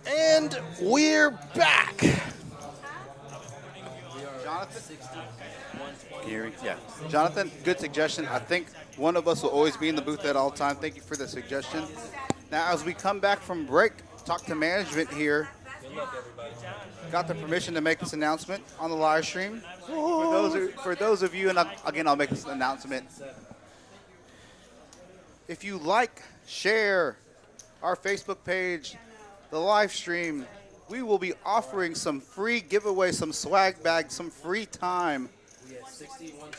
And we're back. Jonathan? Gary, yeah. Jonathan, good suggestion. I think one of us will always be in the booth at all time. Thank you for the suggestion. Now, as we come back from break, talk to management here. Got the permission to make this announcement on the live stream. For those of you, and again, I'll make this announcement. If you like, share our Facebook page, the live stream, we will be offering some free giveaway, some swag bags, some free time.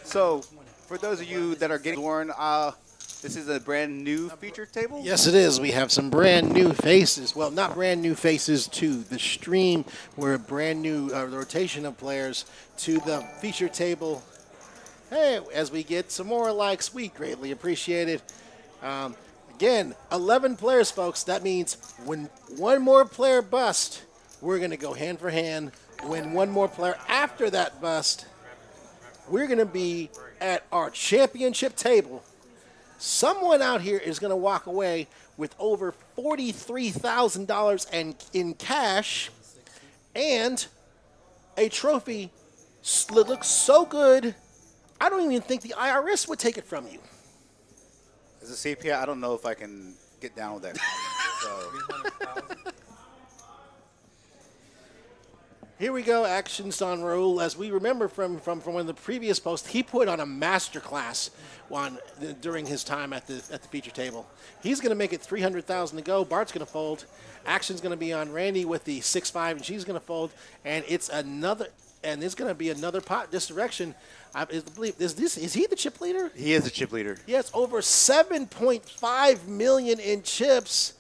So, for those of you that are getting Warren, this is a brand new feature table? Yes, it is. We have some brand new faces. Well, not brand new faces to the stream. We're a brand new rotation of players to the feature table. Hey, as we get some more likes, we greatly appreciate it. Again, 11 players, folks. That means when one more player busts, we're going to go hand for hand. When one more player after that bust, we're going to be at our championship table. Someone out here is going to walk away with over $43,000 in cash and a trophy that looks so good, I don't even think the IRS would take it from you. As a CPI, I don't know if I can get down with that. So. Here we go, actions on Raul. As we remember from one of the previous posts, he put on a masterclass during his time at the feature table. He's going to make it 300,000 to go. Bart's going to fold. Action's going to be on Randy with the 6-5, and she's going to fold. And it's another, and there's going to be another pot this direction. I believe is he the chip leader? He is a chip leader. He has over 7.5 million in chips.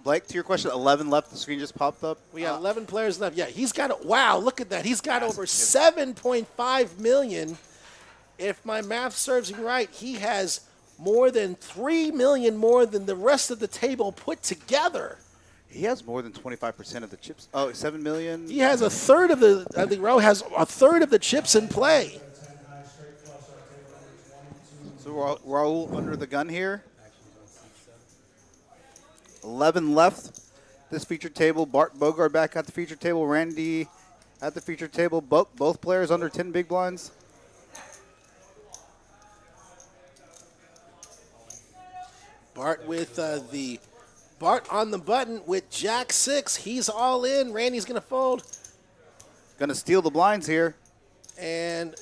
Blake, to your question, 11 left. The screen just popped up. We got 11 players left. Yeah, he's got wow, look at that. He's got over 7.5 million. If my math serves me right, he has more than 3 million more than the rest of the table put together. He has more than 25% of the chips. Oh, 7 million. He has a third of the, I think Raul has a third of the chips in play. So Raul under the gun here. 11 left. This feature table. Bart Bogart back at the feature table. Randy at the feature table. Both players under 10 big blinds. Bart with Bart on the button with Jack 6. He's all in. Randy's going to fold. Going to steal the blinds here. And,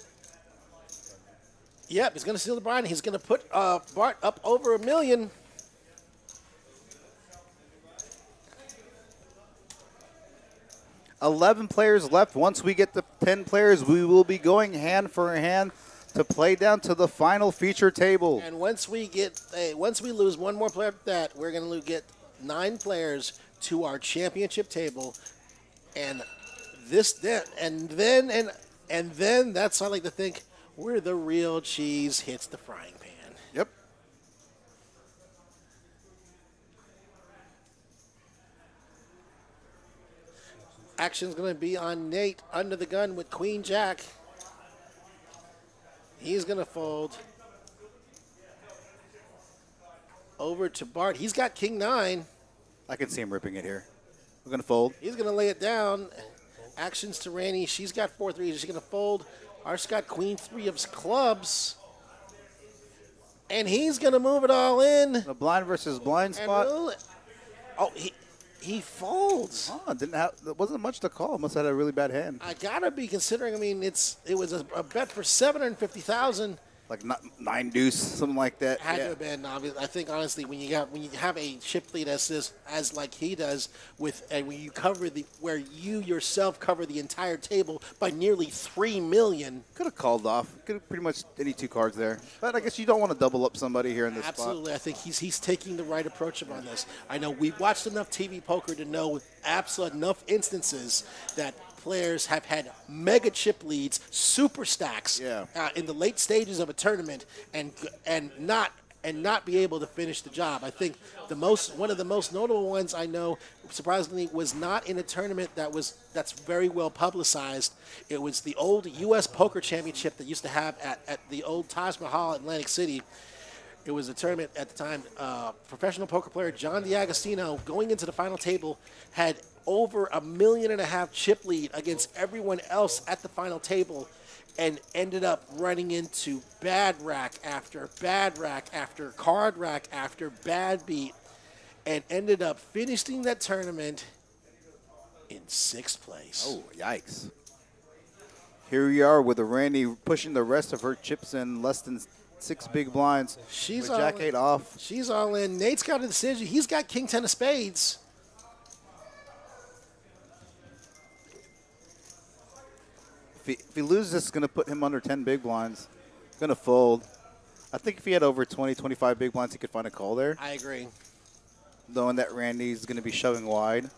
yep, he's going to steal the blind. He's going to put Bart up over $1 million. 11 players left. Once we get to 10 players, we will be going hand for hand to play down to the final feature table. And once we lose one more player at that, we're going to get 9 players to our championship table. And then that's I like to think where the real cheese hits the frying pan. Yep. Action's going to be on Nate under the gun with Queen Jack. He's going to fold. Over to Bart. He's got King 9. I can see him ripping it here. We're going to fold. He's going to lay it down. Actions to Randy. She's got 4-3. She's going to fold. Art's got Queen 3 of clubs. And he's going to move it all in. The blind versus blind spot. He folds. Oh, there wasn't much to call. Must have had a really bad hand. I gotta be considering. I mean, it was a bet for 750,000. Like 9 deuce, something like that. Had to have been. I think honestly, when you have a chip lead as like he does and when you cover where you yourself cover the entire table by nearly 3 million. Could have called off. Could have pretty much any 2 cards there. But I guess you don't want to double up somebody here in this Absolutely. spot. I think he's taking the right approach on this. I know we've watched enough TV poker to know absolutely enough instances that players have had mega chip leads, super stacks in the late stages of a tournament, and not be able to finish the job. I think one of the most notable ones I know, surprisingly, was not in a tournament that's very well publicized. It was the old U.S. Poker Championship that used to have at the old Taj Mahal Atlantic City. It was a tournament at the time. Professional poker player John D'Agostino, going into the final table, had over $1.5 million chip lead against everyone else at the final table, and ended up running into bad rack after card rack after bad beat, and ended up finishing that tournament in 6th place. Oh, yikes. Here we are with a Randy pushing the rest of her chips in less than 6 big blinds. She's with Jack 8 off. She's all in. Nate's got a decision. He's got King 10 of spades. If he loses, it's going to put him under 10 big blinds. Going to fold. I think if he had over 20, 25 big blinds, he could find a call there. I agree. Knowing that Randy's going to be shoving wide.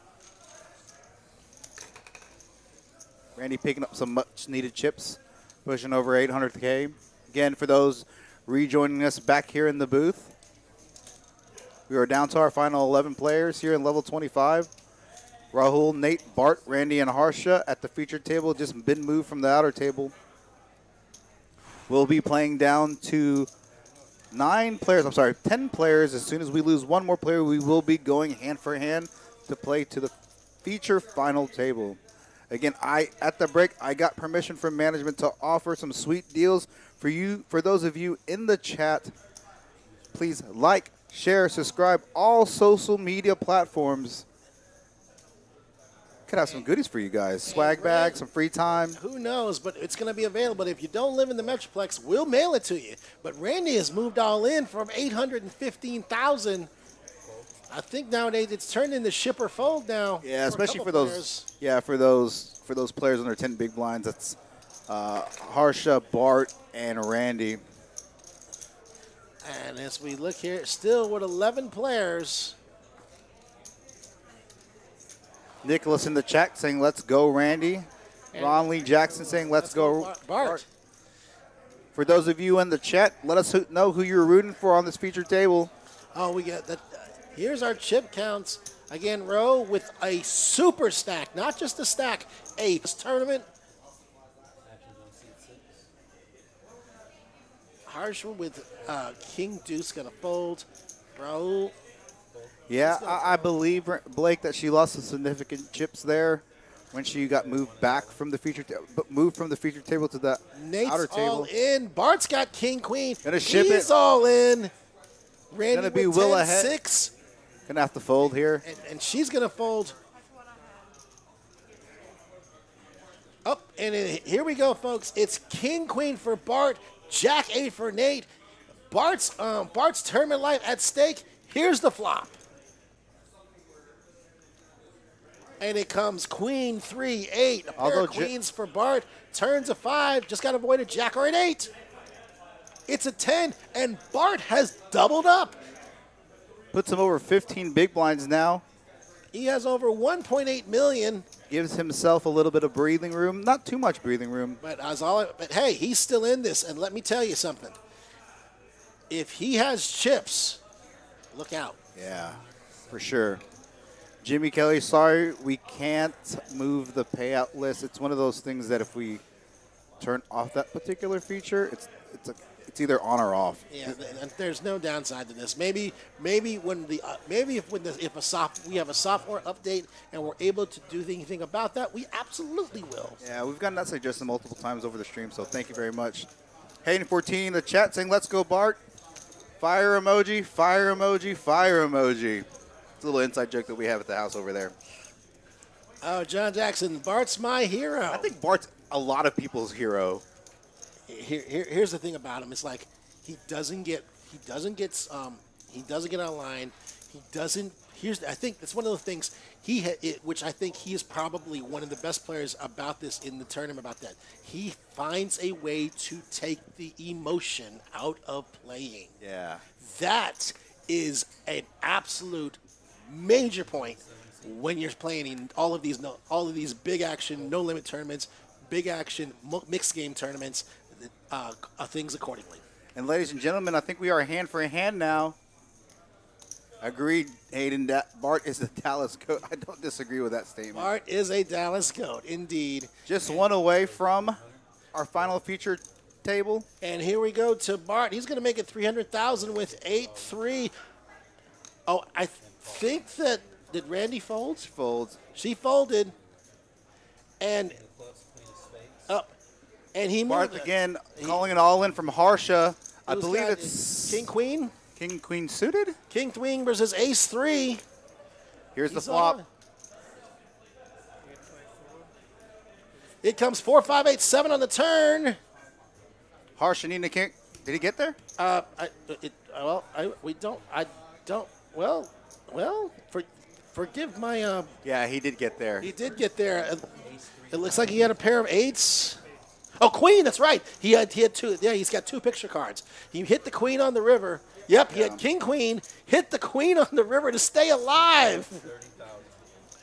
Randy picking up some much-needed chips, pushing over 800K. Again, for those rejoining us back here in the booth, we are down to our final 11 players here in level 25. Rahul, Nate, Bart, Randy, and Harsha at the featured table, just been moved from the outer table. We'll be playing down to 10 players. As soon as we lose one more player, we will be going hand for hand to play to the feature final table. Again, at the break, I got permission from management to offer some sweet deals for you. For those of you in the chat, please like, share, subscribe, all social media platforms. Could have some goodies for you guys. Swag bag, some free time. Who knows, but it's going to be available. If you don't live in the Metroplex, we'll mail it to you. But Randy has moved all in from 815,000. I think nowadays it's turned into ship or fold now. Yeah, especially for those. Yeah, for those players under 10 big blinds. That's Harsha, Bart, and Randy. And as we look here, still with 11 players. Nicholas in the chat saying, "Let's go, Randy." Ron Lee Jackson saying, "Let's go, Bart." For those of you in the chat, let us know who you're rooting for on this featured table. Oh, we got that. Here's our chip counts. Again, Rowe with a super stack, not just a stack, a tournament. Harsha with King Deuce gonna fold. Rowe. Yeah, I believe, Blake, that she lost some significant chips there when she got moved back from the featured table to the Nate's outer table. all in. Bart's got King Queen. Gonna ship He's it. all in. Randy Gonna be with Will 10, ahead. 6. Gonna have to fold here. And she's gonna fold. Up and here we go, folks. It's King Queen for Bart, Jack 8 for Nate. Bart's tournament life at stake. Here's the flop. And it comes Queen 3, 8. A pair of queens for Bart. Turns a 5. Just got to avoid a Jack or an 8. It's a 10, and Bart has doubled up. Puts him over 15 big blinds now. He has over 1.8 million. Gives himself a little bit of breathing room. Not too much breathing room. But hey, he's still in this. And let me tell you something. If he has chips, look out. Yeah, for sure. Jimmy Kelly, sorry, we can't move the payout list. It's one of those things that if we turn off that particular feature, it's either on or off. Yeah, there's no downside to this. Maybe when if we have a software update and we're able to do anything about that, we absolutely will. Yeah, we've gotten that suggestion multiple times over the stream, so thank you very much. Hayden 14 in the chat saying, "Let's go, Bart." Fire emoji, fire emoji, fire emoji. It's a little inside joke that we have at the house over there. Oh, John Jackson, Bart's my hero. I think Bart's a lot of people's hero. Here's the thing about him. It's like he doesn't get online. He doesn't. I think that's one of the things which I think he is probably one of the best players about this in the tournament. About that, he finds a way to take the emotion out of playing. Yeah, that is an absolute major point when you're playing in all of these big action, no limit tournaments, big action mixed game tournaments, things accordingly. And ladies and gentlemen, I think we are hand for hand now. Agreed, Hayden. Bart is the Dallas goat. I don't disagree with that statement. Bart is a Dallas goat, indeed. Just one away from our final feature table. And here we go to Bart. He's going to make it 300,000 with 8-3. Oh, I think that did Randy fold? Folds. She folded, and and he moved. Bart again calling it all in from Harsha. I Who's believe got it's King Queen. King Queen suited. King Queen versus Ace 3. Here's the He's flop. on. It comes 4, 5, 8, 7 on the turn. Harsha Nina King. Did he get there? Forgive my. Yeah, he did get there. He did get there. It looks like he had a pair of 8s. Oh, Queen, that's right. He had 2. Yeah, he's got 2 picture cards. He hit the Queen on the river. Yep, he had King Queen, hit the Queen on the river to stay alive.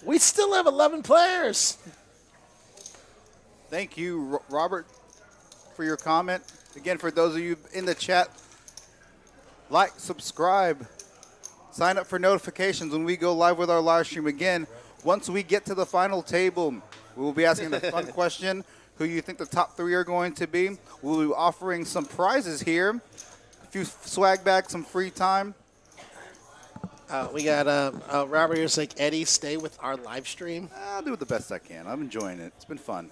We still have 11 players. Thank you, Robert, for your comment. Again, for those of you in the chat, like, subscribe, sign up for notifications when we go live with our live stream. Again, once we get to the final table, we will be asking the fun question, who you think the top 3 are going to be. We'll be offering some prizes here, a few swag bags, some free time. We got Robert here saying, Eddie, stay with our live stream. I'll do the best I can. I'm enjoying it. It's been fun.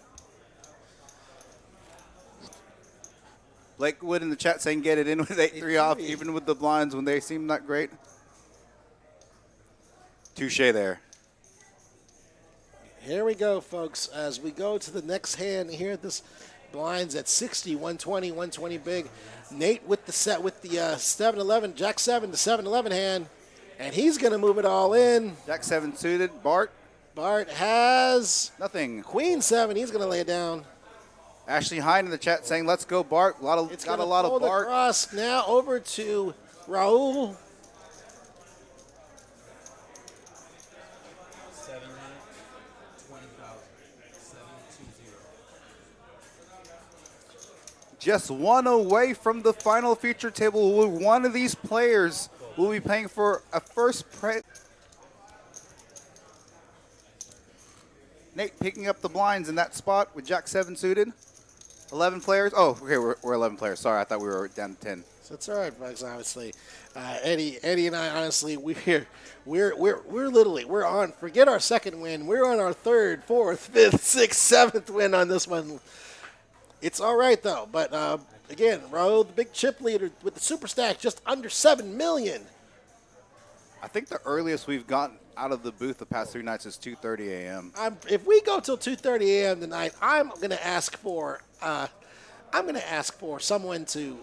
Lakewood in the chat saying get it in with 8-3 off, even with the blinds when they seem not great. Touche there. Here we go, folks, as we go to the next hand here. This blinds at 60, 120, 120 big. Nate with the set with the 7-11, Jack 7, the 7-11 hand, and he's going to move it all in. Jack 7 suited. Bart has nothing. Queen 7. He's going to lay it down. Ashley Hine in the chat saying, let's go, Bart. It's got a lot of Bart. Across now over to Raul. 7 20,000. 720. Just one away from the final feature table. One of these players will be paying for a first prize. Nate picking up the blinds in that spot with Jack 7 suited. 11 players. Oh, okay, we're 11 players. Sorry, I thought we were down to 10. So it's all right, folks. Obviously, Eddie and I, honestly, we're literally on. Forget our second win. We're on our 3rd, 4th, 5th, 6th, 7th win on this one. It's all right though. But again, Raul, the big chip leader with the super stack, just under 7 million. I think the earliest we've gotten out of the booth the past 3 nights is 2:30 a.m. If we go till 2:30 a.m. tonight, I'm going to ask for someone to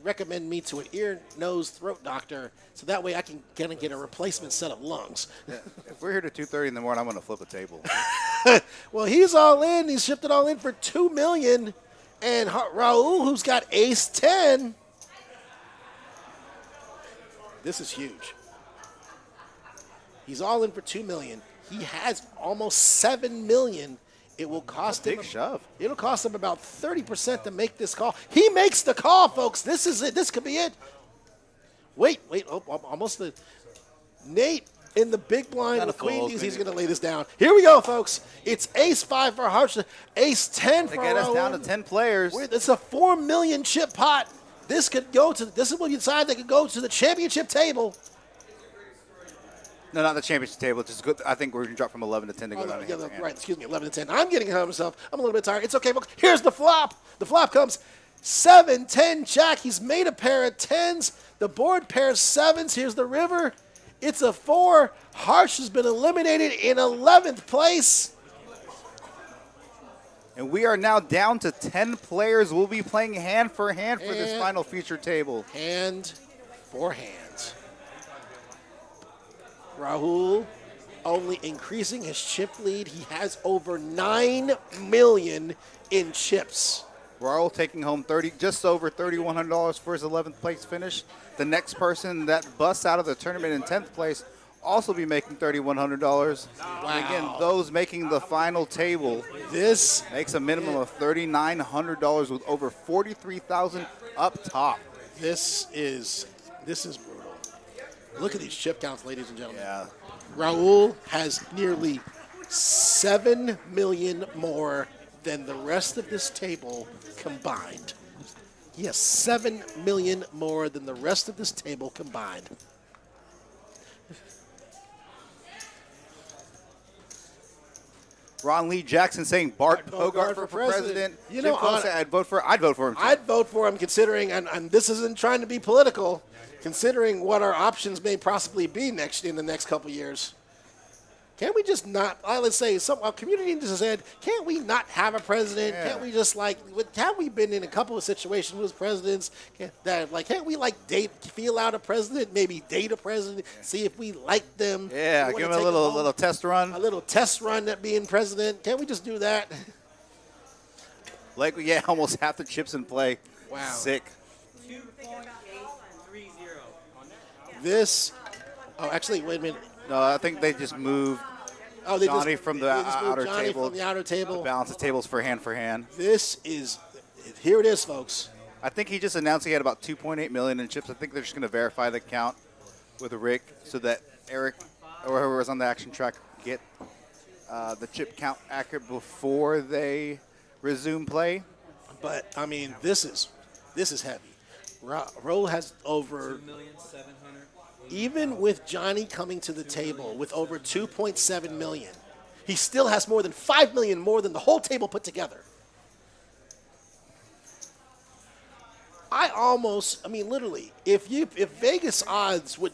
recommend me to an ear, nose, throat doctor, so that way I can kind of get a replacement set of lungs. Yeah. If we're here to 2:30 in the morning, I'm going to flip a table. Well, he's all in. He's shipped it all in for $2 million, and Raul, who's got Ace 10. This is huge. He's all in for $2 million. He has almost $7 million. It will cost him big shove. It'll cost him about 30% to make this call. He makes the call, folks. This is it. This could be it. Wait. Oh, almost the Nate in the big blind with Queen D's. He's going to lay this down. Here we go, folks. It's Ace 5 for Harsha, Ace 10 for To get us Raul. down to 10 players. It's a $4 million chip pot. This could go to. This is what you decide. They could go to the championship table. No, not the championship table. Just good. I think we're going to drop from 11 to 10 to go down to hand to hand. Right, excuse me, 11 to 10. I'm getting ahead of myself. I'm a little bit tired. It's okay, folks. Here's the flop. The flop comes 7, 10, Jack. He's made a pair of 10s. The board pairs 7s. Here's the river. It's a 4. Harsh has been eliminated in 11th place. And we are now down to 10 players. We'll be playing hand for hand for this final feature table. Hand for hand. Rahul only increasing his chip lead. He has over 9 million in chips. Raul taking home just over $3,100 for his 11th place finish. The next person that busts out of the tournament in 10th place also be making $3,100. Wow. And again, those making the final table, This makes a minimum of $3,900 with over $43,000 up top. This is brutal. Look at these chip counts, ladies and gentlemen. Yeah. Raul has nearly 7 million more than the rest of this table combined. He has 7 million more than the rest of this table combined. Ron Lee Jackson saying Bart Bogart for president. You know, Jim Cole said I'd vote for him. Too. I'd vote for him considering, and this isn't trying to be political, considering what our options may possibly be in the next couple years. Can't we just not, let's say, our community just said, can't we not have a president? Yeah. Can't we just have we been in a couple of situations with presidents can't we feel out a president, maybe date a president, see if we like them? Yeah, give him a little test run. A little test run at being president. Can't we just do that? Almost half the chips in play. Wow. Sick. 2.830. Actually, wait a minute. No, I think they just moved They Johnny from the outer table. From the outer table. To balance the tables for hand. Here it is, folks. I think he just announced he had about 2.8 million in chips. I think they're just going to verify the count with Rick so that Eric or whoever was on the action track get the chip count accurate before they resume play. But I mean, this is heavy. Roll has over. 2,700,000. Even with Johnny coming to the table with over 2.7 million, he still has more than 5 million more than the whole table put together. Literally, if Vegas odds would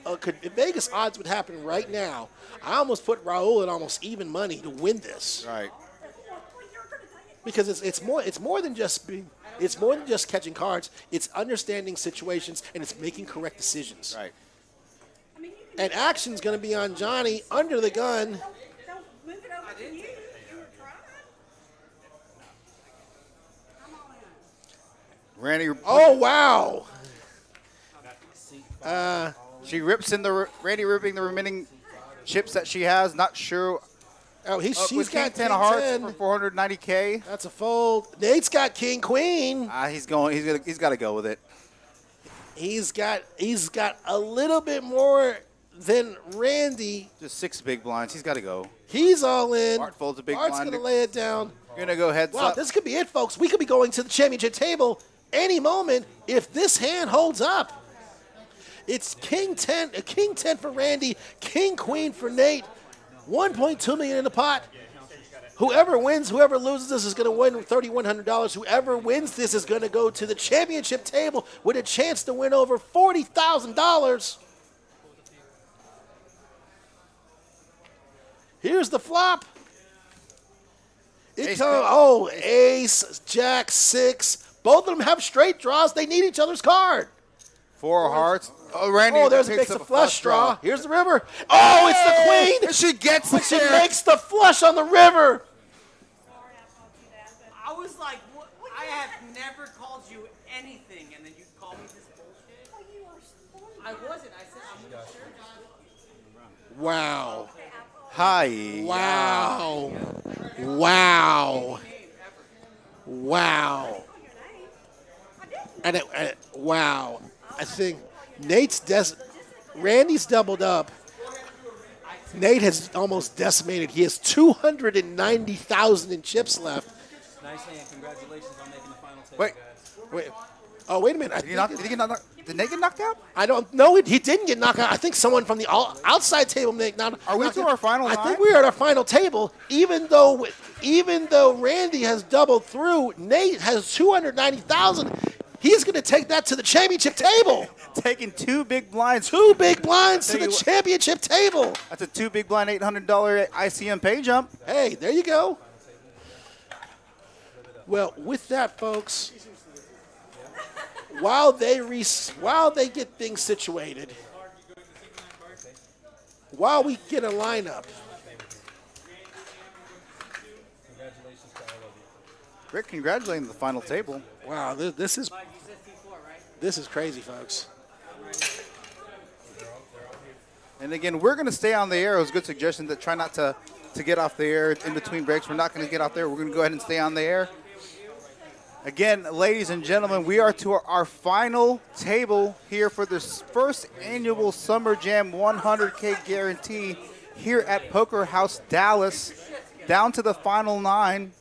if Vegas odds would happen right now, I almost put Raul at almost even money to win this. Right. Because it's more than just catching cards. It's understanding situations and it's making correct decisions. Right. And action's going to be on Johnny under the gun. Don't move it over to you. You were trying. Randy. Oh, wow. She rips in Randy ripping the remaining chips that she has. Not sure. Oh, she's got King 10 King of hearts 10. for 490K. That's a fold. Nate's got King Queen. He's got to go with it. He's got a little bit more than Randy. Just 6 big blinds. He's got to go. He's all in. Bart folds a big Bart's blind. going to lay it down. You're going to go heads Wow, up. this could be it, folks. We could be going to the championship table any moment if this hand holds up. It's King 10 for Randy, King Queen for Nate, 1.2 million in the pot. Whoever wins, whoever loses this is going to win $3,100. Whoever wins this is going to go to the championship table with a chance to win over $40,000. Here's the flop. Ace, Jack, 6. Both of them have straight draws. They need each other's card. 4 hearts. Oh, Randy there's picks a up flush draw. Here's the river. Oh, it's the queen. She gets But she makes the flush on the river. I was like, what? I have never called you anything, and then you call me this bullshit? I wasn't. I said, I'm sure. Wow. Hi. Wow. Wow. Wow. And wow. I think Randy's doubled up. Nate has almost decimated. He has 290,000 in chips left. Nice hand. Congratulations on making the final table, Wait. guys. Wait. Oh, wait a minute. Did Nate get knocked out? I don't know. He didn't get knocked out. I think someone from the outside table knocked out. Are we to our final I nine? think we're at our final table. Even though Randy has doubled through, Nate has 290,000. He's going to take that to the championship table. Taking 2 big blinds. 2 big blinds to Tell the you what. championship table. That's a 2 big blind $800 ICM pay jump. Hey, there you go. Well, with that, folks, while they get things situated, while we get a lineup, Congratulations to all of you. Rick, congratulating the final table. wow, this is crazy, folks. And again, we're going to stay on the air. It was a good suggestion to try not to get off the air in between breaks. We're not going to get off there. We're going to go ahead and stay on the air. Again, ladies and gentlemen, we are to our final table here for this first annual Summer Jam 100K guarantee here at Poker House Dallas. Down to the final 9,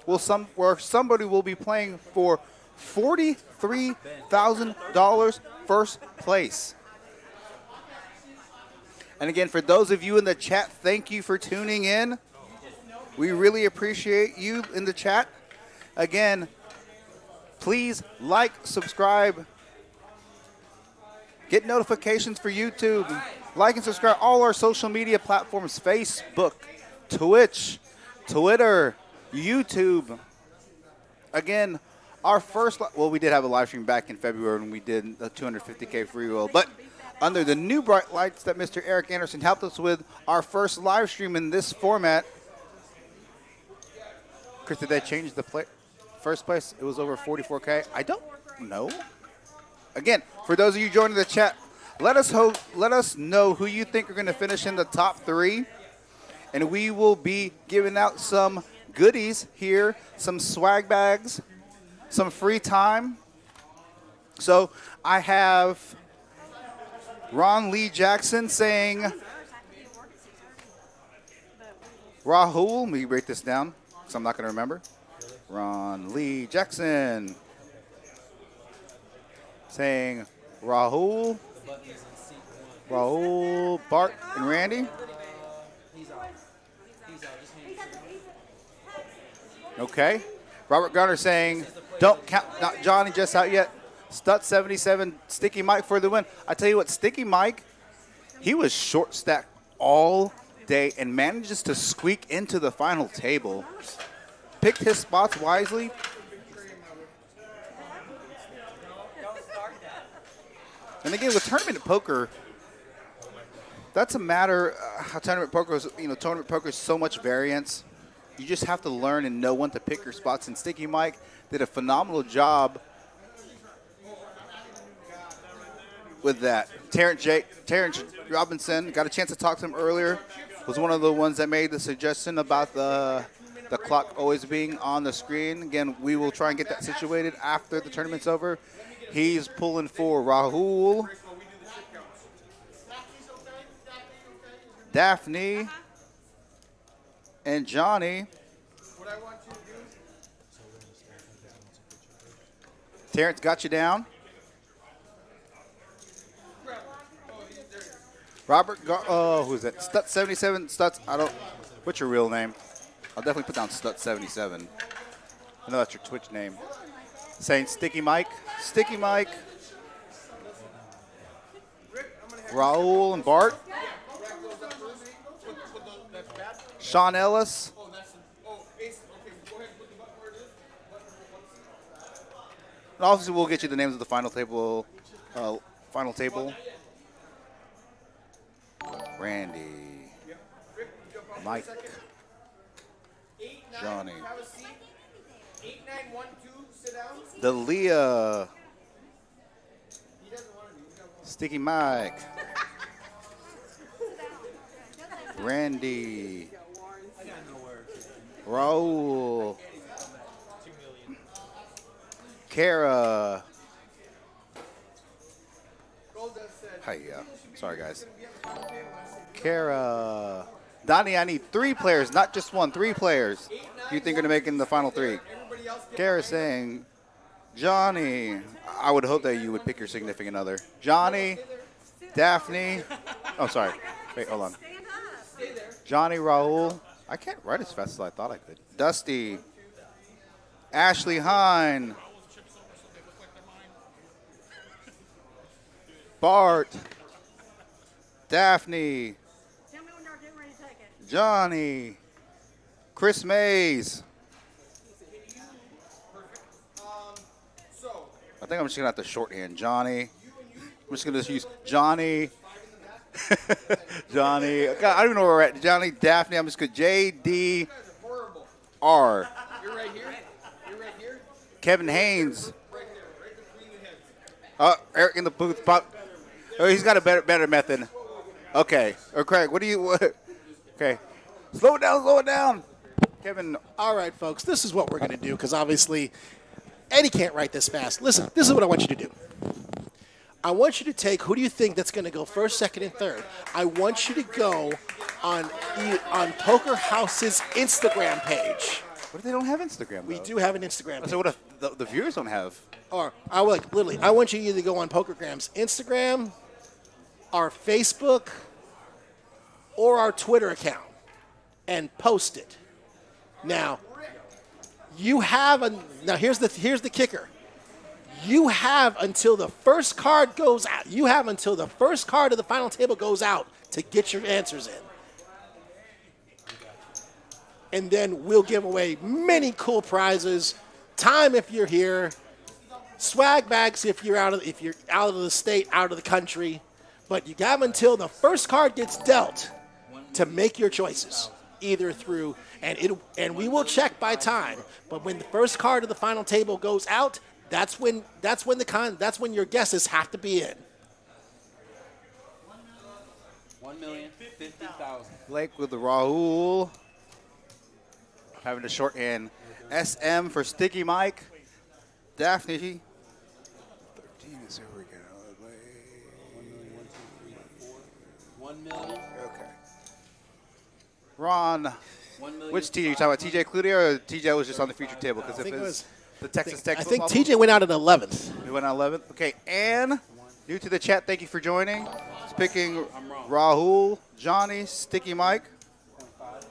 where somebody will be playing for $43,000 first place. And again, for those of you in the chat, thank you for tuning in. We really appreciate you in the chat. Again, please like, subscribe, get notifications for YouTube, like and subscribe all our social media platforms, Facebook, Twitch, Twitter, YouTube. Again, our first, well, we did have a live stream back in February when we did the 250K free roll, but under the new bright lights that Mr. Eric Anderson helped us with, our first live stream in this format. Chris, did they change the first place? It was over 44K. I don't know. Again, for those of you joining the chat, let us know who you think are going to finish in the top 3, and we will be giving out some goodies here, some swag bags, some free time. So I have Ron Lee Jackson saying, Rahul, let me break this down because I'm not going to remember. Ron Lee Jackson saying Rahul, Bart, and Randy. Okay. Robert Gunner saying, don't count, not Johnny just out yet. Stut 77, Sticky Mike for the win. I tell you what, Sticky Mike, he was short stacked all day and manages to squeak into the final table. Picked his spots wisely. And again, with tournament poker, that's a matter how tournament poker is. Tournament poker is so much variance. You just have to learn and know when to pick your spots. And Sticky Mike did a phenomenal job with that. Terrence Robinson, got a chance to talk to him earlier, was one of the ones that made the suggestion about the clock always being on the screen. Again, we will try and get that situated after the tournament's over. He's pulling for Rahul, Daphne, and Johnny. Terrence got you down. Robert, who's that? Stut 77. Stutz. What's your real name? I'll definitely put down Stut 77. I know that's your Twitch name. Saying Sticky Mike. Sticky Mike. Raul and Bart. Sean Ellis. And obviously, we'll get you the names of the final table. Randy, Mike, Johnny, Dalia, Sticky Mike, Randy, Raul, Kara. Hi, yeah. Sorry, guys. Kara. Donnie, I need 3 players, not just 1. 3 players you think are going to make it in the final 3. Kara saying, Johnny. I would hope that you would pick your significant other. Johnny, Daphne. Oh, sorry. Wait, hold on. Johnny, Raul. I can't write as fast as I thought I could. Dusty. Ashley Hine. Bart. Daphne. Tell me when you're getting ready to take it. Johnny. Chris Mays. I think I'm just going to have to shorthand Johnny. I'm just going to use Johnny. Johnny. God, I don't even know where we're at. Johnny, Daphne. I'm just going to JDR. You're right here. You're right here. Kevin Haynes. Right there, right between the heads. Eric in the booth. Oh, he's got a better method. Okay. Or Craig, what do you? Okay. Slow it down. Kevin. All right, folks, this is what we're going to do because obviously Eddie can't write this fast. Listen, this is what I want you to do. I want you to take who do you think that's going to go first, second, and third. I want you to go on Poker House's Instagram page. What if they don't have Instagram? We though? do have an Instagram page. So what if the viewers don't have. Or I like literally, I want you to either go on Pokergram's Instagram, our Facebook, or our Twitter account and post it. Now, you have a now here's the kicker. You have until the first card goes out. You have until the first card of the final table goes out to get your answers in. And then we'll give away many cool prizes. Time if you're here. Swag bags if you're out of the state, out of the country. But you have until the first card gets dealt to make your choices. Either through and we will check by time. But when the first card of the final table goes out, that's when your guesses have to be in. 1,050,000. Blake with the Rahul. Having a shorthand. SM for Sticky Mike. Daphne. 13 is where we go. 1 million. Okay. Ron. 1 million. Which TJ? You talking about TJ Cloutier or TJ was just on the future table? Because if think it it's was- the Texas Tech I think football TJ went out at 11th. we went on 11th. Okay, Ann, new to the chat, thank you for joining. It's picking I'm wrong. Rahul, Johnny, Sticky Mike. 0.5,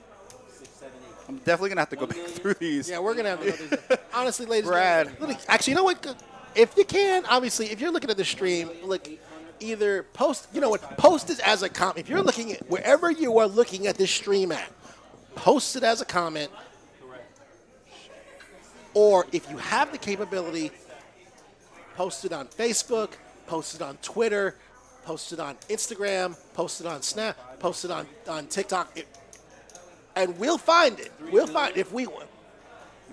6, 7, 8. I'm definitely going to have to go 1 back million. through these. Yeah, we're gonna have to. Honestly, ladies, Brad. and gentlemen, actually, you know what? If you can, obviously, if you're looking at the stream, look, either post. You know what? Post it as a comment. If you're looking at wherever you are looking at this stream at, post it as a comment. Or if you have the capability, post it on Facebook, post it on Twitter, post it on Instagram, post it on Snap, post it on TikTok, and we'll find it. We'll find if we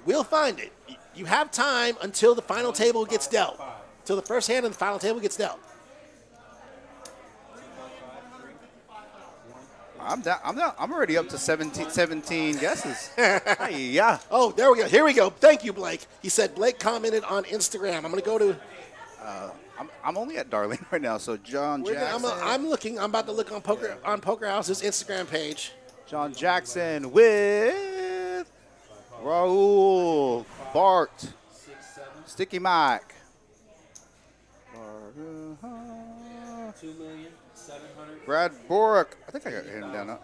we'll find it. You have time until the final table gets dealt, till the first hand of the final table gets dealt. I'm down. I'm already up to 17 guesses. Hey, yeah. Oh, there we go. Here we go. Thank you, Blake. He said Blake commented on Instagram. I'm going to go to. I'm only at Darlene right now. So John Jackson. I'm looking. I'm about to look on Poker House's Instagram page. John Jackson with Raul, Bart, Sticky Mike. 2,700,000. Brad Borick. I think I got him down up.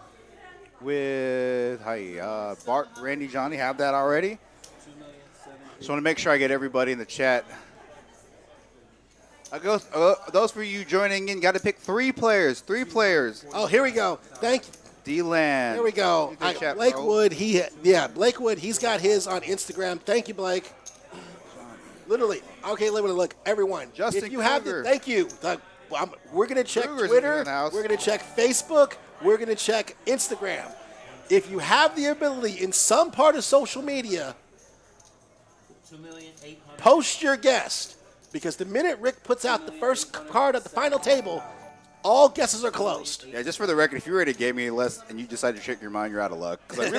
With Bart, Randy, Johnny. Have that already. 2,700,000. Just want to make sure I get everybody in the chat. Those for you joining in, got to pick 3 players. 3 players. Oh, here we go. Thank you. D-Land. Here we go. Good chat, Blake bro. Wood. Blake Wood. He's got his on Instagram. Thank you, Blake. Literally. Okay, look, everyone. Justin if you have Kruger. thank you. We're going to check Kruger's in Twitter. the house. We're going to check Facebook. We're going to check Instagram. If you have the ability in some part of social media, 2,800,000. post your guest. Because the minute Rick puts out the first card at the final table, all guesses are closed. Yeah, just for the record, if you already gave me a list and you decide to shake your mind, you're out of luck. Because I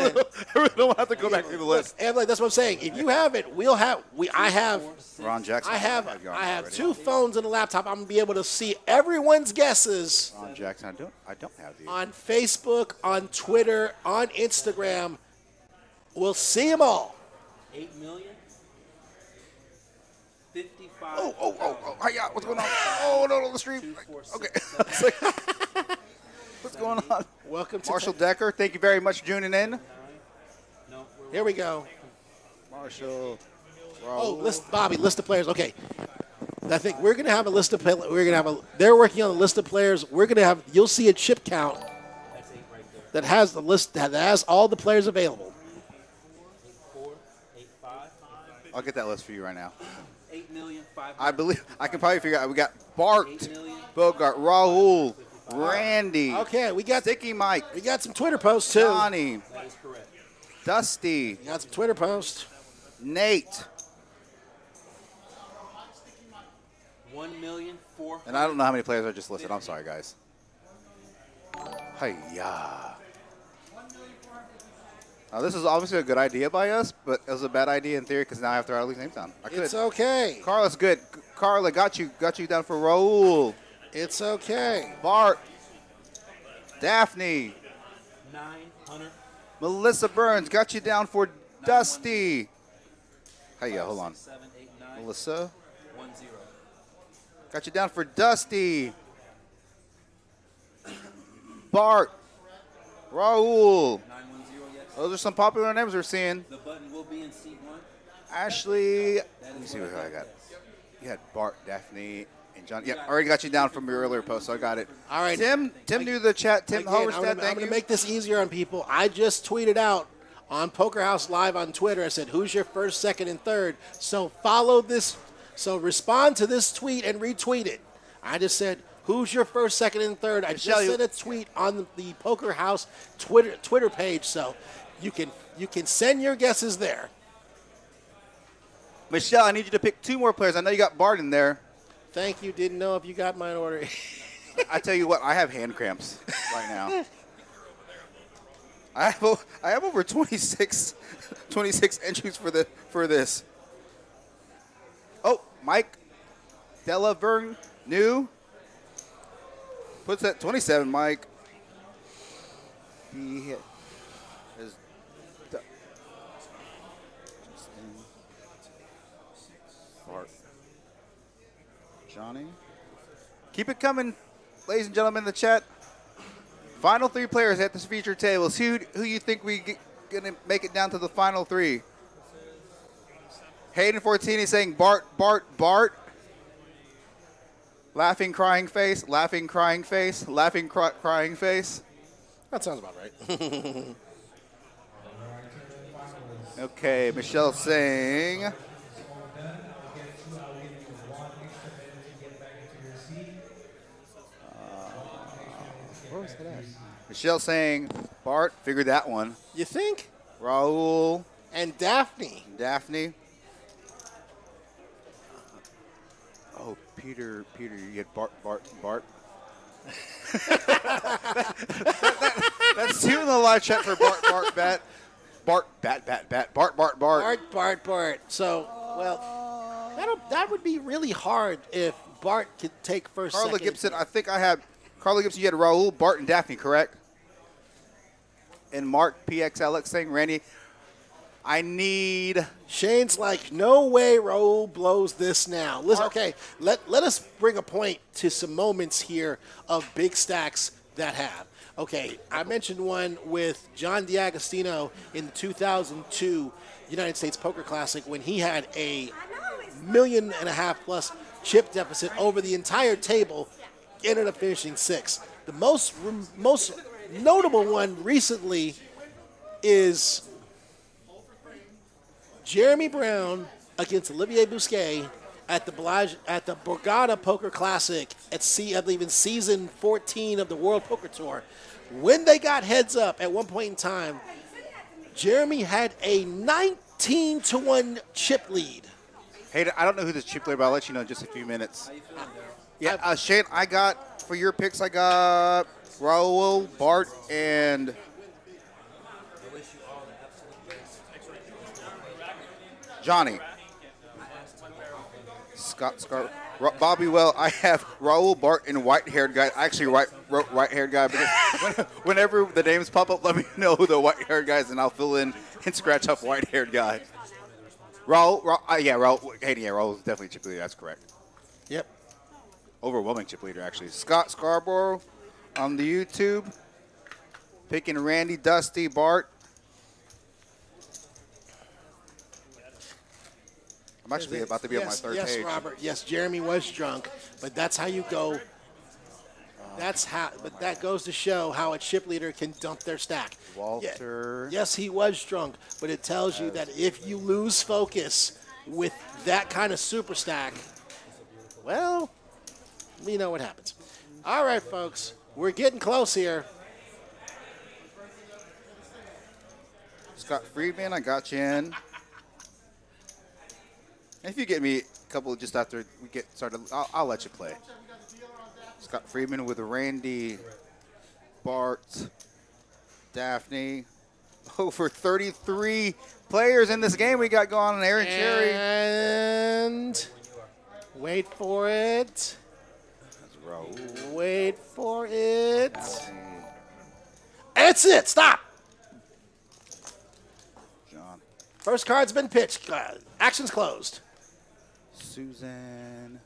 really don't have to go back through the list. And like that's what I'm saying. If you have it, I have Ron Jackson. I have already. 2 phones and a laptop. I'm gonna be able to see everyone's guesses Ron Jackson. I don't have these. on Facebook, on Twitter, on Instagram. We'll see them all. 8,000,000. 55. Oh. Hiya, what's going on? Oh, no, the stream. Okay. What's going on? Welcome to Marshall Decker, thank you very much for tuning in. No, we're Here we go. Marshall. Oh, list of players. Okay. I think we're gonna have a list of they're working on a list of players. You'll see a chip count that's 8 right there. that has the list that has all the players available. 4, 8, 5. I'll get that list for you right now. 8,500,000. I believe I can probably figure out. We got Bart, 8,000,000. Bogart, Rahul, Randy, Okay, we got Sticky Mike, some Twitter posts too. Johnny, That is correct. Dusty, We got some Twitter posts. Nate, 1,400,000. and I don't know how many players I just listed. I'm sorry, guys. Hiya. Now, this is obviously a good idea by us, but it was a bad idea in theory because now I have to write all these names down. I could. It's okay. Carla's good. Carla got you down for Raul, It's okay. Bart, Daphne, 900. Melissa Burns got you down for Dusty. Hiya, hold on. 7, 800. Melissa. 10. Got you down for Dusty. Bart. Raul. 910, yes. Those are some popular names we're seeing. The button will be in seat 1. Ashley. Let me see what I got. You had Bart, Daphne, and John. Yep, already got you down from your earlier post, so I got it. All right. Tim knew the chat. Tim Again, Hoverstead, I'm thank going you. to make this easier on people. I just tweeted out on Poker House Live on Twitter. I said, who's your first, second, and third? So follow this. So respond to this tweet and retweet it. I just said, who's your first, second, and third? I Michelle, just sent a tweet on the Poker House Twitter page, so you can send your guesses there. Michelle, I need you to pick 2 more players. I know you got Bart in there. Thank you. Didn't know if you got mine order. I tell you what, I have hand cramps right now. I have over 26 entries for this. Oh, Mike Delaverne, new. Puts at 27, Mike. He has Bart. Johnny. Keep it coming, ladies and gentlemen in the chat. Final 3 players at this feature tables. Who you think gonna make it down to the final 3? Hayden Fortini saying Bart, Bart, Bart. Laughing, crying face, laughing, crying face, laughing, crying face. That sounds about right. Okay, Michelle saying. Where was that at? Michelle saying Bart, figured that one. You think? Raul, And Daphne. Daphne. Oh, Peter, you had Bart. That's 2 in the live chat for Bart, Bart. So, well, that would be really hard if Bart could take first, Carla second. Gibson, I think I have Carla Gibson. You had Raul, Bart, and Daphne, correct? And Mark PXLX saying, Randy, I need. Shane's like, no way Raul blows this now. Listen, okay, let us bring a point to some moments here of big stacks that have. Okay, I mentioned one with John D'Agostino in the 2002 United States Poker Classic when he had a $1.5 million plus chip deficit over the entire table, ended up finishing 6th. The most notable one recently is Jeremy Brown against Olivier Bousquet at the Borgata Poker Classic at I believe in season 14 of the World Poker Tour. When they got heads up at one point in time, Jeremy had a 19-1 chip lead. Hey, I don't know who this chip player, but I'll let you know in just a few minutes. Yeah, Shane, I got, for your picks, I got Raul, Bart, and Johnny. Scott Scar. Bobby, well, I have Raul, Bart, and white-haired guy. I actually wrote white-haired guy because whenever the names pop up, let me know who the white-haired guy is, and I'll fill in and scratch up white-haired guy. Raul, Hayden, Raul is definitely chip leader. That's correct. Yep. Overwhelming chip leader, actually. Scott Scarborough on the YouTube. Picking Randy, Dusty, Bart. I'm actually about to be on my third page. Yes, Robert. Yes, Jeremy was drunk, but that's how you go. But that goes to show how a chip leader can dump their stack. Walter. Yes, he was drunk, but it tells you that if you lose focus with that kind of super stack, well, we know what happens. All right, folks, we're getting close here. Scott Friedman, I got you in. If you get me a couple just after we get started, I'll let you play. Scott Friedman with Randy, Bart, Daphne. Over 33 players in this game we got going on. Aaron Cherry. And wait for it. Wait for it. That's it. Stop. John. First card's been pitched. Action's closed. Susan.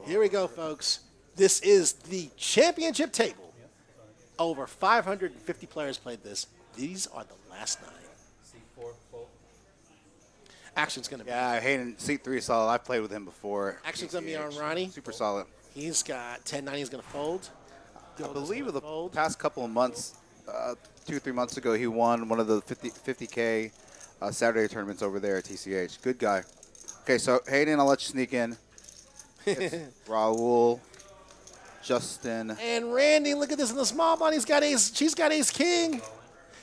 Here we go, folks. This is the championship table. Over 550 players played this. These are the last 9. Action's going to be. Yeah, Hayden, seat 3 solid. I've played with him before. Action's going to be on Ronnie. Super solid. He's got 10-9. He's going to fold. I believe in the fold. past couple of months, 2 or 3 months ago, he won one of the 50K Saturday tournaments over there at TCH. Good guy. Okay, so Hayden, I'll let you sneak in. It's Raul, Justin. And Randy, look at this in the small blind. She's got ace king.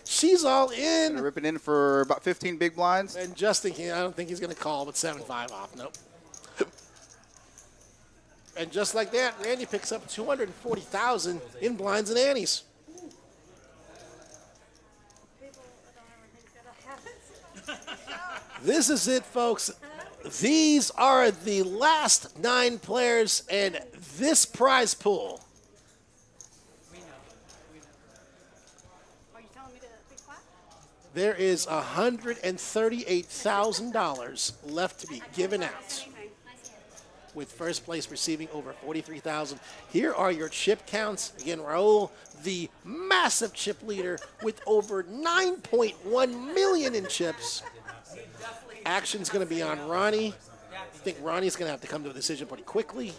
She's all in. Gonna rip it in for about 15 big blinds. And Justin, I don't think he's going to call with 7-5 off. Nope. And just like that, Randy picks up 240,000 in blinds and antes. This is it, folks. These are the last 9 players and this prize pool. Are you telling me to be quiet? There is $138,000 left to be given out, with first place receiving over 43,000. Here are your chip counts. Again, Raul, the massive chip leader with over 9.1 million in chips. Action's going to be on Ronnie. I think Ronnie's going to have to come to a decision pretty quickly.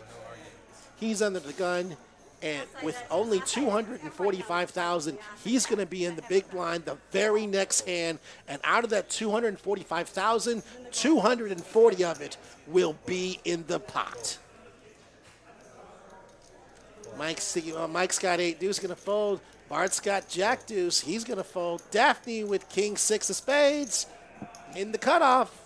He's under the gun, and with only 245,000, he's going to be in the big blind the very next hand. And out of that 245,000, 240 of it will be in the pot. Mike's got 8 deuce, going to fold. Bart's got jack deuce, he's going to fold. Daphne with king 6 of spades in the cutoff.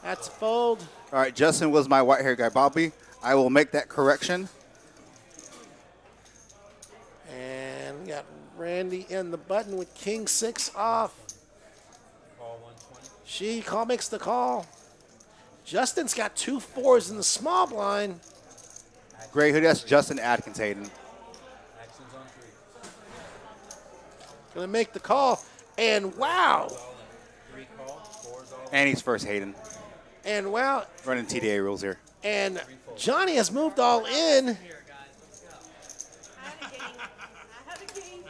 That's a fold. All right, Justin was my white hair guy. Bobby, I will make that correction. And we got Randy in the button with king 6 off. She makes the call. Justin's got 2 4s in the small blind. Gray hoodie, that's Justin Atkins, Hayden. Gonna make the call. And wow. And he's first, Hayden. And wow. Running TDA rules here. And Johnny has moved all in. I had a king.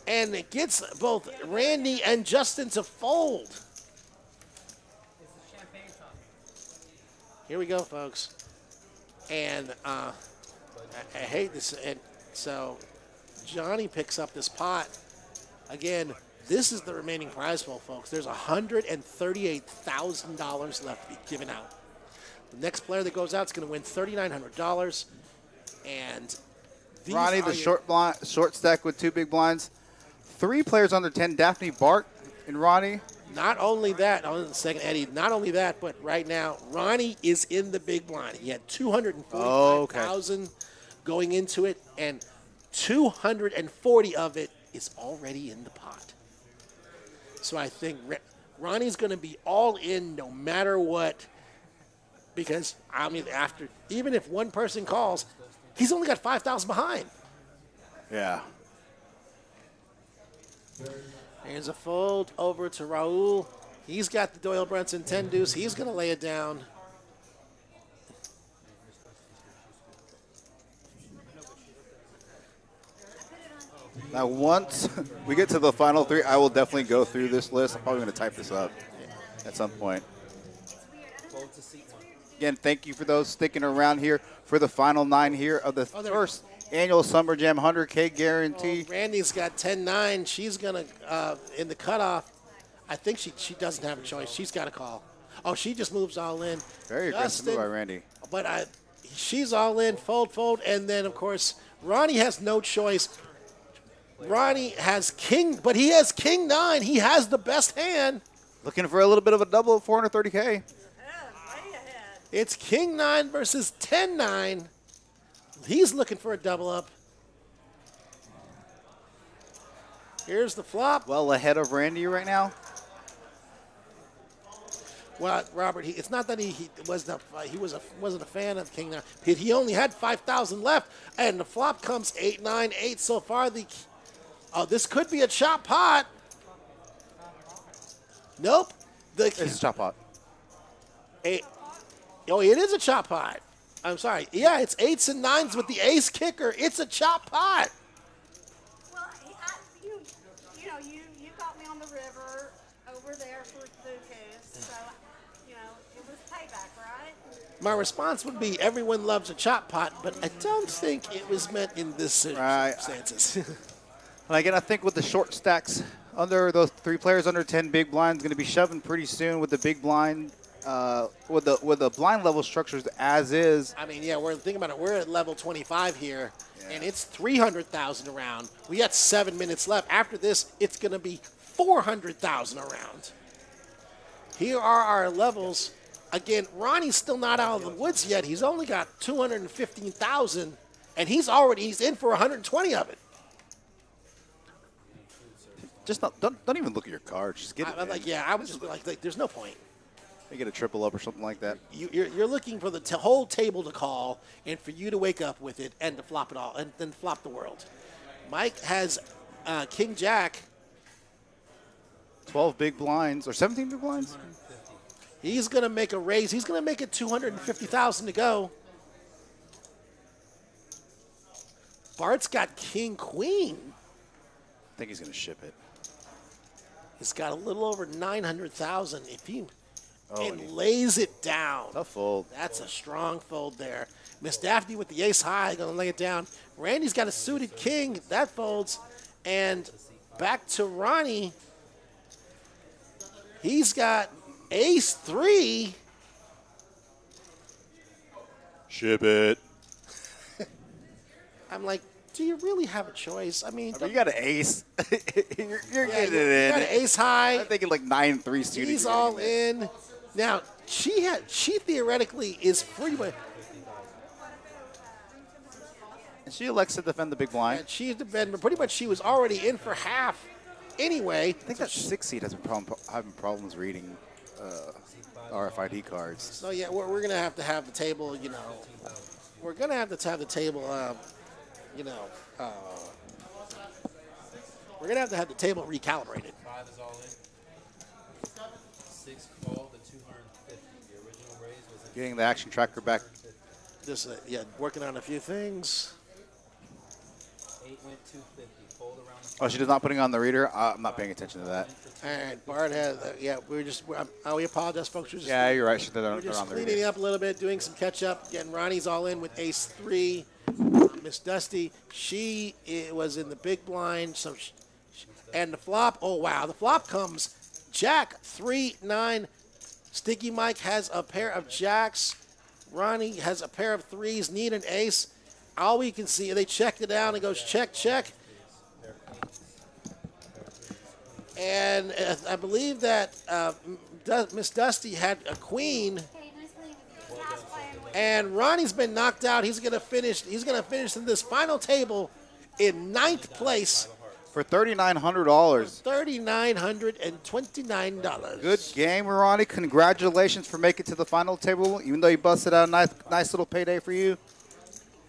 And it gets both Randy and Justin to fold. Here we go, folks. And I hate this. And so Johnny picks up this pot. Again, this is the remaining prize pool, folks. There's $138,000 left to be given out. The next player that goes out is going to win $3,900. And these Ronnie, the short stack with 2 big blinds. 3 players under 10, Daphne, Bart, and Ronnie. Not only that, on the second Eddie, not only that, but right now, Ronnie is in the big blind. He had 245,000 going into it, and 240 of it is already in the pot. So I think Ronnie's going to be all in no matter what, because, I mean, even if one person calls, he's only got 5,000 behind. Yeah. Here's a fold over to Raul. He's got the Doyle Brunson 10 deuce. He's going to lay it down. Now, once we get to the final 3, I will definitely go through this list. I'm probably going to type this up at some point. Again, thank you for those sticking around here for the final 9 here of the first annual Summer Jam 100K guarantee. Oh, Randy's got 10-9. She's going to, in the cutoff, I think she doesn't have a choice. She's got to call. Oh, she just moves all in. Very aggressive move by Randy. But she's all in, fold, and then, of course, Ronnie has no choice. Ronnie has king, but he has king 9. He has the best hand. Looking for a little bit of a double at 430K. Way ahead. It's king 9 versus 10-9. He's looking for a double up. Here's the flop. Well ahead of Randy right now. Well, Robert, it's not that he wasn't a fan of king 9. He only had 5,000 left, and the flop comes 8-9-8 so far. This could be a chop pot. Nope. It's a chop pot. Oh, it is a chop pot. I'm sorry. Yeah, it's 8s and 9s with the ace kicker. It's a chop pot. Well, you got me on the river over there for Lucas, so, it was payback, right? My response would be everyone loves a chop pot, but I don't think it was meant in this circumstances. And again, I think with the short stacks under those 3 players under 10 big blinds, going to be shoving pretty soon with the big blind, with the blind level structures as is. I mean, yeah, we're thinking about it. We're at level 25 here, and it's 300,000 around. We got 7 minutes left. After this, it's going to be 400,000 around. Here are our levels. Again, Ronnie's still not out of the woods yet. He's only got 215,000, and he's in for 120 of it. Just don't even look at your cards. Just get it. I'm like, yeah, I would just be like, there's no point. You get a triple up or something like that. You're looking for the whole table to call and for you to wake up with it and to flop it all and then flop the world. Mike has King Jack. 12 big blinds or 17 big blinds. He's gonna make a raise. He's gonna make it 250,000 to go. Bart's got King Queen. I think he's gonna ship it. He's got a little over 900,000. If he and lays it down. Tough fold. That's a strong fold there. Miss Daphne with the ace high, going to lay it down. Randy's got a suited king. That folds. And back to Ronnie. He's got ace 3. Ship it. I'm like, do you really have a choice? I mean, You got an ace. you're yeah, getting you it in. got an ace high. I'm thinking like 9-3 suited. He's all in. Now, she theoretically is free, but And she elects to defend the big blind. she's the bend, but pretty much she was already in for half anyway. I think that 6 seed has having problems reading RFID cards. So yeah, we're gonna have to have the table. We're gonna have to have the table. We're gonna have to have the table recalibrated. 5 is all in. 6 called the 250. The original raise was in Getting the action tracker back. Just working on a few things. 8 went 250. Fold around the Oh, she does not putting on the reader. I'm not paying attention to that. All right, Bart has. We apologize, folks. Yeah, you're right. They're We're on just the cleaning reader. up a little bit, doing some catch up. Getting Ronnie's all in with ace 3. Miss Dusty, she was in the big blind. And the flop, oh wow, the flop comes Jack 3-9. Sticky Mike has a pair of jacks. Ronnie has a pair of 3s. Need an ace. All we can see, they checked it out and it goes check, check. And I believe that Miss Dusty had a queen. Okay, nice playing with you. Fast playing with And Ronnie's been knocked out. He's gonna finish in this final table in 9th place, For $3,900. $3,929. Good game, Ronnie. Congratulations for making it to the final table, even though you busted out a nice little payday for you.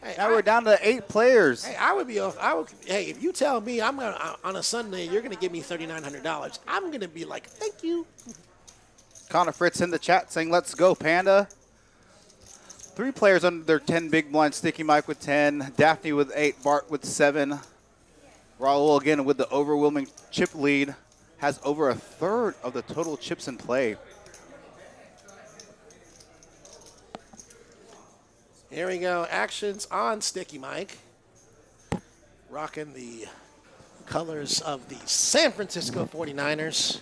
Hey, Now we're down to 8 players. Hey, hey, if you tell me I'm gonna on a Sunday you're gonna give me $3,900, I'm gonna be like, thank you. Connor Fritz in the chat saying, let's go, Panda. 3 players under their 10 big blind. Sticky Mike with 10. Daphne with 8. Bart with 7. Raul again with the overwhelming chip lead. Has over a third of the total chips in play. Here we go. Actions on Sticky Mike. Rocking the colors of the San Francisco 49ers.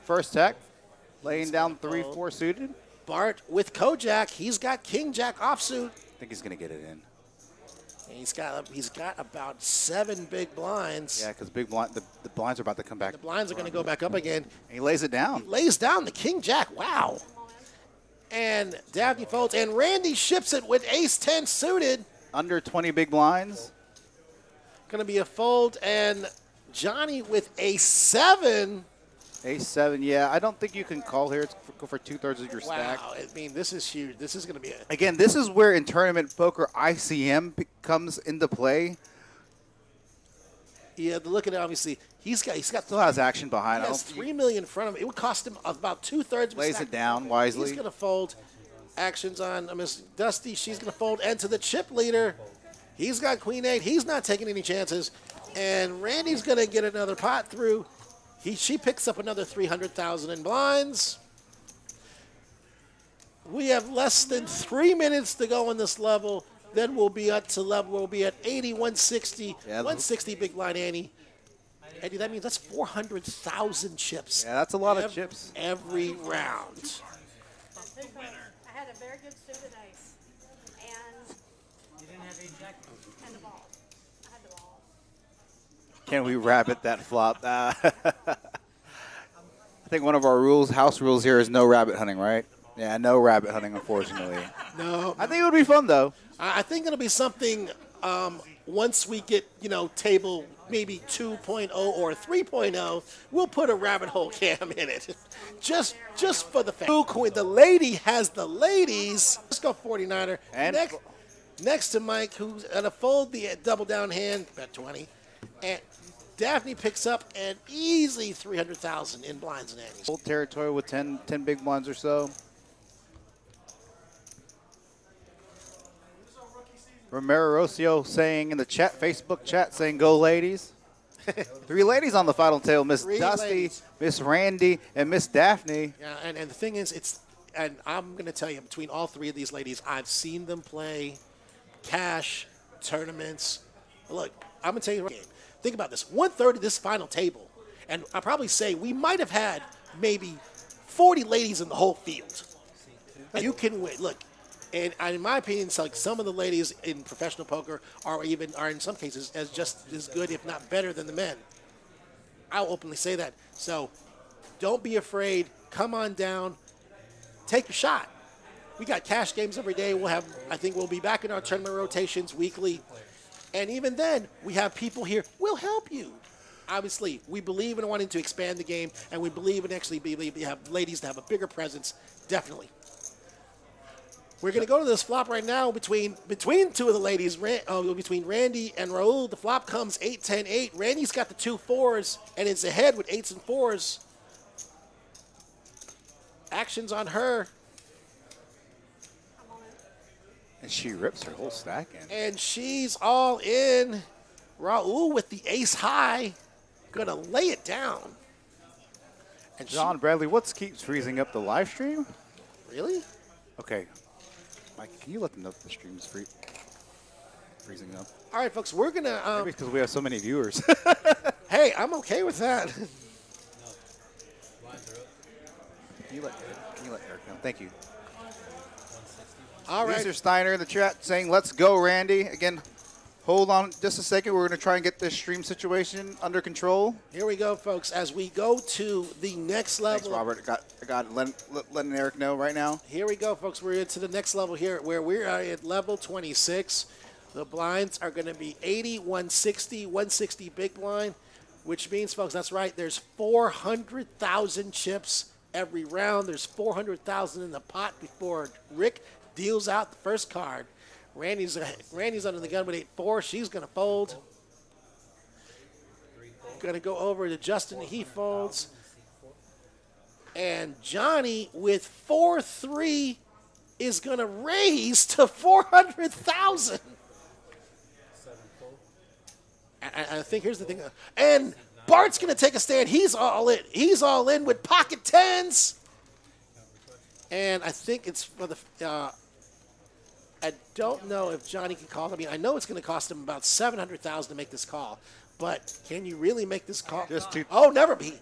First tech, laying down 3-4 suited. Bart with Kojak. He's got King Jack offsuit. I think he's going to get it in. And he's got about 7 big blinds. Yeah, because big blind, the blinds are about to come back. The blinds are going to go back up again. And he lays it down. Lays down the King Jack. Wow. And Daphne folds. And Randy ships it with ace 10 suited. Under 20 big blinds. Going to be a fold. And Johnny with ace 7. Ace 7, yeah. I don't think you can call here. It's go for 2/3 of your stack. Wow. I mean, this is huge. This is going to be a... Again, this is where in tournament poker ICM comes into play. Yeah, look at it, obviously. He's got Still has action behind. he I has don't $3 million in front of him. It would cost him about 2/3. lays it down wisely. He's going to fold. Actions on Miss Dusty. She's going to fold. And to the chip leader, he's got Queen 8. He's not taking any chances. And Randy's going to get another pot through. She picks up another 300,000 in blinds. We have less than 3 minutes to go in this level. Then we'll be up to level. We'll be at 80, 160, 160 big blind Annie. Eddie, that means that's 400,000 chips. Yeah, that's a lot of chips. Every round. I had a very good student ace. And You didn't have a jack. and the ball. I had the ball. Can we rabbit that flop? I think one of our house rules here is no rabbit hunting, right? Yeah, no rabbit hunting, unfortunately. No, I think it would be fun, though. I think it'll be something once we get, table maybe 2.0 or 3.0, we'll put a rabbit hole cam in it. just for the fact. The lady has the ladies. Let's go 49er. And Next to Mike, who's going to fold the double down hand, bet 20. And Daphne picks up an easy 300,000 in blinds and annies. old territory with 10 big ones or so. Romero Rocio saying in the chat, Facebook chat, saying go ladies. 3 ladies on the final table, Miss 3 Dusty, ladies. Miss Randy, and Miss Daphne. Yeah, and the thing is, and I'm going to tell you, between all 3 of these ladies, I've seen them play cash, tournaments. Look, I'm going to tell you the game. Think about this. 1/3 of this final table, and I'll probably say we might have had maybe 40 ladies in the whole field. You can win. Look, and in my opinion, it's like some of the ladies in professional poker are in some cases as just as good, if not better, than the men. I'll openly say that. So don't be afraid. Come on down. Take a shot. We got cash games every day. I think we'll be back in our tournament rotations weekly. And even then, we have people here. We'll help you. Obviously, we believe in wanting to expand the game, and we believe in actually have ladies to have a bigger presence. Definitely. We're going to go to this flop right now between 2 of the ladies, between Randy and Raul. The flop comes 8, 10, 8. Randy's got the 2 4s, and it's ahead with 8s and 4s. Actions on her. And she rips her whole stack in. And she's all in. Raul with the ace high. Gonna lay it down. And John Bradley, what keeps freezing up the live stream? Really? Okay. Mike, can you let them know that the stream's freezing up? All right, folks, we're gonna. Maybe because we have so many viewers. Hey, I'm okay with that. Can you let Eric know? Thank you. All right. Mr. Steiner in the chat saying, let's go, Randy. Again, hold on just a second. We're going to try and get this stream situation under control. Here we go, folks. As we go to the next level. Thanks, Robert. I got letting Eric know right now. Here we go, folks. We're into the next level here where we are at level 26. The blinds are going to be 80, 160, 160 big blind, which means, folks, that's right. There's 400,000 chips every round. There's 400,000 in the pot before Rick deals out the first card. Randy's under the gun with 8-4. She's going to fold. Going to go over to Justin. He folds. And Johnny with 4-3 is going to raise to 400,000. I think here's the thing. And Bart's going to take a stand. He's all in. He's all in with pocket tens. And I think it's for the I don't know if Johnny can call. I mean, I know it's going to cost him about $700,000 to make this call, but can you really make this call? Just two. Oh, never be.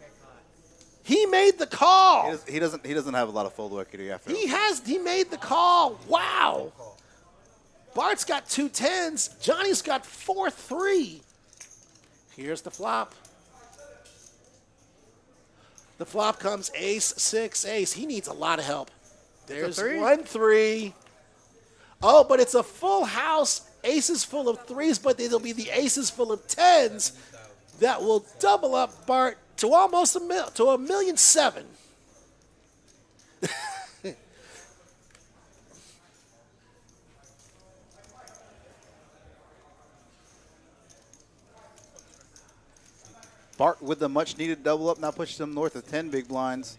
He made the call. He doesn't have a lot of fold equity after. He made the call. Wow. Bart's got 2 tens. Johnny's got 4-3. Here's the flop. The flop comes ace, 6, ace. He needs a lot of help. There's 1-3. Oh, but it's a full house. Aces full of 3s, but it'll be the aces full of 10s that will double up Bart to almost to $1.7 million. Bart with the much needed double up now pushes him north of 10 big blinds.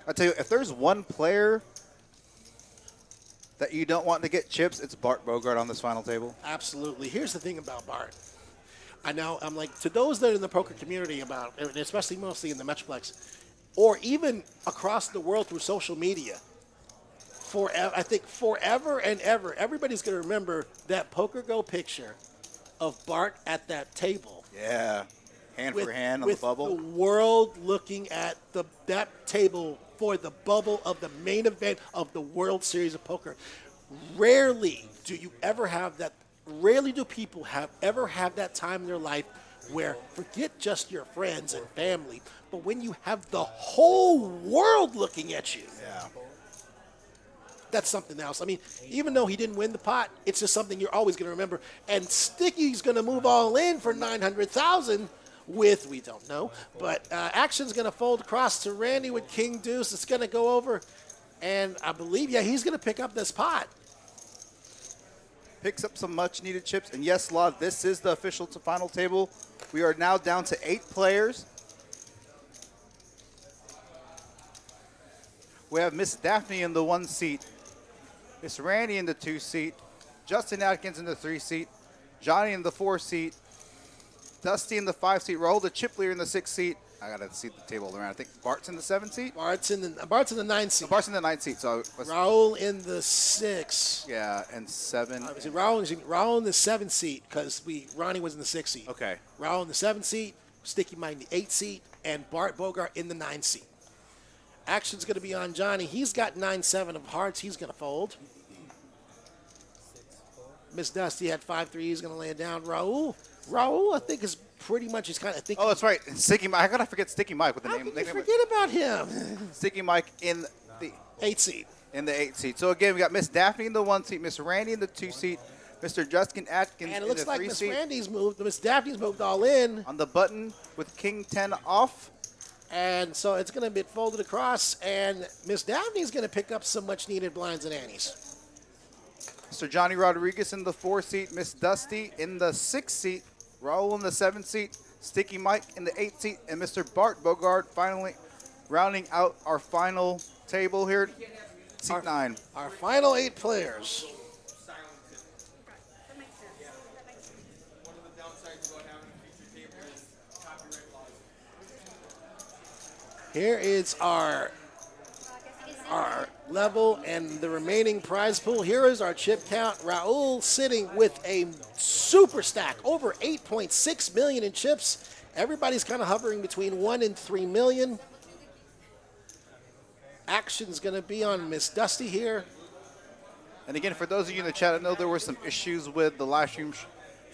I tell you, if there's one player that you don't want to get chips, it's Bart Bogart on this final table. Absolutely. Here's the thing about Bart. I know, I'm like, to those that are in the poker community about, and especially mostly in the Metroplex, or even across the world through social media, forever, I think forever and ever, everybody's going to remember that Poker Go picture of Bart at that table. Yeah, hand for hand on the with bubble. the world looking at that table for the bubble of the main event of the World Series of Poker. Rarely do you ever have that. Rarely do people ever have that time in their life where, forget just your friends and family, but when you have the whole world looking at you. Yeah. That's something else. I mean, even though he didn't win the pot, it's just something you're always going to remember. And Sticky's going to move all in for 900,000 with, we don't know, but Action's going to fold across to Randy with King Deuce. It's going to go over, and I believe, yeah, he's going to pick up this pot. Picks up some much needed chips. And yes, Law, this is the official final table. We are now down to 8 players. We have Miss Daphne in the 1 seat, Miss Randy in the 2 seat, Justin Atkins in the 3 seat, Johnny in the 4 seat, Dusty in the 5 seat, Raul the chip leader in the 6 seat. I gotta see the table around. I think Bart's in the 7 seat. Bart's in the 9 seat. Bart's in the 9 seat. So Raul in the 6. Yeah, and 7. Raul in the 7 seat because Ronnie was in the 6 seat. Okay. Raul in the 7 seat, Sticky Mike in the 8 seat, and Bart Bogart in the 9 seat. Action's going to be on Johnny. He's got 9-7 of hearts. He's going to fold. Miss Dusty had 5-3. He's going to lay it down. Raul, I think, is pretty much his kind of thing. Oh, that's right. Sticky Mike. I gotta forget Sticky Mike with the How name. can you forget about him? Sticky Mike in the 8 seat. In the 8 seat. So again, we got Miss Daphne in the 1 seat, Miss Randy in the 2 seat, Mr. Justin Atkins And it in looks the like 3 Miss seat. Randy's moved. Miss Daphne's moved all in. On the button with King 10 off. And so it's going to be folded across, and Miss Daphne's going to pick up some much-needed blinds and antes. Mr. Johnny Rodriguez in the 4 seat, Miss Dusty in the 6 seat, Raul in the 7 seat, Sticky Mike in the 8 seat, and Mr. Bart Bogart finally rounding out our final table here, seat 9. Our final 8 players. That makes sense. That makes sense. One of the downsides about having a feature table is copyright laws. Here is our level and the remaining prize pool. Here is our chip count. Raul sitting with a super stack, over 8.6 million in chips. Everybody's kind of hovering between 1 and 3 million. Action's going to be on Miss Dusty here. And again, for those of you in the chat, I know there were some issues with the live stream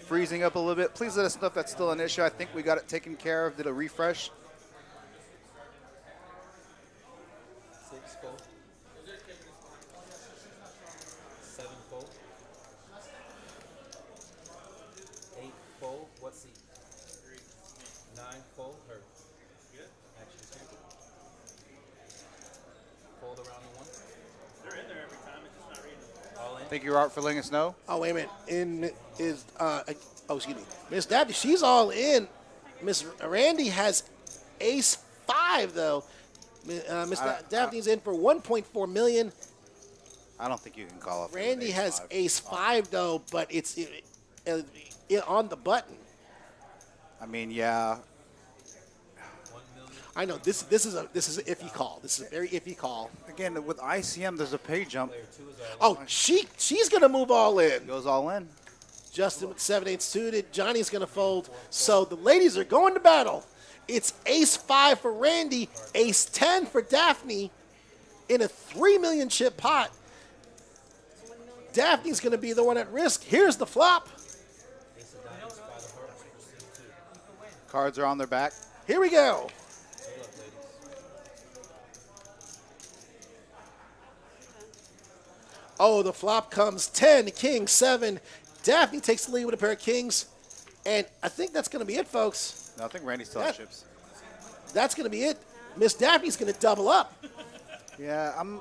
freezing up a little bit. Please let us know if that's still an issue. I think we got it taken care of. Did a refresh. 6 fold. 7 fold. 8 fold. What seat? 9 fold. Her. Action 2. Fold around the 1. They're in there every time. It's just not reading. All in. Thank you, Art, for letting us know. Oh, wait a minute. Excuse me. Miss Daphne, she's all in. Miss Randy has ace 5, though. Miss Daphne's in for 1.4 million. I don't think you can call it. Randy has ace 5, though, but it's on the button. I mean, yeah. 1 million. I know this is an iffy call. This is a very iffy call. Again, with ICM, there's a pay jump. Player 2 is all in. Oh, she's gonna move all in. Goes all in. Justin with 7/8 suited. Johnny's gonna fold. So the ladies are going to battle. It's ace 5 for Randy, ace 10 for Daphne, in a 3 million chip pot. Daphne's gonna be the one at risk. Here's the flop. Ace of diamonds, 5 of hearts for seat 2. Cards are on their back. Here we go. Good luck, ladies. Oh, the flop comes 10, king, 7. Daphne takes the lead with a pair of kings. And I think that's going to be it, folks. No, I think Randy still has chips. That's going to be it. Miss Daphne's going to double up. Yeah, I'm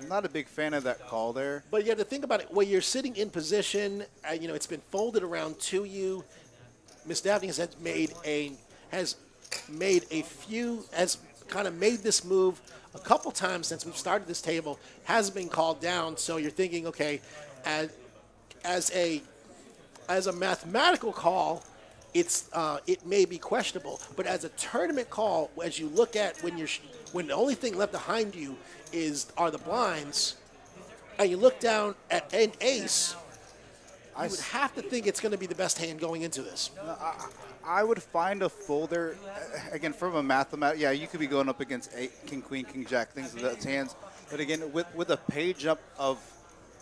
not a big fan of that call there. But you have to think about it. When you're sitting in position, it's been folded around to you. Miss Daphne has kind of made this move a couple times since we've started this table, hasn't been called down. So you're thinking, okay, as a mathematical call, it may be questionable, but as a tournament call, as you look at when the only thing left behind you are the blinds, and you look down at an ace, you would have to think it's going to be the best hand going into this. I would find a folder, again, from a mathematical, yeah, you could be going up against king, queen, king, jack, things of those hands. But again, with a page up of,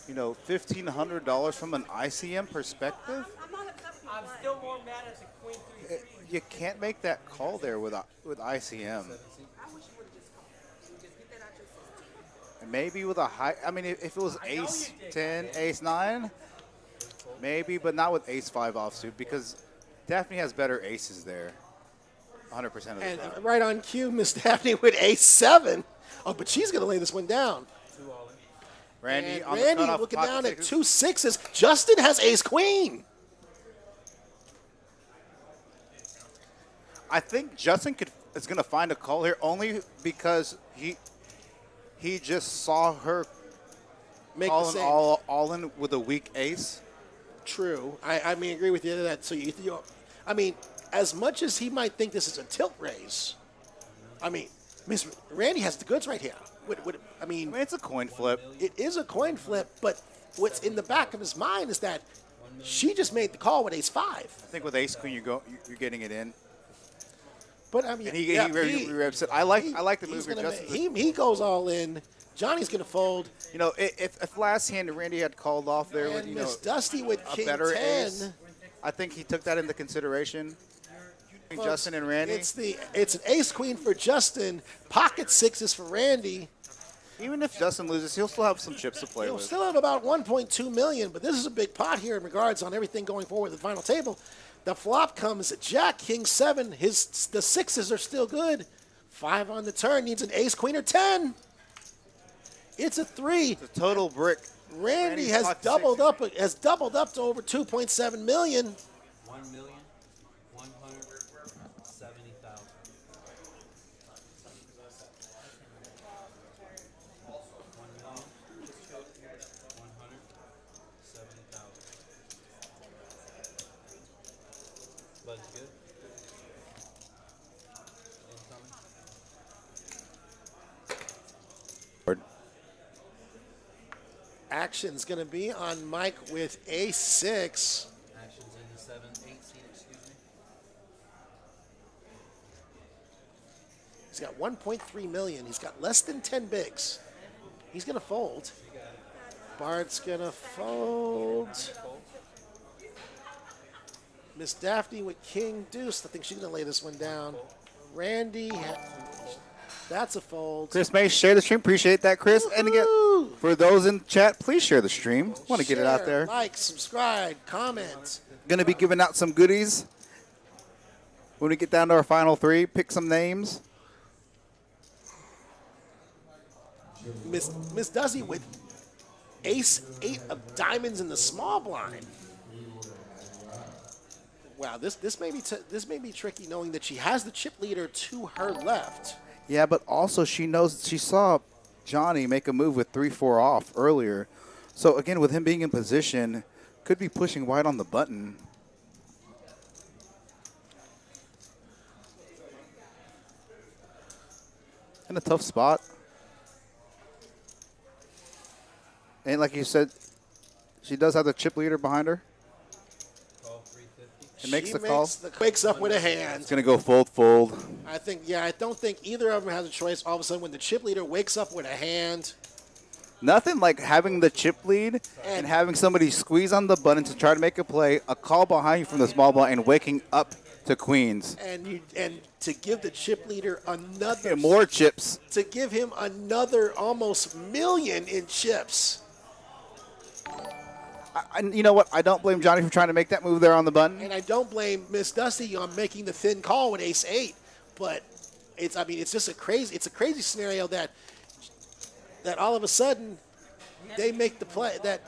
$1,500 from an ICM perspective, I'm not upset with I'm my play. still more mad at the queen 3-3. you can't make that call there with ICM. I wish you would have just called. Just get that out your system. And maybe with a high, if it was ace 10, ace 9, maybe, but not with ace 5 offsuit because Daphne has better aces there 100% of the And time. right on cue, Miss Daphne with ace 7. Oh, but she's going to lay this one down. Randy, And on the Randy cutoff, looking pocket down at sixes. 2 sixes. Justin has ace queen. I think Justin is going to find a call here only because he just saw her Make the calling same. all in with a weak ace. True. I agree with you to that. So as much as he might think this is a tilt raise, Miss Randy has the goods right here. It's a coin flip. It is a coin flip, but what's in the back of his mind is that she just made the call with ace 5. I think with ace queen you're getting it in. But And he reps it. I like the move he's here, gonna Justin. he goes all in. Johnny's going to fold. If last hand Randy had called off there with And Miss Dusty with a king better 10. ace, I think he took that into consideration. Between Folks, Justin and Randy. It's an ace queen for Justin. Pocket sixes for Randy. Even if Justin loses, he'll still have some chips to play He'll with. still have about 1.2 million, but this is a big pot here in regards on everything going forward with the final table. The flop comes Jack, King 7. The sixes are still good. 5 on the turn, needs an ace, queen, or 10. It's a 3. It's a total brick. Randy Randy's has pocket doubled sixes. up to over 2.7 million. 1,170,000. Bud's good. Incoming. Action's going to be on Mike with ace 6. Actions in the 7-8 seat, excuse me. He's got 1.3 million. He's got less than 10 bigs. He's going to fold. Bart's going to fold. Miss Daphne with king deuce. I think she's going to lay this one down. Randy, that's a fold. Chris May, share the stream. Appreciate that, Chris. And again, Woohoo! for those in chat, please share the stream. Want to get it out Share, there. Like, subscribe, comment. Going to be giving out some goodies when we get down to our final 3. Pick some names. Miss Duzzy with ace 8 of diamonds in the small blind. Wow, this may be tricky, knowing that she has the chip leader to her left. Yeah, but also she saw Johnny make a move with 3-4 off earlier. So again, with him being in position, could be pushing white on the button. In a tough spot. And like you said, she does have the chip leader behind her. Call 350. It makes She the call. wakes up with a hand. It's going to go fold. I don't think either of them has a choice. All of a sudden, when the chip leader wakes up with a hand, Nothing like having the chip lead and having somebody squeeze on the button to try to make a play, a call behind you from the small blind, and waking up to queens. and to give the chip leader another And more chips. to give him another almost million in chips. You know what? I don't blame Johnny for trying to make that move there on the button. And I don't blame Miss Dusty on making the thin call with ace 8, but it's just a crazy scenario that all of a sudden they make the play, that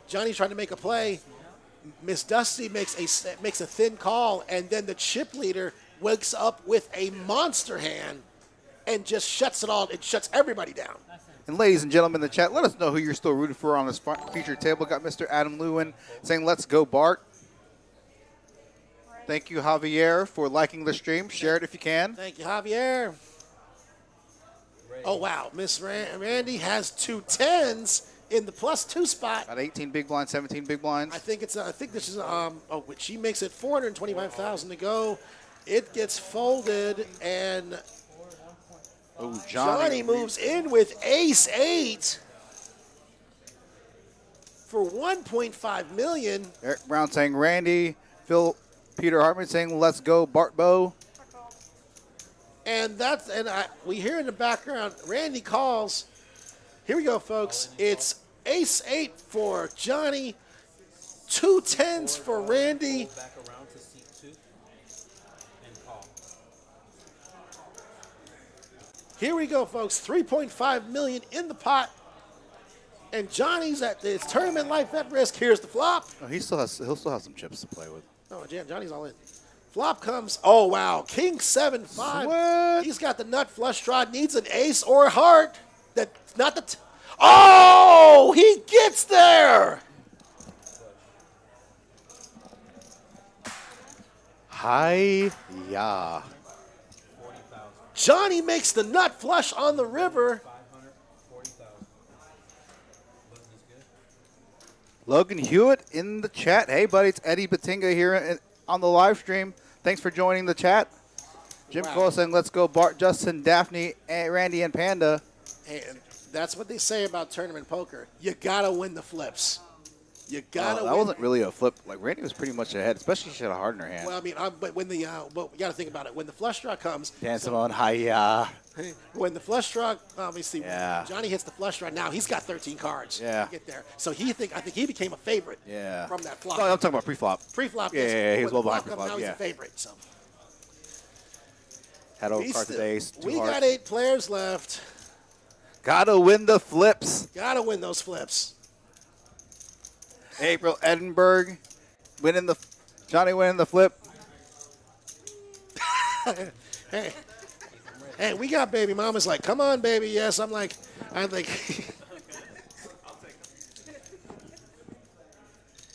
Johnny's trying to make a play Miss Dusty makes a thin call, and then the chip leader wakes up with a monster hand and just shuts it all. It shuts everybody down. And ladies and gentlemen in the chat, let us know who you're still rooting for on this featured table. Got Mr. Adam Lewin saying, let's go, Bart. Thank you, Javier, for liking the stream. Share it if you can. Thank you, Javier. Oh, wow. Miss Randy has 2 10s in the +2 spot. Got 18 big blinds, 17 big blinds. I think this is she makes it 425,000 to go. It gets folded, and Johnny moves in with ace-8 for 1.5 million. Eric Brown saying Randy. Peter Hartman saying let's go Bart Bo. And we hear in the background Randy calls. Here we go, folks. It's ace-8 for Johnny, 2 10s for Randy. Back around to seat 2 and call. Here we go, folks. 3.5 million in the pot. And Johnny's at his tournament life at risk. Here's the flop. Oh, he'll still have some chips to play with. Oh, Johnny's all in. Flop comes. Oh, wow. King 7-5. What? He's got the nut flush draw. Needs an ace or a heart. Oh, he gets there. Hi-ya. Johnny makes the nut flush on the river. 540,000. Logan Hewitt in the chat. Hey, buddy, it's Eddie Batinga here on the live stream. Thanks for joining the chat. Jim Cole saying, let's go Bart, Justin, Daphne, Randy, and Panda. And that's what they say about tournament poker. You got to win the flips. You got to win. That wasn't really a flip. Like, Randy was pretty much ahead, especially she had a heart in her hand. Well, I mean, but when but you got to think about it. When the flush draw comes. Dancing on hi-ya. When the flush draw, obviously, Yeah. when Johnny hits the flush draw, now he's got 13 cards Yeah. to get there. So I think he became a favorite Yeah. from that flop. No, I'm talking about pre-flop. Pre-flop, Yeah, yes. yeah, he was When well the behind flop pre-flop, comes, now he's yeah. a favorite. So Had over card today. we got 8 players left. Gotta win the flips. Got to win those flips. April Edinburgh Johnny winning the flip. Hey, we got baby mamas like, come on, baby, yes. I'm like,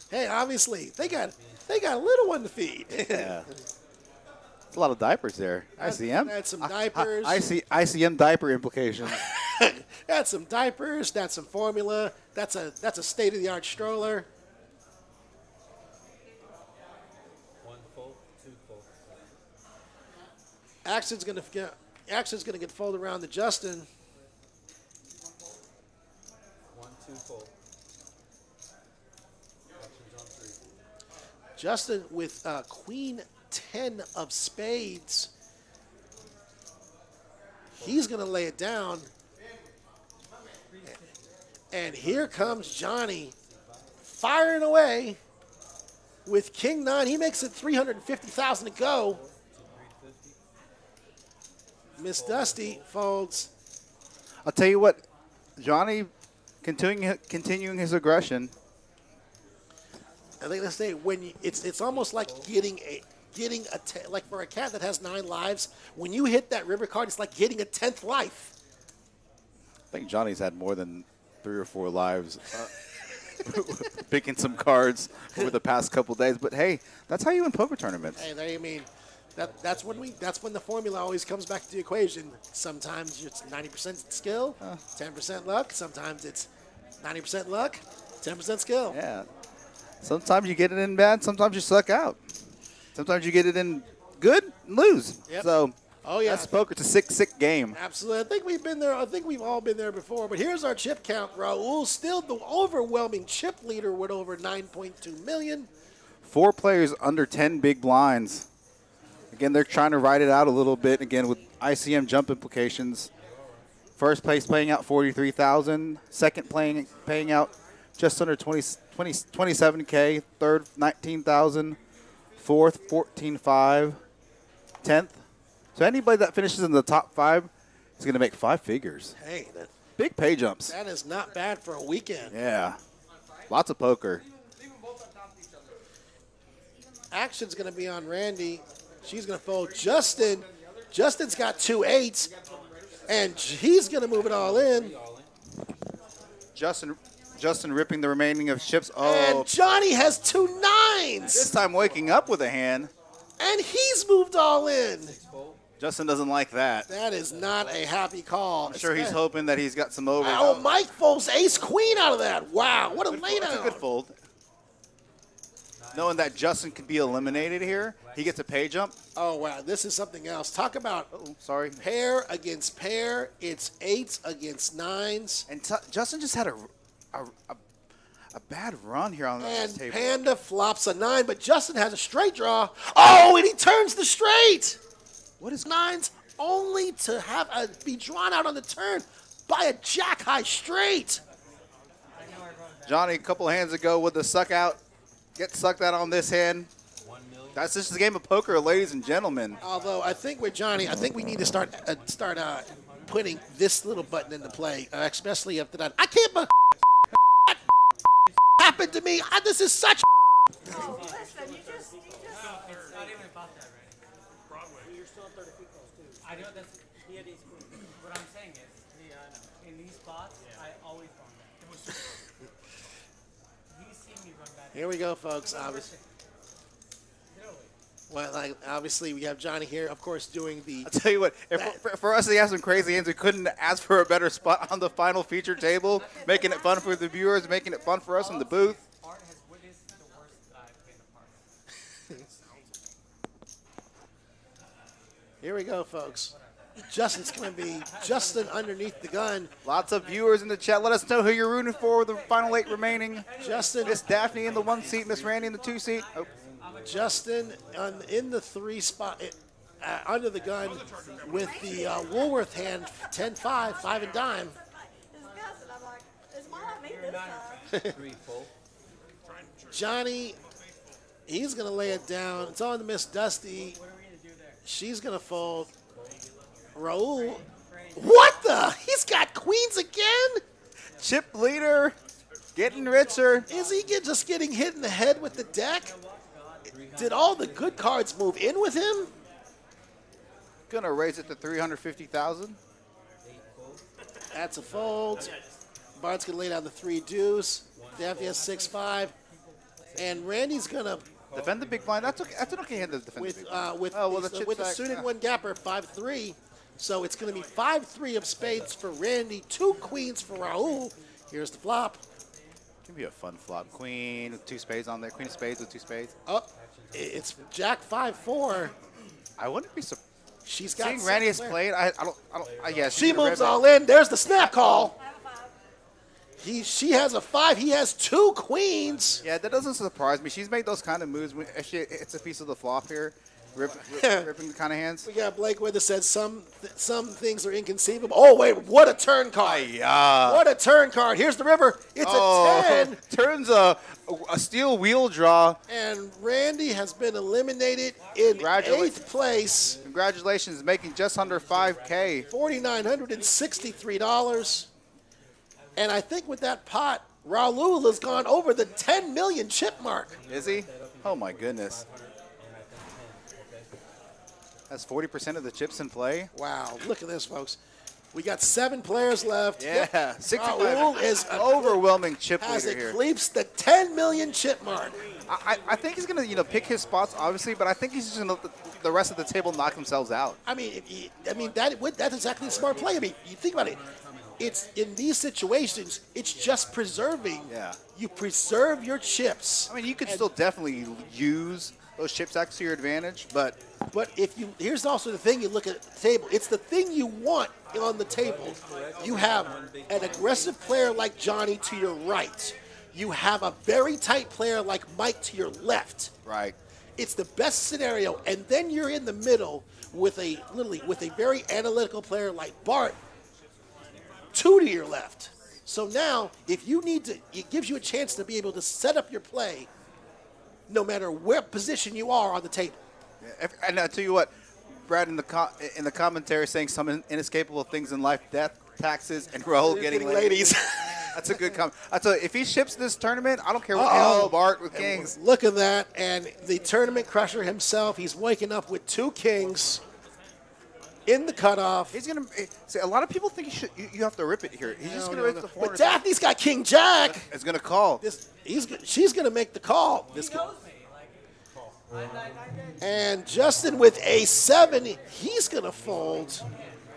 hey, obviously they got a little one to feed. Yeah. It's a lot of diapers there. ICM. That's some diapers. I see ICM diaper implications. That's some diapers. That's some formula. That's a state-of-the-art stroller. 1 full, 2 full. Action's gonna get folded around to Justin. 1, 2 full. Actions on 3. Justin with Queen 10 of spades. He's gonna lay it down. And here comes Johnny firing away with King 9. He makes it 350,000 to go. Miss Dusty folds. I'll tell you what, Johnny continuing his aggression. I think let's say it's almost like getting like for a cat that has 9 lives. When you hit that river card, it's like getting a 10th life. I think Johnny's had more than 3 or 4 lives picking some cards over the past couple days. But hey, that's how you win poker tournaments. Hey, there you mean that's when the formula always comes back to the equation. Sometimes it's 90% skill, 10% luck. Sometimes it's 90% luck, 10% skill. Yeah. Sometimes you get it in bad. Sometimes you suck out. Sometimes you get it in good and lose. Yep. So Oh yeah, that's poker. It's a sick game. absolutely. I think we've been there. I think we've all been there before. But here's our chip count. Raul still the overwhelming chip leader with over 9.2 million. 4 players under 10 big blinds. Again, they're trying to ride it out a little bit. Again, with ICM jump implications. First place paying out 43,000. Second paying out just under 27K. Third 19,000. Fourth 14,500. 10th. So anybody that finishes in the top 5 is going to make 5 figures. Hey, Big pay jumps. that is not bad for a weekend. Yeah. Lots of poker. Leave them both on top of each Action's going to be on Randy. She's going to fold Justin. Justin's got 2 8s, and he's going to move it all in. Justin ripping the remaining of chips. Oh, And Johnny has 2 9s. this time waking up with a hand. And he's moved all in. Justin doesn't like that. That is not a happy call. I'm sure he's hoping that he's got some over. Oh, Mike folds ace queen out of that. Wow, what a That's laydown. a good fold. Knowing that Justin could be eliminated here, he gets a pay jump. Oh, wow, this is something else. Talk about Sorry. pair against pair. It's 8s against 9s. And Justin just had a bad run here on this And table. Panda flops a 9, but Justin has a straight draw. Oh, and he turns the straight. What is 9s? Only to have be drawn out on the turn by a jack high straight. Johnny, a couple hands ago with the suck out. Gets sucked out on this hand. That's just a game of poker, ladies and gentlemen. Although I think with Johnny, I think we need to start putting this little button into play, especially after that. I can't believe happened to me. This is such. Oh, listen, you just. It's not even about that, right? You're still on 30 feet calls too. I know that's He had ace queen. what I'm saying is, in these spots, I always run back. He's seen me run back. Here we go, folks. Obviously, well, like obviously we have Johnny here, of course, doing the. I'll tell you what, for us to have some crazy hands, we couldn't ask for a better spot on the final feature table, making it fun for the viewers, making it fun for us in the booth. Art has witnessed the worst that I've been a part of. Here we go, folks. Justin's going to be Justin underneath the gun. Lots of viewers in the chat. Let us know who you're rooting for with the final 8 remaining. Justin, Miss Daphne in the 1 seat, Miss Randy in the 2 seat. Oh, Justin in the 3 spot, under the gun with the Woolworth hand, 10-5, 5 and dime. His cousin, I'm like, is mom me this time? 3 full. Johnny, he's going to lay it down. It's on to Miss Dusty. She's going to fold. Raul. What the? He's got queens again? chip leader, getting richer. Is he just getting hit in the head with the deck? Did all the good cards move in with him? Gonna raise it to 350,000. That's a fold. Bart's going to lay down the 3 deuce. Daffy has 6-5. And Randy's going to Defend the big blind. That's okay. That's an okay hand to defend the with big blind. with Oh, well, the, the chip with a stack, suited yeah. 1 gapper, 5-3. So it's going to be 5-3 of spades for Randy, 2 queens for Raul. Here's the flop. Can be a fun flop. Queen with 2 spades on there. Queen of spades with 2 spades. Oh, it's Jack 5-4. I wouldn't be surprised. She's got Seeing Randy has six played, I don't, yeah. She moves all in. There's the snap call. I have a 5. She has a 5. He has 2 queens. Yeah, that doesn't surprise me. She's made those kind of moves. If she hits a piece of the flop here, ripping the kind of hands. We got Blake with us said some things are inconceivable. Oh, wait, what a turn card. What a turn card. Here's the river. It's a 10. Turns a steel wheel draw. And Randy has been eliminated in Congratulations. 8th place. Congratulations, making just under 5K. $4,963. And I think with that pot, Raul has gone over the 10 million chip mark. Is he? Oh my goodness. That's 40% of the chips in play. Wow, look at this, folks. We got 7 players left. Yeah, Yep. 65. Raul is Overwhelming chip has leader here. eclipsed the 10 million chip mark. I think he's gonna pick his spots obviously, but I think he's just gonna let the rest of the table knock themselves out. I mean, that's exactly the smart play. I mean, you think about it. It's in these situations, it's just preserving. Yeah. You preserve your chips. I mean, you could still definitely use those chip stacks to your advantage, but But here's also the thing, you look at the table. It's the thing you want on the table. You have an aggressive player like Johnny to your right. You have a very tight player like Mike to your left. right. It's the best scenario, and then you're in the middle with a very analytical player like Bart, 2 to your left. So now, if you need to, it gives you a chance to be able to set up your play, no matter where position you are on the table. And I tell you what, Brad in the commentary saying some inescapable things in life: death, taxes, and Raul getting laid. ladies. That's a good comment. I tell you, if he ships this tournament, I don't care what hell Bart with kings. Look at that. And the tournament crusher himself, he's waking up with 2 kings in the cutoff. He's gonna see. A lot of people think you have to rip it here. He's just gonna rip the But 400. Daphne's got King Jack. It's gonna call. She's gonna make the call. He knows me. Like, And Justin with A7, he's gonna fold.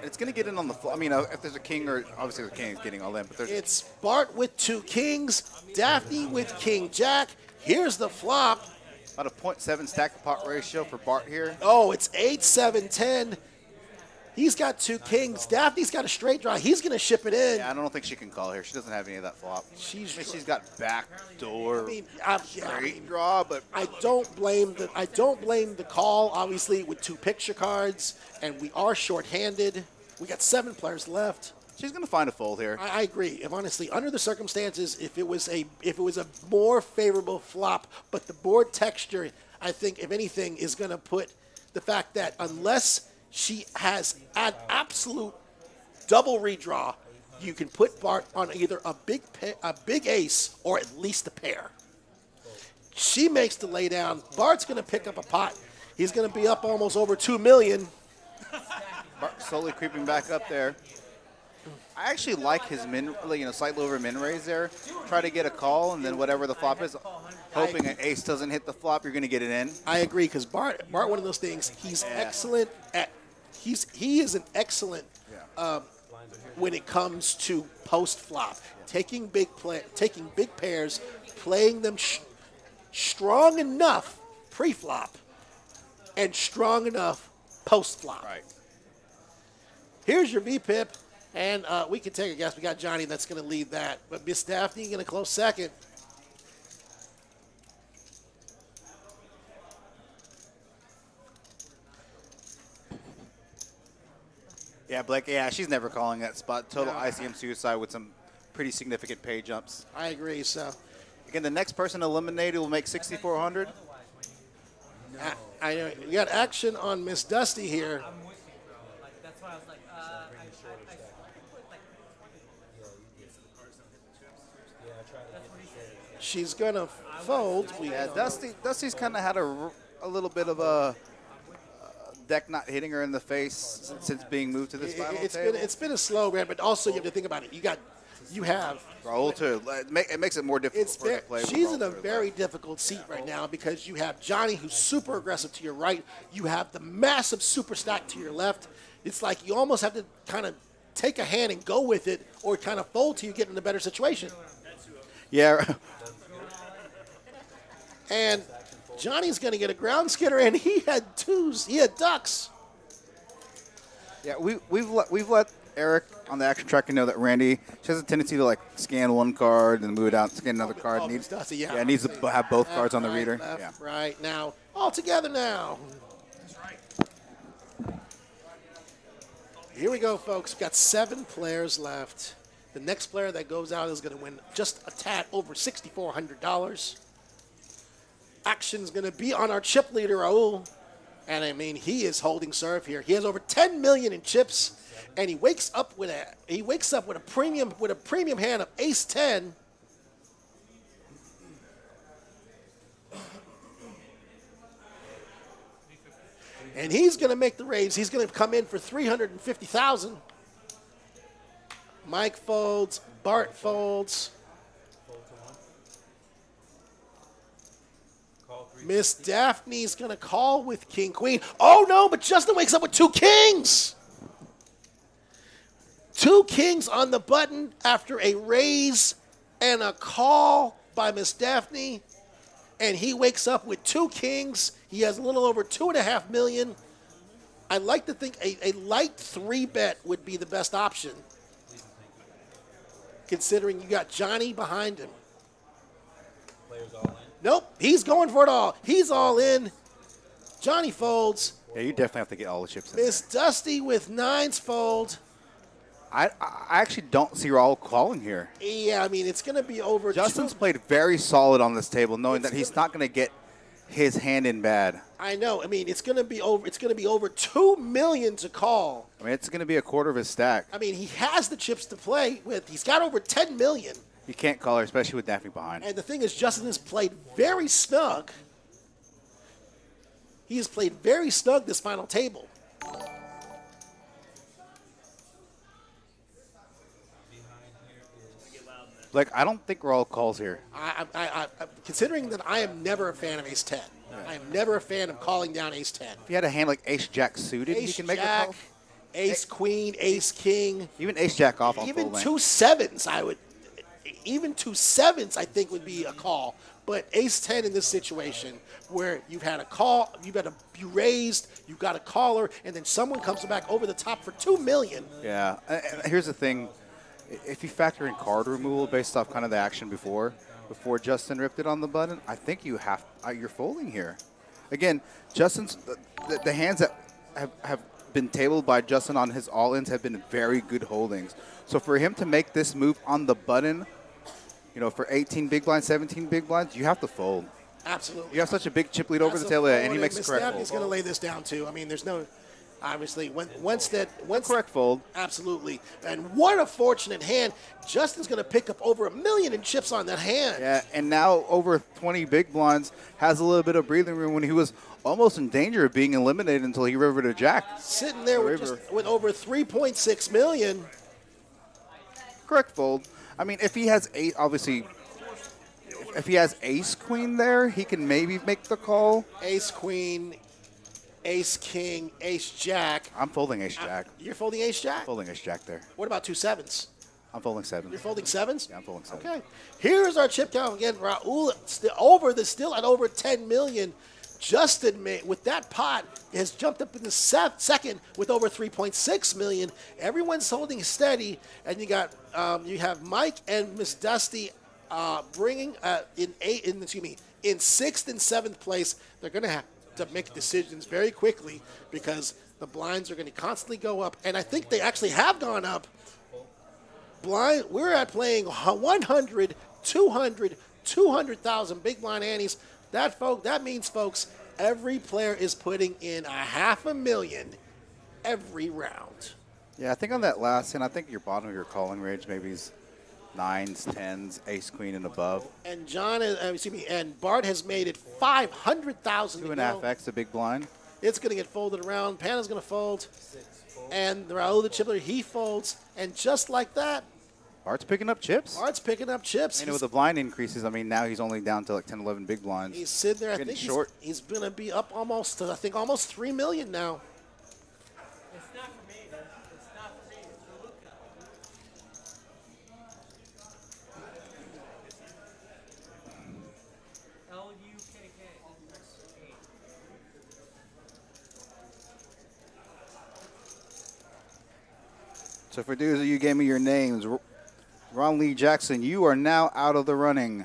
It's gonna get in on the flop. I mean, if there's a king, or obviously the king is getting all in, but there's It's Bart with 2 kings, Daphne with King Jack. Here's the flop. about a 0.7 stack to pot ratio for Bart here. Oh, it's 8, 7, 10. He's got 2 kings. Daphne's got a straight draw. He's going to ship it in. Yeah, I don't think she can call here. She doesn't have any of that flop. She's She's got backdoor straight draw, but I don't blame the call. Obviously, with 2 picture cards, and we are shorthanded. We got 7 players left. she's gonna find a fold here. I agree. If honestly, under the circumstances, if it was a more favorable flop, but the board texture, I think, if anything, is going to put the fact that unless she has an absolute double redraw, you can put Bart on either a big ace or at least a pair. She makes the laydown. Bart's going to pick up a pot. He's going to be up almost over $2 million. Bart slowly creeping back up there. I actually like his slightly over min raise there. Try to get a call, and then whatever the flop is, hoping an ace doesn't hit the flop, you're going to get it in. I agree, because Bart, one of those things, he's excellent at. He is an excellent when it comes to post flop, taking big pairs, playing them strong enough pre flop, and strong enough post flop. Right. Here's your VPIP, and we can take a guess. We got Johnny that's going to lead that, but Miss Daphne going to close second. Yeah, Blake. Yeah, she's never calling that spot. Total ICM suicide with some pretty significant pay jumps. I agree. So Again, the next person eliminated will make 6,400. I know we got action on Miss Dusty here. I'm with you, bro. Like, that's why I was like, I put like. That's what he said. She's gonna fold. Yeah, Dusty's kind of had a little bit of a deck not hitting her in the face since being moved to this final table. It's been a slow run, but also you have to think about it. You have Raul too. It makes it more difficult for her to play. she's in a very difficult seat right now because you have Johnny, who's super aggressive to your right. You have the massive super stack to your left. It's like you almost have to kind of take a hand and go with it, or kind of fold till you get in a better situation. Yeah. And Johnny's going to get a ground skitter, and he had twos. He had ducks. Yeah, we've let Eric on the action tracker know that Randy, she has a tendency to like scan one card and move it out, scan another card. Miss Dusty, yeah. Needs to have both cards on the reader. Left, right. Now, all together now. Here we go, folks. We've got 7 players left. The next player that goes out is going to win just a tad over $6,400. Action's going to be on our chip leader, Raul. And I mean, he is holding serve here. He has over 10 million in chips, and he wakes up with a premium hand of Ace 10. And he's going to make the raise. He's going to come in for $350,000. Mike folds. Bart folds. Miss Daphne's going to call with King Queen. Oh, no, but Justin wakes up with 2 kings. 2 kings on the button after a raise and a call by Miss Daphne. And he wakes up with 2 kings. He has a little over $2.5 million. I like to think a light 3-bet would be the best option, considering you got Johnny behind him. Players all in. Nope, he's going for it all. He's all in. Johnny folds. Yeah, you definitely have to get all the chips in. Miss Dusty with 9s fold. I actually don't see Raul calling here. Yeah, I mean, it's going to be over. Justin's played very solid on this table, knowing that he's not going to get his hand in bad. I know. I mean, it's gonna be over. It's gonna be over 2 million to call. I mean, it's going to be a quarter of his stack. I mean, he has the chips to play with. He's got over 10 million. You can't call her, especially with Daphne behind. And the thing is, Justin has played very snug. He has played very snug this final table. Like, I don't think we're all calls here. Considering that I am never a fan of Ace 10. I am never a fan of calling down Ace 10. If you had a hand like Ace Jack suited, Ace he can make Jack, a call. Ace Queen, Ace King. Even Ace Jack off on Even full length. 2 sevens, even 2 sevens, I think would be a call. But Ace 10 in this situation, where you've had a call, you raised, you've got a caller, and then someone comes back over the top for 2 million. Yeah. And here's the thing. If you factor in card removal based off kind of the action before Justin ripped it on the button, I think you're folding here. Again, Justin's the hands that have been tabled by Justin on his all-ins have been very good holdings. So for him to make this move on the button, you know, for 18 big blinds, 17 big blinds, you have to fold. Absolutely. You have such a big chip lead over the table, and he makes a correct fold. He's going to lay this down too. I mean, there's no, obviously, once Correct fold. Absolutely. And what a fortunate hand. Justin's going to pick up over 1 million in chips on that hand. Yeah, and now over 20 big blinds, has a little bit of breathing room when he was almost in danger of being eliminated until he rivered a jack. Sitting there with over 3.6 million. Correct fold. I mean, if he has eight, obviously, if he has ace queen there, he can maybe make the call. Ace queen, ace king, ace jack. I'm folding ace jack. You're folding ace jack? Folding ace jack there. What about 2 sevens? I'm folding seven. You're folding sevens? Yeah, I'm folding seven. Okay. Here's our chip count again. Raul still at over 10 million. Justin, with that pot, has jumped up in the second with over 3.6 million. Everyone's holding steady, and you have Mike and Miss Dusty bringing in sixth and seventh place. They're going to have to make decisions very quickly because the blinds are going to constantly go up, and I think they actually have gone up. We're at playing 100, 200, 200,000 big blind antes. That means, folks, every player is putting in $500,000 every round. Yeah, I think on that last hand, I think your bottom of your calling range maybe is 9s, 10s, ace queen and above. And and Bart has made it 500,000. 2.5x the big blind. It's going to get folded around. Pana's going to fold. And Raul the Chipper, he folds. And just like that, Bart's picking up chips. Bart's picking up chips. And with the blind increases, I mean, now he's only down to like 10, 11 big blinds. He's sitting there. I think short. He's going to be up almost 3 million now. It's not for me. It's not for me. It's for Luca. L-U-K-K. So for those of you who gave me your names, Ron Lee Jackson, you are now out of the running.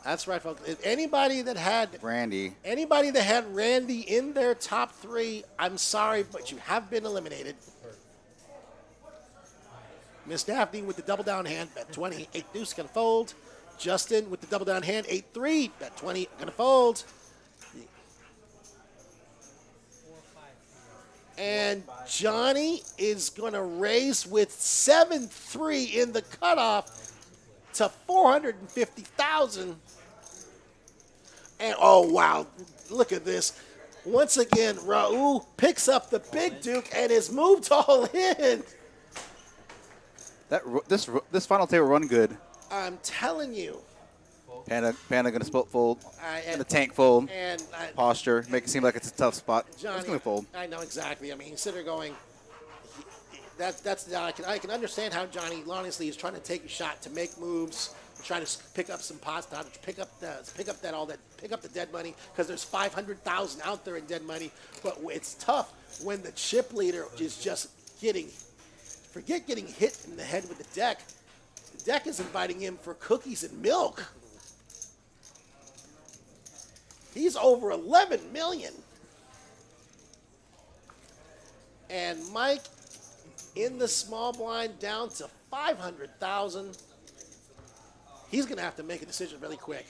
That's right, folks. If anybody that had Randy Randy in their top 3, I'm sorry, but you have been eliminated. Miss Daphne with the double down hand, bet 20, 8 deuce, gonna fold. Justin with the double down hand, 8-3, bet 20, gonna fold. And Johnny is going to raise with 7-3 in the cutoff to 450,000. And oh wow, look at this! Once again, Raul picks up the big Duke and is moved all in. This final table run good. I'm telling you. Panda gonna split fold. And the tank fold. And posture, make it seem like it's a tough spot. Johnny, it's gonna fold. I know exactly. I mean, he's sitting there going. I can understand how Johnny honestly is trying to take a shot to make moves, trying to pick up some pots, to pick up the dead money because there's 500,000 out there in dead money. But it's tough when the chip leader is just getting hit in the head with the deck. The deck is inviting him for cookies and milk. He's over 11 million. And Mike in the small blind down to 500,000. He's going to have to make a decision really quick.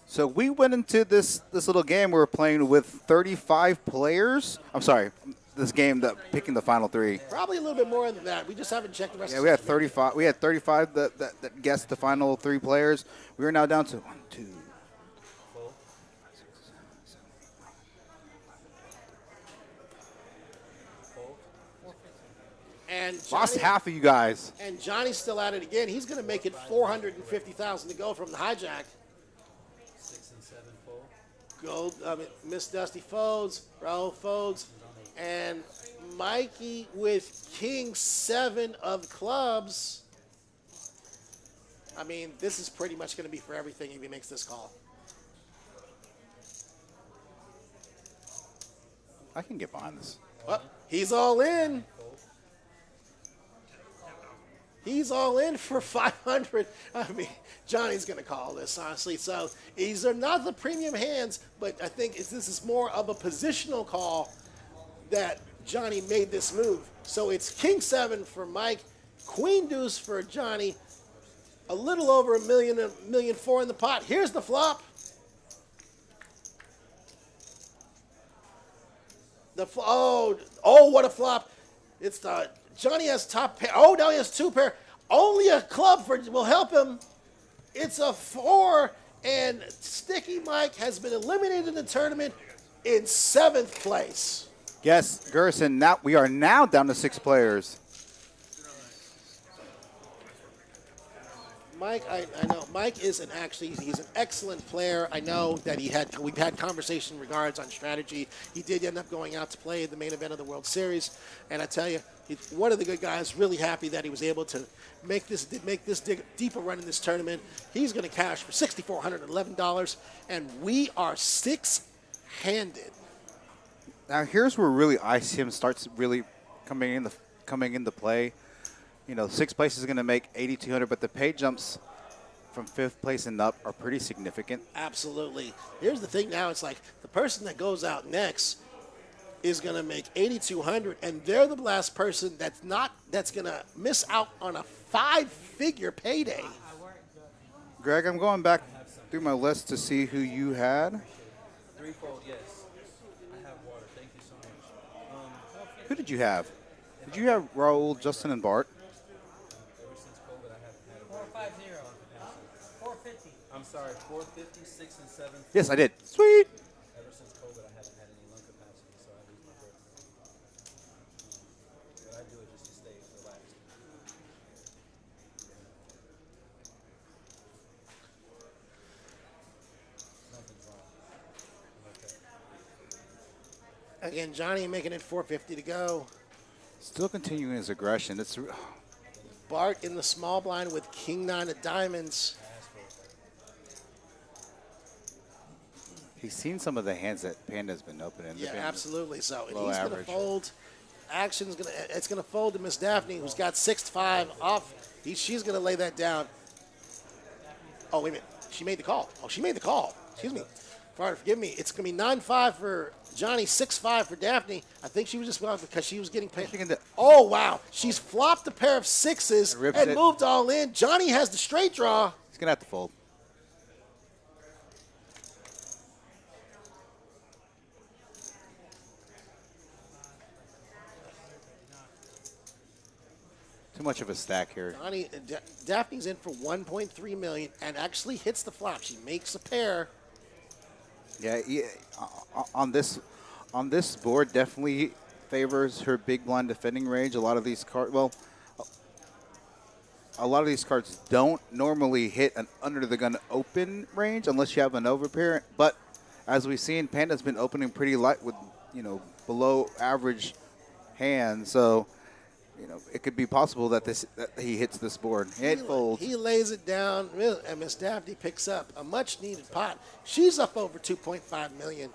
So we went into this little game. We were playing with 35 players. I'm sorry, this game picking the final three. Probably a little bit more than that. We just haven't checked the rest. Yeah, of we the had 35. We had 35 that guessed the final three players. We are now down to 1, 2. And Lost Johnny, half of you guys. and Johnny's still at it again. He's going to make it 450,000 to go from the hijack. 6 and 7 fold. Gold, Miss Dusty folds, Raul folds, and Mikey with King 7 of clubs. I mean, this is pretty much going to be for everything if he makes this call. I can get behind this. Well, he's all in. He's all in for 500. I mean, Johnny's going to call this, honestly. So these are not the premium hands, but I think this is more of a positional call that Johnny made this move. So it's King 7 for Mike, Queen Deuce for Johnny, a little over $1.4 million in the pot. Here's the flop. Oh, what a flop. It's the Johnny has top pair. Oh, now he has 2 pair. Only a club will help him. It's a 4, and Sticky Mike has been eliminated in the tournament in 7th place. Yes, Gerson. Now we are now down to 6 players. Mike, I know Mike is he's an excellent player. I know that we've had conversation in regards on strategy. He did end up going out to play the main event of the World Series, and I tell you, he's one of the good guys. Really happy that he was able to make this deeper run in this tournament. He's going to cash for $6,411, and we are 6-handed. Now here's where really ICM starts really coming into play. You know, 6th place is going to make 8,200, but the pay jumps from 5th place and up are pretty significant. Absolutely. Here's the thing now. It's like the person that goes out next is going to make 8,200, and they're the last person that's going to miss out on a 5-figure payday. Greg, I'm going back through my list to see who you had. 3-fold, yes. I have water. Thank you so much. Who did you have? Did you have Raul, Justin, and Bart? Ever since COVID, I haven't had a 450. 450. I'm sorry, 450, 6 and 7. Yes, I did. Sweet. Ever since COVID, I haven't had any lung capacity, so I lose my breath. But I do it just to stay relaxed. Nothing's wrong. I'm okay. Again, Johnny making it 450 to go. Still continuing his aggression. It's Bart in the small blind with King 9 of diamonds. he's seen some of the hands that Panda's been opening. Yeah, absolutely. So and low he's going to average. fold. It's going to fold to Miss Daphne, who's got 6-5 off. She's going to lay that down. Oh, wait a minute. She made the call. Oh, she made the call. Excuse me. Forgive me. It's going to be 9-5 for Johnny, 6-5 for Daphne. I think she was just because she was getting paid. Oh, wow. She's flopped a pair of sixes and moved all in. Johnny has the straight draw. He's going to have to fold. Too much of a stack here. Daphne's in for 1.3 million and actually hits the flop. She makes a pair. Yeah, on this board definitely favors her big blind defending range. A lot of these cards, don't normally hit an under the gun open range unless you have an overpair. But as we've seen, Panda's been opening pretty light with below average hands. So it could be possible that he hits this board. It folds. He lays it down, and Miss Daphne picks up a much-needed pot. She's up over 2.5 million.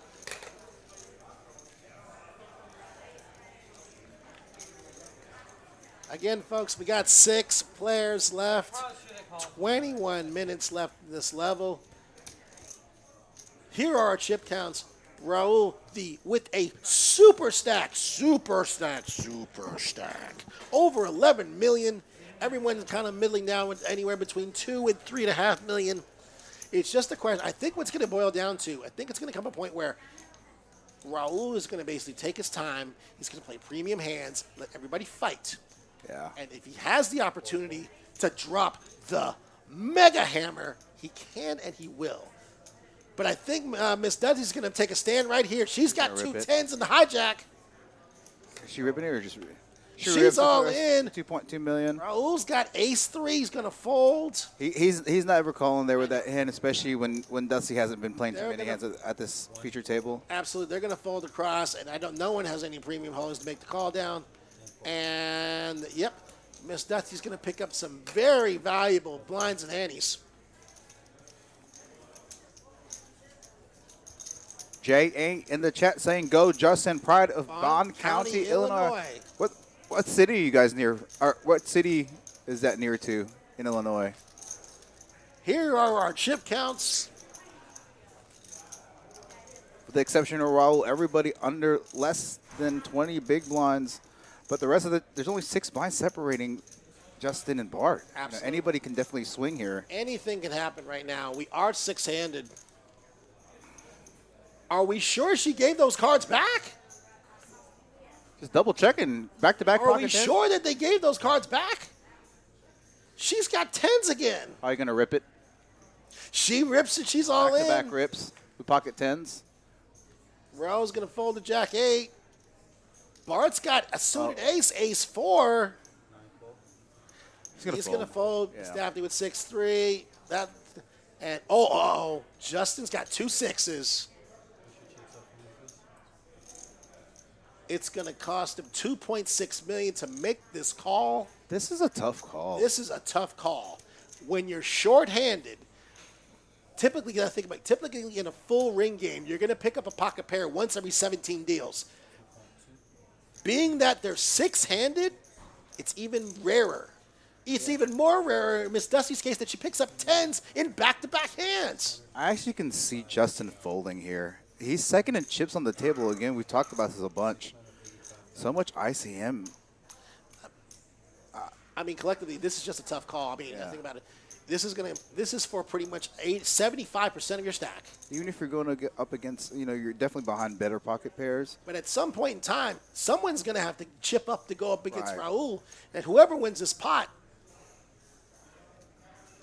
Again, folks, we got 6 players left. 21 minutes left in this level. Here are our chip counts. Raul with a super stack. Over 11 million. Everyone's kind of middling down with anywhere between 2 and 3.5 million. It's just a question. I think what's going to boil down to, I think it's going to come a point where Raul is going to basically take his time. He's going to play premium hands, let everybody fight. Yeah. And if he has the opportunity to drop the mega hammer, he can and he will. But I think Miss Dudley's going to take a stand right here. She's got Gonna two rip it. tens in the hijack. Is she ripping it or just? She's all in. 2.2 million. Raul's got ace three. He's going to fold. He's not ever calling there with that hand, especially when Dusty hasn't been playing too They're many hands at this feature table. Absolutely. They're going to fold across, and no one has any premium holdings to make the call down. And, yep, Miss Dusty's going to pick up some very valuable blinds and antes. Jay A in the chat saying, "Go Justin, pride of Bond County, Illinois." What city are you guys near? Or what city is that near to in Illinois? Here are our chip counts. With the exception of Raul, everybody under less than 20 big blinds. But the rest of there's only 6 blinds separating Justin and Bart. Absolutely. Anybody can definitely swing here. Anything can happen right now. We are six-handed. Are we sure she gave those cards back? Just double checking. Back-to-back Are pocket we tens. sure that they gave those cards back? She's got tens again. Are you going to rip it? She rips it. She's all in. Back-to-back rips with pocket tens. Raul's going to fold the jack eight. Bart's got a suited ace, ace four. He's going to fold. Yeah. Staffney with 6-3. And Justin's got 2 sixes. It's going to cost him $2.6 million to make this call. This is a tough call. This is a tough call. When you're shorthanded, typically in a full ring game, you're going to pick up a pocket pair once every 17 deals. Being that they're six-handed, it's even rarer. It's even more rarer in Miss Dusty's case that she picks up tens in back-to-back hands. I actually can see Justin folding here. He's second in chips on the table again. We've talked about this a bunch. So much ICM. I mean, collectively, this is just a tough call. I mean, think about it. This is for pretty much 75% of your stack. Even if you're going to get up against, you're definitely behind better pocket pairs. But at some point in time, someone's going to have to chip up to go up against Right. Raul. And whoever wins this pot,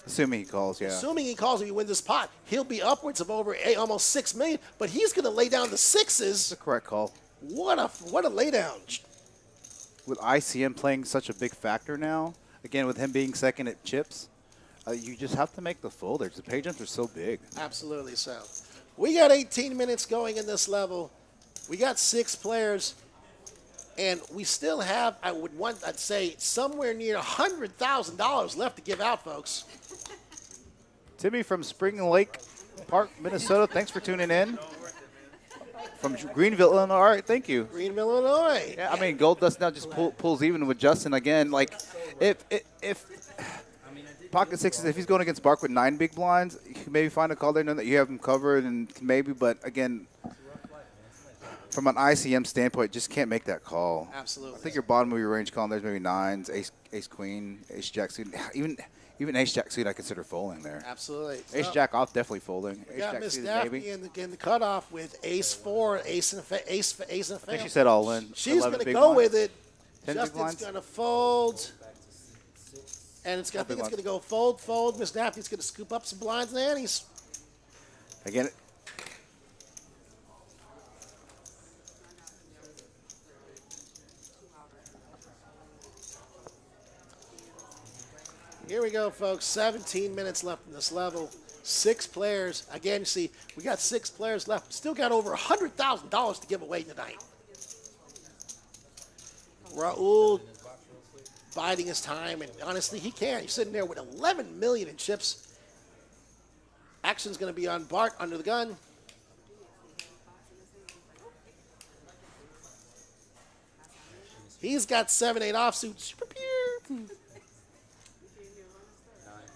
Assuming he calls, yeah. assuming he calls and he wins this pot, he'll be upwards of almost $6 million. But he's going to lay down the sixes. It's a correct call. What a laydown. With ICM playing such a big factor now, again, with him being second at chips, you just have to make the folders. The page jumps are so big. Absolutely so. We got 18 minutes going in this level. We got 6 players. And we still have, I'd say, somewhere near $100,000 left to give out, folks. Timmy from Spring Lake Park, Minnesota, thanks for tuning in. From Greenville, Illinois. All right, thank you. Greenville, Illinois. Yeah, I mean, Gold Dust now just pulls even with Justin again. Like, if pocket sixes, if he's going against Bark with 9 big blinds, you can maybe find a call there, know that you have him covered, and maybe. But again, from an ICM standpoint, just can't make that call. Absolutely. I think your bottom of your range calling there's maybe 9s, ace queen, ace jack suit, even ace jack suit I consider folding there. Absolutely. Ace jack off definitely folding. We Ace got jack Miss suited Daphne maybe. in the cutoff with ace 4, ace and ace I think fail. she said all in. She's 11 going to big go blinds. with it. 10 big Justin's blinds. going to fold. And I think it's big going to blinds. go fold. Miss Daphne's going to scoop up some blinds and antes. Again, Here we go, folks. 17 minutes left in this level. 6 players. Again, see, we got 6 players left. Still got over $100,000 to give away tonight. Raul biding his time, and honestly, he can. He's sitting there with 11 million in chips. Action's going to be on Bart under the gun. He's got 7-8 offsuit. Super pure.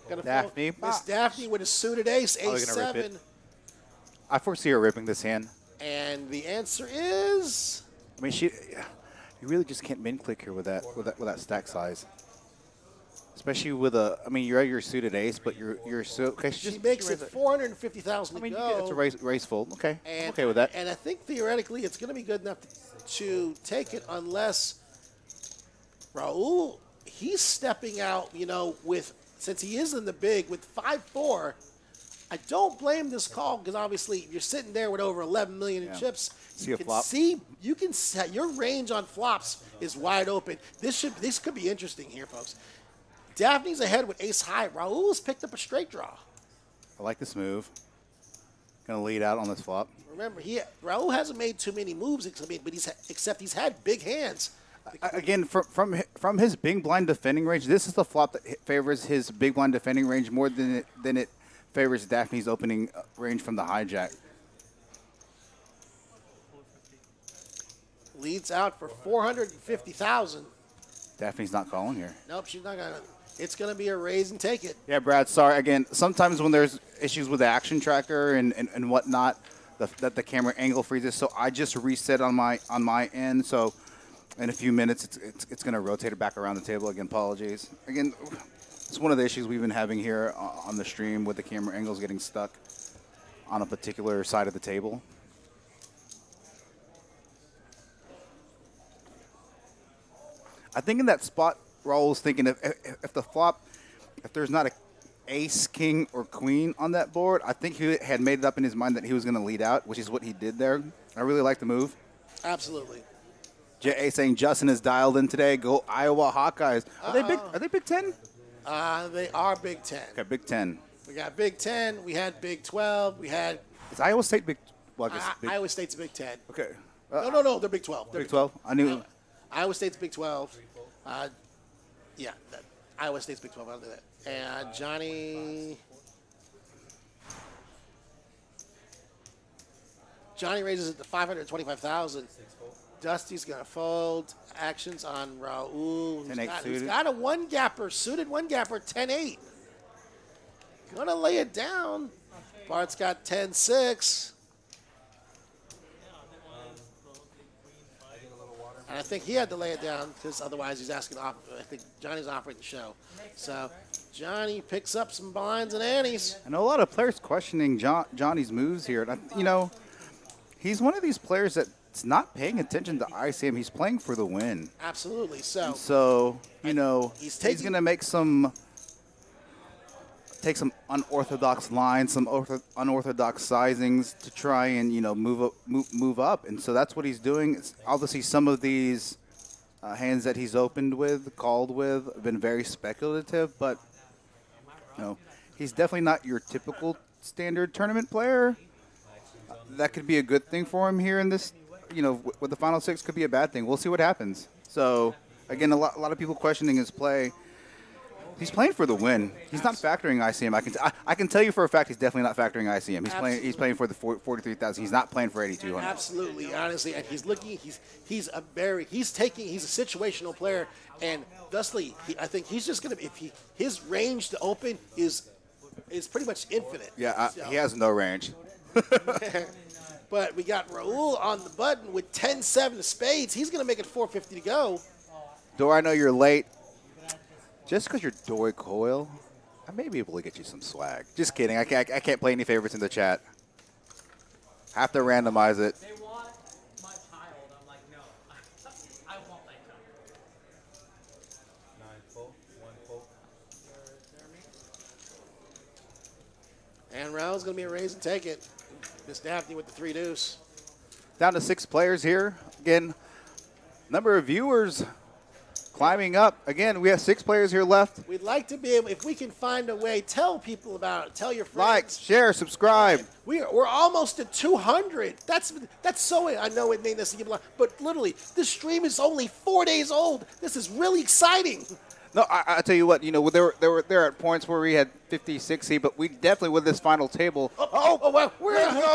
Gonna Daphne. fold Miss Daphne with a suited ace, Probably ace gonna rip 7. I foresee her ripping this hand. And the answer is I mean, you really just can't min click here with that stack size. Especially with I mean, you're at your suited ace, but you're so. Okay, She makes it 450,000 I mean, to you go. get it's a race fold. Okay, And, I'm okay with that. And I think theoretically it's going to be good enough to take it unless Raul, he's stepping out, with, since he is in the big with 5-4. I don't blame this call because obviously you're sitting there with over 11 million in chips. See a flop. You can set your range on flops is wide open. This could be interesting here, folks. Daphne's ahead with ace high. Raul's picked up a straight draw. I like this move. Gonna lead out on this flop. Remember, Raul hasn't made too many moves, except he's had big hands. Again, from his big blind defending range, this is the flop that favors his big blind defending range more than it favors Daphne's opening range from the hijack. Leads out for 450,000. Daphne's not calling here. Nope, she's not gonna. It's gonna be a raise and take it. Yeah, Brad. Sorry. Again, sometimes when there's issues with the action tracker and whatnot, that the camera angle freezes. So I just reset on my end. So in a few minutes, it's gonna rotate it back around the table. Again, apologies. Again, it's one of the issues we've been having here on the stream with the camera angles getting stuck on a particular side of the table. I think in that spot, Raul was thinking if the flop, if there's not a ace, king, or queen on that board, I think he had made it up in his mind that he was going to lead out, which is what he did there. I really like the move. Absolutely. J.A. saying Justin is dialed in today. Go Iowa Hawkeyes. Are they big? Are they Big Ten? They are Big Ten. Okay, Big Ten. We got Big Ten. We had Big 12. We had Is Iowa State big? Well, I guess big. Iowa State's Big Ten. Okay. No, they're Big 12. They're Big 12. I knew. Iowa State's Big 12. Iowa State's Big 12. I'll do that. And Johnny raises it to 525,000. Dusty's gonna fold. Actions on Raul. He's got a one gapper, suited one gapper, 10-8. Gonna lay it down. Bart's got 10-6. And I think he had to lay it down because otherwise he's asking off. I think Johnny's offering the show. So Johnny picks up some blinds and antes. I know a lot of players questioning Johnny's moves here. And he's one of these players that's not paying attention to ICM. He's playing for the win. Absolutely. So he's going to take some unorthodox lines, some unorthodox sizings to try and move up, and so that's what he's doing. It's obviously, some of these hands that he's opened with, called with, have been very speculative, but he's definitely not your typical standard tournament player. That could be a good thing for him here in this. With the final six, could be a bad thing. We'll see what happens. So again, a lot of people questioning his play. He's playing for the win. He's not factoring ICM. I can tell you for a fact he's definitely not factoring ICM. He's playing for the 43,000. He's not playing for 8,200. Absolutely, honestly, and he's looking. He's a situational player, and thusly, I think he's just gonna. His range to open is pretty much infinite. Yeah, he has no range. But we got Raul on the button with 10-7 of spades. He's gonna make it 450 to go. Dor, I know you're late. Just because you're Dory Coyle, I may be able to get you some swag. Just kidding. I can't play any favorites in the chat. Have to randomize it. They want my child. I'm like, no. I want my child. 9 full, 1 full. And Raul's gonna be a raise and take it. Miss Daphne with the 3 deuce. Down to 6 players here. Again, number of viewers climbing up. Again, we have 6 players here left. We'd like to be able, if we can find a way, tell people about it. Tell your friends. Like, share, subscribe. We're almost at 200. That's so. I know it made this, but literally, this stream is only 4 days old. This is really exciting. No, I tell you what. There at points where we had 50, 60, but we definitely with this final table. We're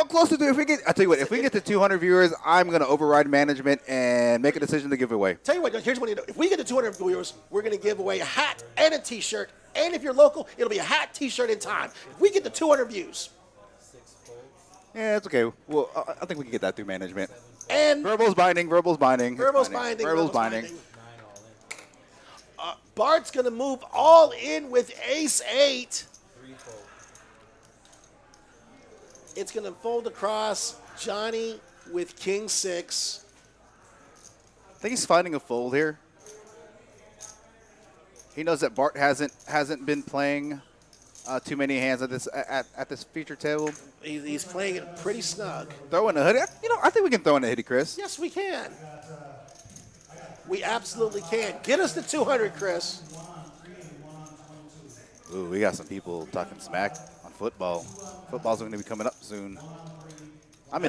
closer to. I tell you what. If we get to 200 viewers, I'm going to override management and make a decision to give away. Tell you what. Here's what you do. If we get to 200 viewers, we're going to give away a hat and a T-shirt. And if you're local, it'll be a hat, T-shirt in time. If we get to 200 views. Yeah, it's okay. Well, I think we can get that through management. And Verbal's binding. Verbal's binding. Verbal's binding. Verbal's binding. 9 all in. Bart's going to move all in with ace-8. Threefold. It's going to fold across. Johnny with king-6. I think he's finding a fold here. He knows that Bart hasn't been playing too many hands at this feature table. He's playing it pretty snug. Throw in a hoodie. You know, I think we can throw in a hoodie, Chris. Yes, we can. We absolutely can. Get us to 200, Chris. Ooh, we got some people talking smack on football. Football's going to be coming up soon. I'm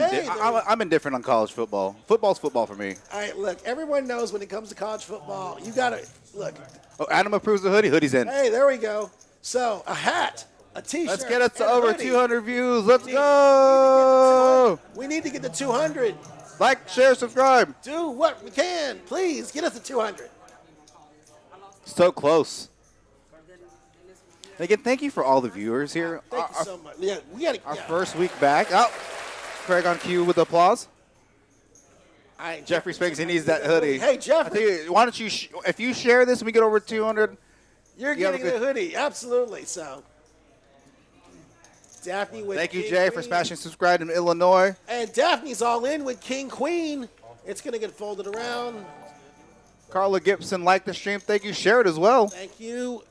indifferent on college football. Football's football for me. All right, look, everyone knows when it comes to college football, you got to, look. Oh, Adam approves the hoodie. Hoodie's in. Hey, there we go. So, a hat, a T-shirt. Let's get us to and a over hoodie. 200 views. Let's go. We need to get to 200. Like, share, subscribe. Do what we can. Please, get us to 200. So close. Again, thank you for all the viewers here. Thank you so much. Yeah, we got to. Our first week back. Oh, Craig on cue with applause. Right, Jeffrey Spinks, he needs that hoodie. Hey, Jeffrey. Why don't you, if you share this and we get over 200. You're getting the hoodie. Absolutely. So, Daphne with Thank you, King Jay, Queen. for smashing subscribe in Illinois. And Daphne's all in with King Queen. It's going to get folded around. Carla Gibson liked the stream. Thank you. Share it as well. Thank you.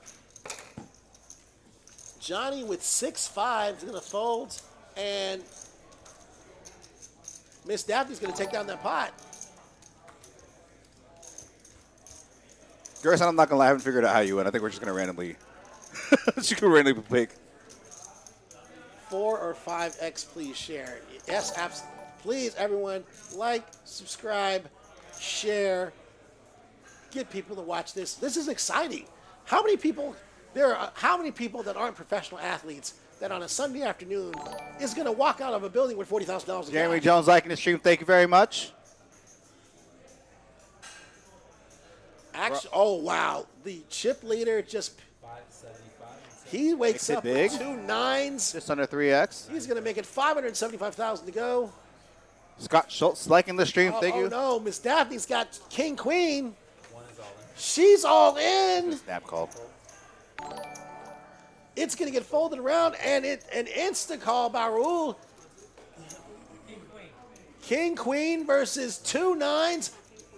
Johnny with 6-5 is going to fold. And Miss Daphne's going to take down that pot. Garrison, I'm not going to lie. I haven't figured out how you win. I think we're just going to randomly pick. 4 or 5X, please share. Yes, absolutely. Please, everyone, like, subscribe, share. Get people to watch this. This is exciting. How many people that aren't professional athletes that on a Sunday afternoon is going to walk out of a building with $40,000 in Jeremy cash? Jones liking the stream. Thank you very much. Actually, oh, wow. The chip leader just, 575. he wakes Makes it up big. with 2 9s. Just under 3X. He's going to make it $575,000 to go. Scott Schultz liking the stream. Oh, Thank you. no, Miss Daphne's got King Queen. One is all in. She's all in. Snap call. It's going to get folded around, and an insta call by Raul. King Queen versus 2 9s.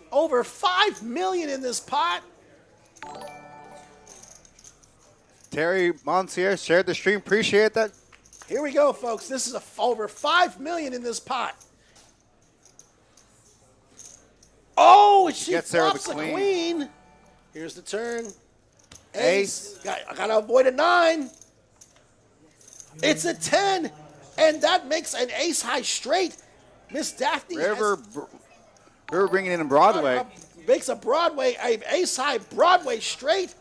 Over $5 million in this pot. Terry Monsier shared the stream. Appreciate that. Here we go, folks. This is over $5 million in this pot. Oh, she Gets there with flops the a queen. queen. Here's the turn. Ace. I got to avoid a 9. It's a 10, and that makes an ace high straight. Miss Daphne River bringing in Broadway. makes a ace high Broadway straight.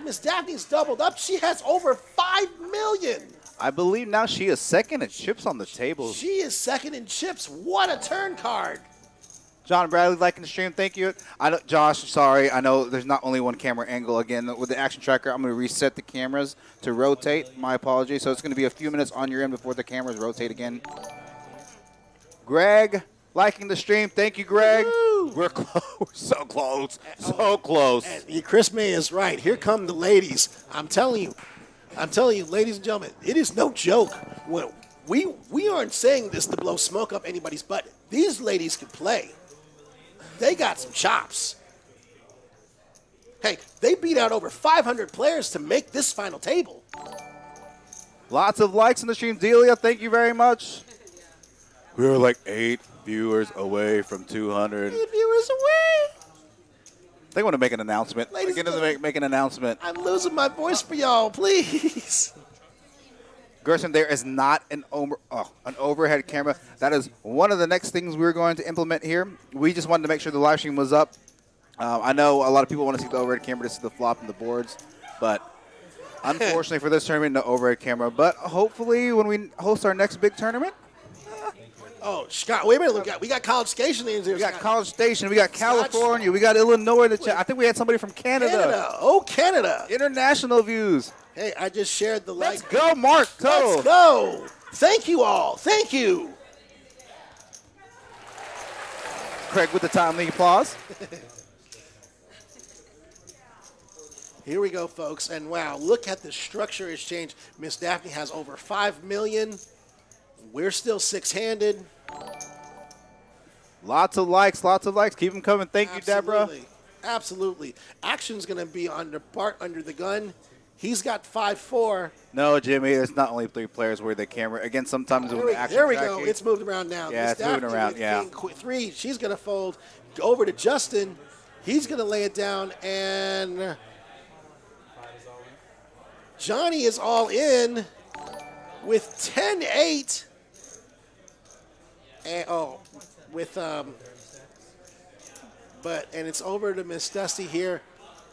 Miss Daphne's doubled up. She has over $5 million. I believe now she is second in chips on the table. She is second in chips. What a turn card. John Bradley liking the stream. Thank you. Josh, sorry. I know there's not only one camera angle. Again, with the action tracker, I'm going to reset the cameras to rotate. My apologies. So it's going to be a few minutes on your end before the cameras rotate again. Greg liking the stream. Thank you, Greg. Woo! We're close. We're so close. So close. And Chris May is right. Here come the ladies. I'm telling you, ladies and gentlemen, it is no joke. When we aren't saying this to blow smoke up anybody's butt. These ladies can play. They got some chops. Hey, they beat out over 500 players to make this final table. Lots of likes on the stream. Delia, thank you very much. We're like 8 viewers away from 200. 8 viewers away. They want to make an announcement. Ladies They're and going to make an announcement. I'm losing my voice for y'all, please. Gerson, there is not an overhead camera. That is one of the next things we're going to implement here. We just wanted to make sure the live stream was up. I know a lot of people want to see the overhead camera to see the flop and the boards, but unfortunately for this tournament, no overhead camera. But hopefully when we host our next big tournament, Oh, Scott, wait a minute. We got College Station in here. we got Scott. College Station, we got California, we got Illinois in the chat. I think we had somebody from Canada. Canada. Oh, Canada. International views. Hey, I just shared the Let's like. go, Mark Total. Let's go. Thank you all. Thank you. Craig with the timely applause. Here we go, folks. And wow, look at the structure has changed. Miss Daphne has over 5 million. We're still six-handed. Lots of likes, lots of likes. Keep them coming. Thank you, Deborah. Absolutely. Absolutely. Action's going to be under Bart under the gun. He's got 5-4. No, Jimmy, it's not only 3 players where the camera. Again, sometimes when the action There we tracking- go. It's moved around now. Yeah, Miss it's moving Daphne around, with yeah. King 3. She's going to fold over to Justin. He's going to lay it down, and Johnny is all in with 10-8. And, and it's over to Miss Dusty here.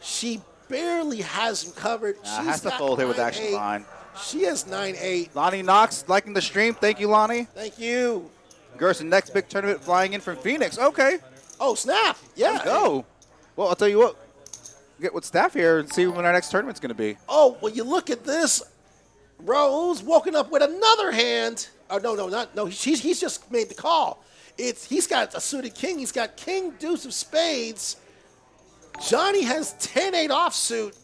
She barely has him covered. has to fold here with action line. She has 9-8. Lonnie Knox liking the stream. Thank you, Lonnie. Thank you. Gerson, next big tournament flying in from Phoenix. Okay. Oh, snap. Yeah. Let's go. Well, I'll tell you what. Get with staff here and see when our next tournament's going to be. Oh, well, you look at this. Rose woken up with another hand. Oh, no. He's just made the call. He's got a suited king. He's got king, deuce of spades. Johnny has 10-8 offsuit.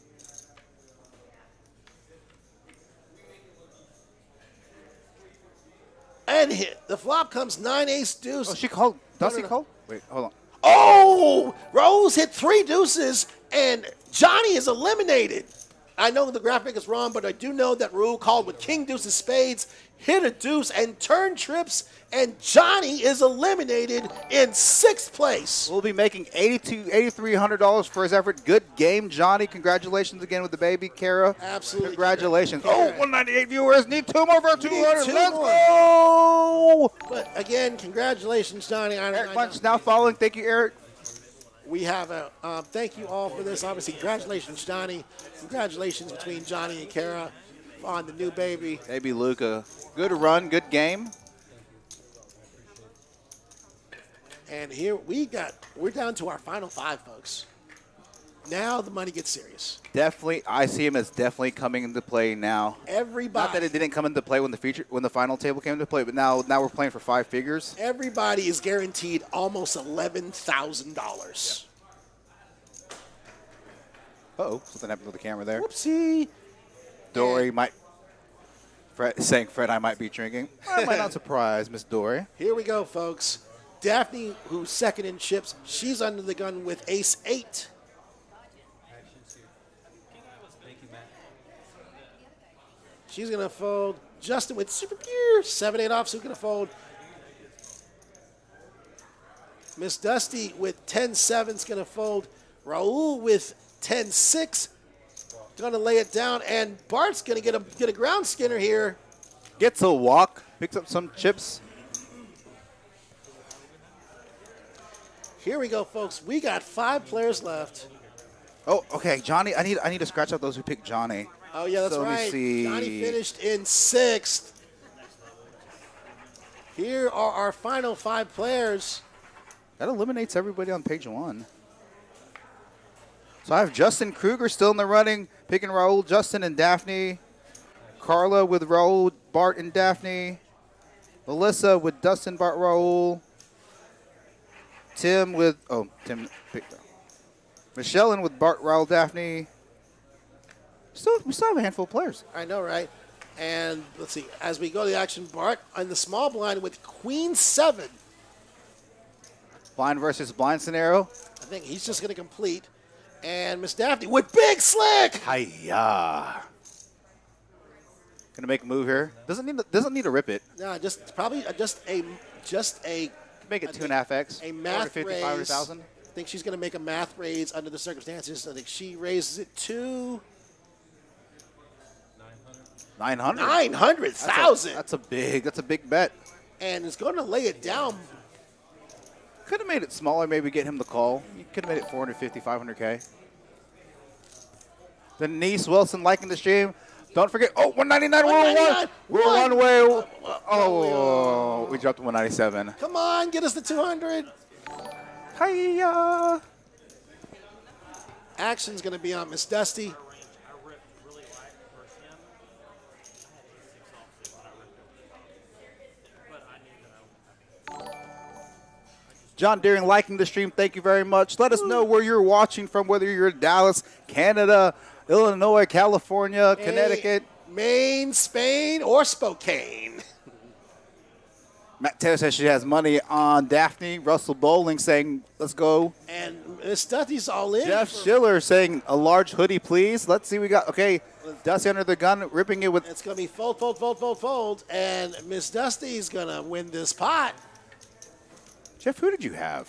And the flop comes 9-ace deuce. Oh, she called. Dusty no. called? Wait, hold on. Oh, Rose hit 3 deuces, and Johnny is eliminated. I know the graphic is wrong, but I do know that Rue called with king, deuce of spades, hit a deuce, and turn trips, and Johnny is eliminated in 6th place. We'll be making $8,300 for his effort. Good game, Johnny. Congratulations again with the baby, Kara. Absolutely. Congratulations. Kara. Oh, 198 viewers. Need 2 more for 200. two Let's more. go. But again, congratulations, Johnny. Eric Bunch now following. Thank you, Eric. We have a thank you all for this. Obviously, congratulations, Johnny. Congratulations between Johnny and Kara on the new baby. Baby Luca. Good run, good game. And here we're down to our final 5, folks. Now the money gets serious. Definitely, I see him as definitely coming into play now. Everybody. Not that it didn't come into play when the final table came into play, but now we're playing for 5 figures. Everybody is guaranteed almost $11,000. Uh-oh, something happened with the camera there. Whoopsie. Dory might, Fred, I might be drinking. I might not surprise Miss Dory. Here we go, folks. Daphne, who's second in chips, she's under the gun with ace 8. She's going to fold. Justin with super gear, 7-8 off, so going to fold. Miss Dusty with 10-7 is going to fold. Raul with 10-6, going to lay it down, and Bart's going to get a ground skinner here. Gets a walk, picks up some chips. Here we go, folks. We got 5 players left. Oh, okay, Johnny. I need to scratch out those who picked Johnny. Oh, yeah, that's So let me right. see. Johnny finished in 6th. Here are our final 5 players. That eliminates everybody on page 1. So I have Justin Kruger still in the running, picking Raul, Justin, and Daphne. Carla with Raul, Bart, and Daphne. Melissa with Dustin, Bart, Raul. Tim picked Michelle with Bart, Raul, Daphne. We still have a handful of players. I know, right? And let's see, as we go to the action, Bart on the small blind with Queen 7. Blind versus blind scenario. I think he's just going to complete. And Miss Daphne with Big Slick. Hiya. Gonna make a move here. Doesn't need to rip it. No, just probably just a Make it 2.5x. a math 50, raise. 500,000. I think she's going to make a math raise under the circumstances. I think she raises it to 900. 900,000. That's a big bet. And is going to lay it down. Could have made it smaller, maybe get him the call. You could have made it 450, 500K. Denise Wilson liking the stream. Don't forget, 199, we're one way. Oh, we dropped to 197. Come on, get us the 200. Hiya. Action's going to be on Miss Dusty. John Deering liking the stream. Thank you very much. Let us know where you're watching from, whether you're in Dallas, Canada, Illinois, California, Connecticut. Maine, Spain, or Spokane. Matt Taylor says she has money on Daphne. Russell Bowling saying, let's go. And Miss Dusty's all in. Jeff Schiller saying, a large hoodie, please. Let's see, we got, okay, Dusty under the gun, ripping it with. It's going to be fold, fold, fold, fold, fold. And Miss Dusty's going to win this pot. Jeff, who did you have?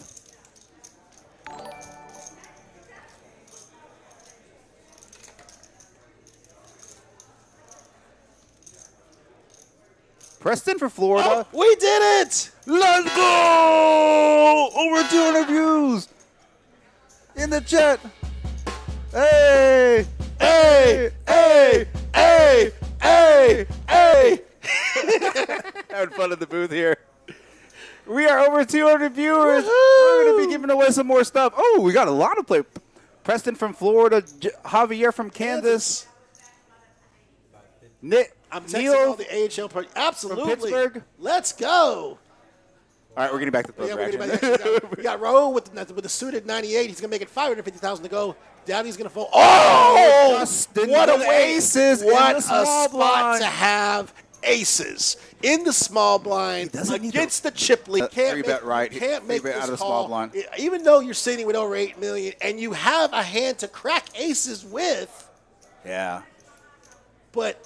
Preston for Florida. Oh, we did it! Let's go! Over 200 views in the chat. Hey! Hey! Hey! Hey! Hey! Hey! Having fun in the booth here. We are over 200 viewers. We're going to be giving away some more stuff. Oh, we got a lot of play. Preston from Florida. Javier from Kansas. Nick. I'm texting Neil all the AHL party. Absolutely. from Pittsburgh. Let's go. All right, we're getting back to the Yeah, poker we're action. getting back to- we got Raul with the suited 98. He's going to make it 550,000 to go. Downey's going to fold. Oh! Justin What a with way. aces in What the a small spot blind. to have aces in the small blind doesn't need against the chip league. Three bet right. Can't make Three bet this out of the call. small blind. Even though you're sitting with over 8 million and you have a hand to crack aces with, Yeah. but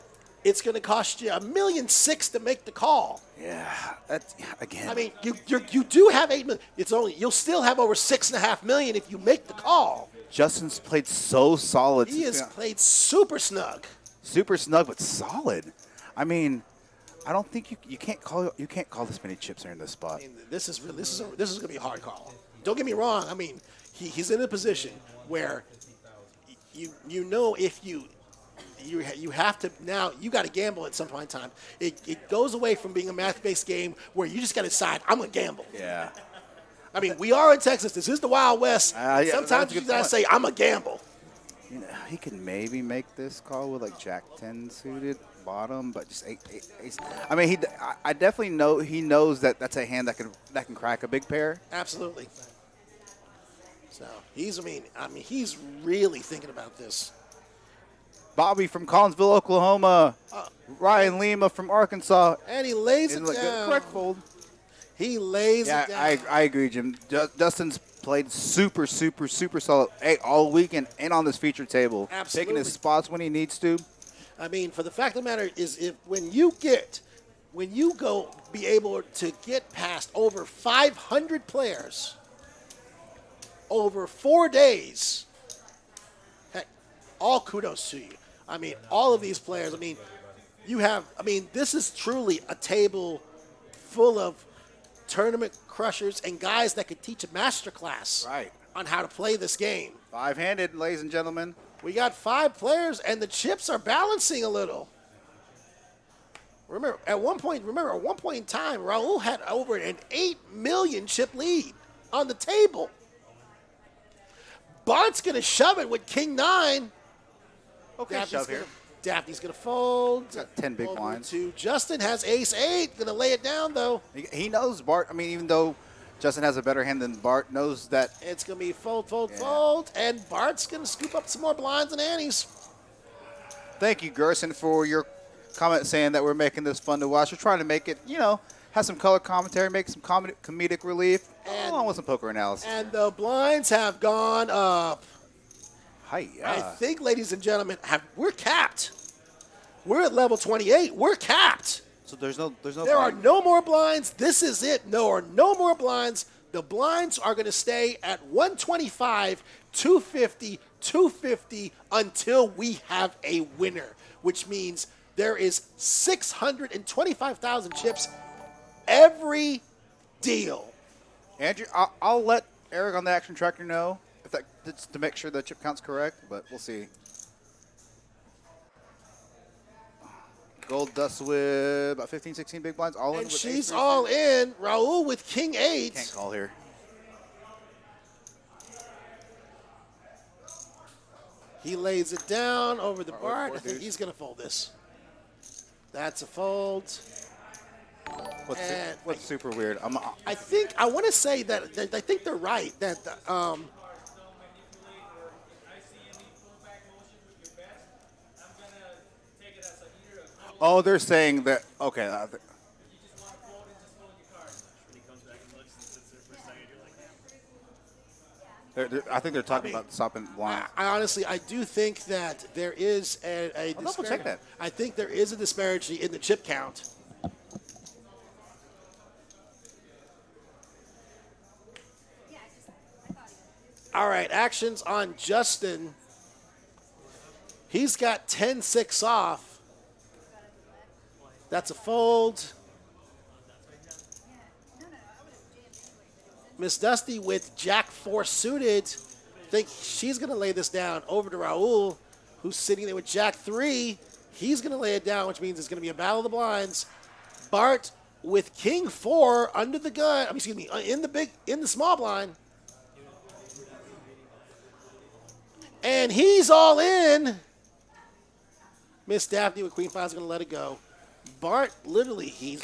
it's going to cost you $1.6 million to make the call. Yeah. That's, again. I mean, you do have 8 million. It's only you'll still have over $6.5 million if you make the call. Justin's played so solid. He has played super snug. Super snug, but solid. I mean, I don't think you can't call this many chips there in this spot. I mean, this is going to be a hard call. Don't get me wrong. I mean, he's in a position where you know if you have to now you got to gamble at some point in time. It goes away from being a math-based game where you just got to decide I'm gonna gamble. Yeah. I mean, we are in Texas. This is the Wild West. Yeah, Sometimes that's a you good gotta point. say I'm a gamble. You know, he could maybe make this call with like Jack 10 suited bottom, but just ace. I mean, I definitely know he knows that that's a hand that can crack a big pair. Absolutely. So he's really thinking about this. Bobby from Collinsville, Oklahoma. Ryan Lima from Arkansas. And he lays it Like, down. correct fold. He lays Yeah, it down. I agree, Jim. Justin's played super solid all weekend and on this featured table. Absolutely. Taking his spots when he needs to. I mean, for the fact of the matter is, when you go be able to get past over 500 players over 4 days, heck, all kudos to you. I mean, all of these players. I mean, this is truly a table full of tournament crushers and guys that could teach a master class Right. on how to play this game. Five-handed, ladies and gentlemen. We got 5 players, and the chips are balancing a little. Remember, at one point in time, Raul had over an 8 million chip lead on the table. Bart's going to shove it with King 9. Okay, shove here. Daphne's going to fold. Got 10 big Over blinds. to Justin has ace 8. Going to lay it down, though. He knows Bart. I mean, even though Justin has a better hand than Bart, knows that. It's going to be fold, fold. And Bart's going to scoop up some more blinds and antes. Thank you, Gerson, for your comment saying that we're making this fun to watch. We're trying to make it, have some color commentary, make some comedic relief, along with some poker analysis. And the blinds have gone up. I Hi-ya. think, ladies and gentlemen, we're capped. We're at level 28. We're capped. So there's no. There are no more blinds. This is it. There are no more blinds. The blinds are going to stay at 125, 250, 250 until we have a winner, which means there is 625,000 chips every deal. Andrew, I'll let Eric on the action tracker know that's to make sure the chip count's correct, but we'll see. Gold dust with about 15, 16 big blinds. All in And with she's ace all three. in. Raul with King 8. Can't call here. He lays it down over the Bart. I four think deuce. he's going to fold this. That's a fold. And What's super weird? I want to say that I think they're right that Oh, they're saying that. Okay. I think they're talking about stopping blinds. I honestly, I do think that there is a I'll double check that. I think there is a disparity in the chip count. All right, actions on Justin. He's got 10-6 off. That's a fold. Miss Dusty with Jack 4 suited. Think she's going to lay this down over to Raul, who's sitting there with Jack 3. He's going to lay it down, which means it's going to be a battle of the blinds. Bart with King 4 under the gun. Excuse me, in the small blind. And he's all in. Miss Daphne with Queen 5 is going to let it go. Bart, literally,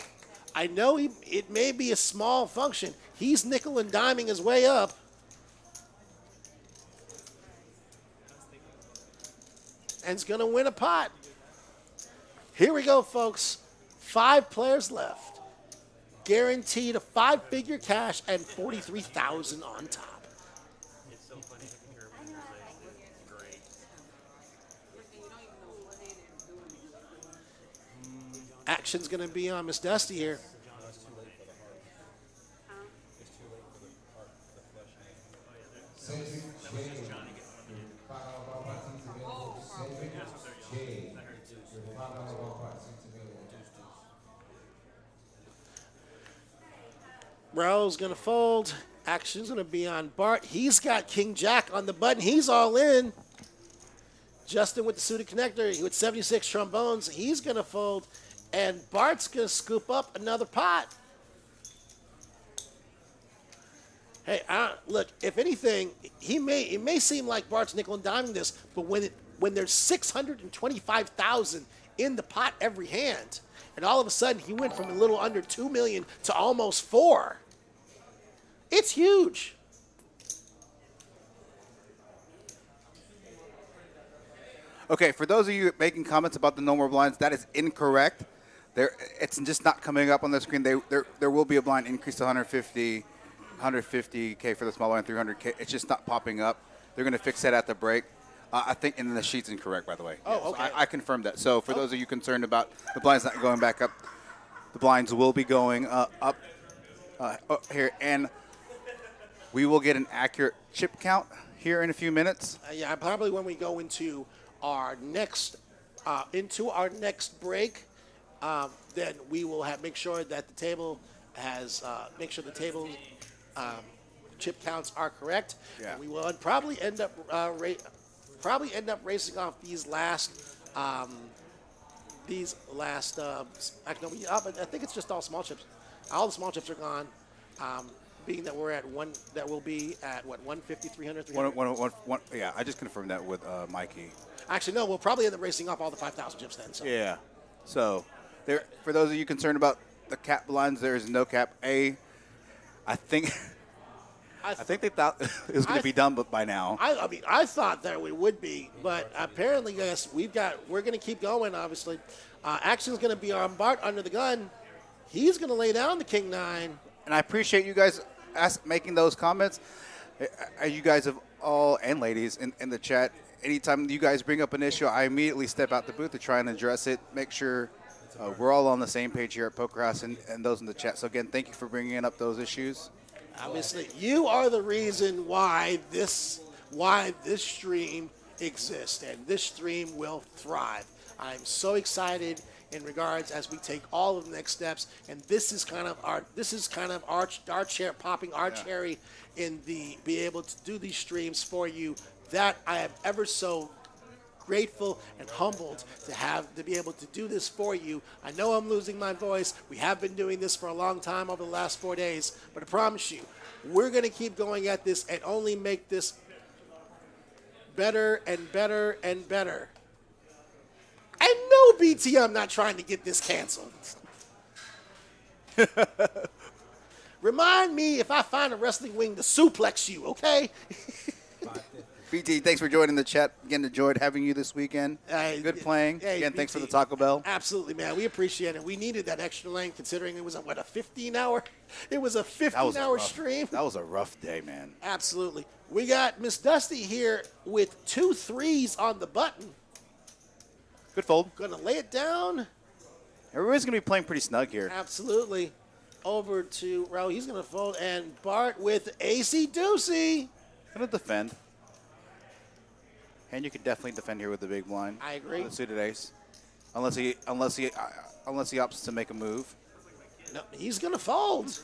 I know it may be a small function. He's nickel and diming his way up. And is going to win a pot. Here we go, folks. 5 players left. Guaranteed a 5-figure cash and $43,000 on top. Action's going to be on Miss Dusty here. Raul's going to fold. Action's going to be on Bart. He's got King Jack on the button. He's all in. Justin with the suited connector. With 76 trombones. He's going to fold. And Bart's going to scoop up another pot. Hey, look, if anything, it may seem like Bart's nickel and diming this, but when there's 625,000 in the pot every hand, and all of a sudden he went from a little under 2 million to almost 4. It's huge. Okay, for those of you making comments about the no more blinds, that is incorrect. It's just not coming up on the screen. There will be a blind increase to 150K for the small blind, 300K. It's just not popping up. They're going to fix that at the break. I think, and the sheet's incorrect, by the way. Oh, okay. So I confirmed that. So for those of you concerned about the blinds not going back up, the blinds will be going up here, and we will get an accurate chip count here in a few minutes. Yeah, probably when we go into our next break. Then we will make sure that the table chip counts are correct. Yeah. And we will probably end up racing off these last. I think it's just all small chips. All the small chips are gone. Being that we're at that will be at what 150, 300, 300. Yeah, I just confirmed that with Mikey. Actually, no, we'll probably end up racing off all the 5,000 chips then. So. Yeah. So, for those of you concerned about the cap blinds, there is no cap. I think they thought it was going to be done, but by now. I mean, I thought that we would be, but apparently, yes, we're going to keep going. Obviously, action's going to be on Bart under the gun. He's going to lay down the King 9. And I appreciate you guys making those comments. You guys have all, and ladies in the chat, anytime you guys bring up an issue, I immediately step out the booth to try and address it, make sure we're all on the same page here at Poker House and those in the chat. So, again, thank you for bringing up those issues. Obviously, you are the reason why this stream exists, and this stream will thrive. I'm so excited in regards as we take all of the next steps, and this is kind of our cherry in the be able to do these streams for you. That I am ever so grateful and humbled to be able to do this for you. I know I'm losing my voice. We have been doing this for a long time over the last 4 days, but I promise you, we're going to keep going at this and only make this better and better and better. And no, BT, I'm not trying to get this canceled. Remind me if I find a wrestling wing to suplex you, okay? BT, thanks for joining the chat. Again, enjoyed having you this weekend. Good playing. Hey, Again, thanks for BT, the Taco Bell. Absolutely, man. We appreciate it. We needed that extra length considering it was a 15-hour. It was a 15-hour stream. That was a rough day, man. Absolutely. We got Miss Dusty here with 2 threes on the button. Good fold. Gonna lay it down. Everybody's going to be playing pretty snug here. Absolutely. Over to Raul. He's gonna fold, and Bart with AC Deucey. Going to defend. And you can definitely defend here with the big blind. I agree. The suited ace, unless he opts to make a move. No, he's gonna fold.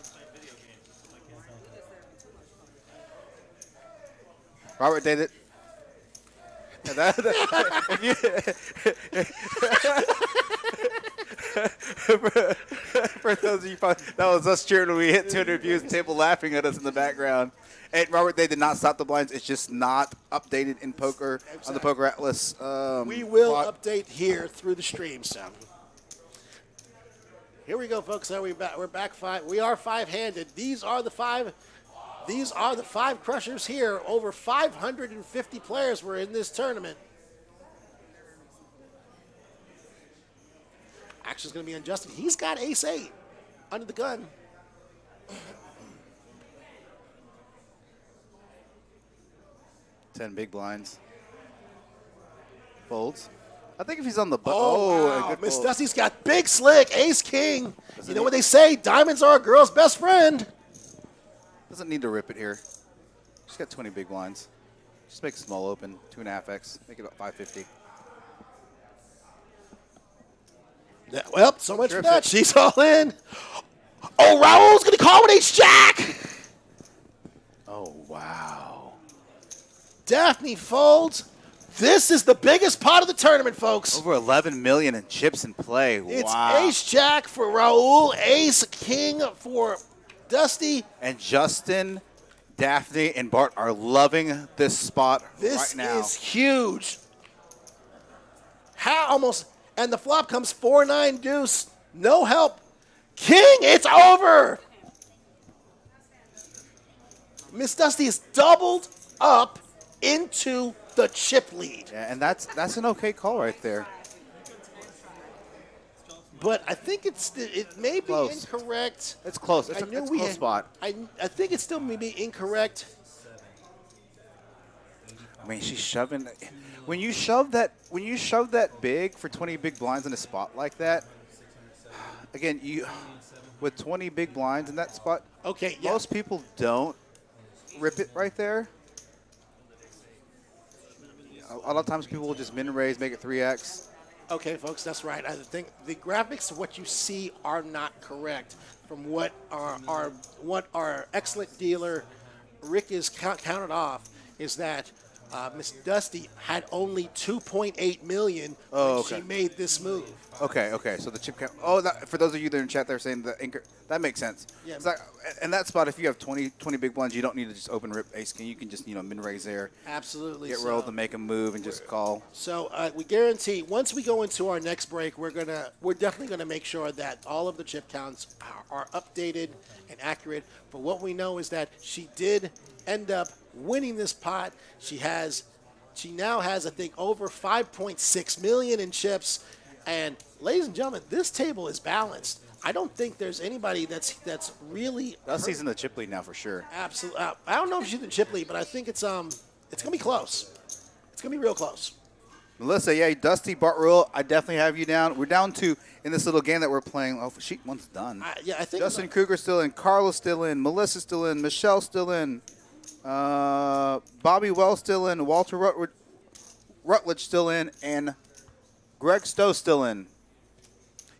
Robert did it. For those of you, that was us cheering when we hit 200 views. The table laughing at us in the background. And Robert, they did not stop the blinds. It's just not updated in poker on the Poker Atlas. We will update here through the stream, so. Here we go, folks. We're back 5. We are 5-handed. These are the 5 crushers here. Over 550 players were in this tournament. Action's going to be on Justin. He's got ace-8 under the gun. Ten big blinds. Folds. I think if he's on the button. Wow. Miss Dusty's got big slick, ace-king. You know what they say? Diamonds are a girl's best friend. Doesn't need to rip it here. She's got 20 big blinds. Just make a small open, 2.5x. Make it about 550. Yeah, well, so much for that. She's all in. Oh, Raul's going to call with ace-jack. Oh, wow. Daphne folds. This is the biggest pot of the tournament, folks. Over 11 million in chips in play. It's wow. ace-jack for Raul, ace-king for Dusty. And Justin, Daphne, and Bart are loving this spot right now. This is huge. How almost, and the flop comes 4-9 deuce. No help. King, it's over. Miss Dusty is doubled up into the chip lead. Yeah, and that's an okay call right there. But I think it may be Close. incorrect. It's close. It's a close spot. I think it still may be incorrect. I mean, she's shoving. When you shove that big for 20 big blinds in a spot like that, again, with 20 big blinds in that spot, okay, yeah. Most people don't rip it right there. A lot of times people will just min raise, make it 3x. Okay, folks, that's right. I think the graphics of what you see are not correct from what our excellent dealer Rick is counted off is that Miss Dusty had only 2.8 million when she made this move. Okay. So the chip count. Oh, for those of you that are in chat, they're saying that makes sense. Yeah. It's like, in that spot, if you have 20 big blinds, you don't need to just open rip ace king. You can just min raise there. Absolutely. Get rolled to make a move and just call. So we guarantee once we go into our next break, we're definitely gonna make sure that all of the chip counts are updated and accurate. But what we know is that she did end up winning this pot. She now has, I think, over 5.6 million in chips. And ladies and gentlemen, this table is balanced. I don't think there's anybody that's really. Dusty's in the chip lead now for sure. Absolutely. I don't know if she's in the chip lead, but I think it's gonna be close. It's gonna be real close. Melissa, yeah, Dusty, Bart Rule, I definitely have you down. We're down to in this little game that we're playing. Oh, sheet one's done. I think Justin Kruger's still in, Carla's still in, Melissa's still in, Michelle's still in, Bobby Wells still in, Walter Rutledge still in, and Greg Stowe still in.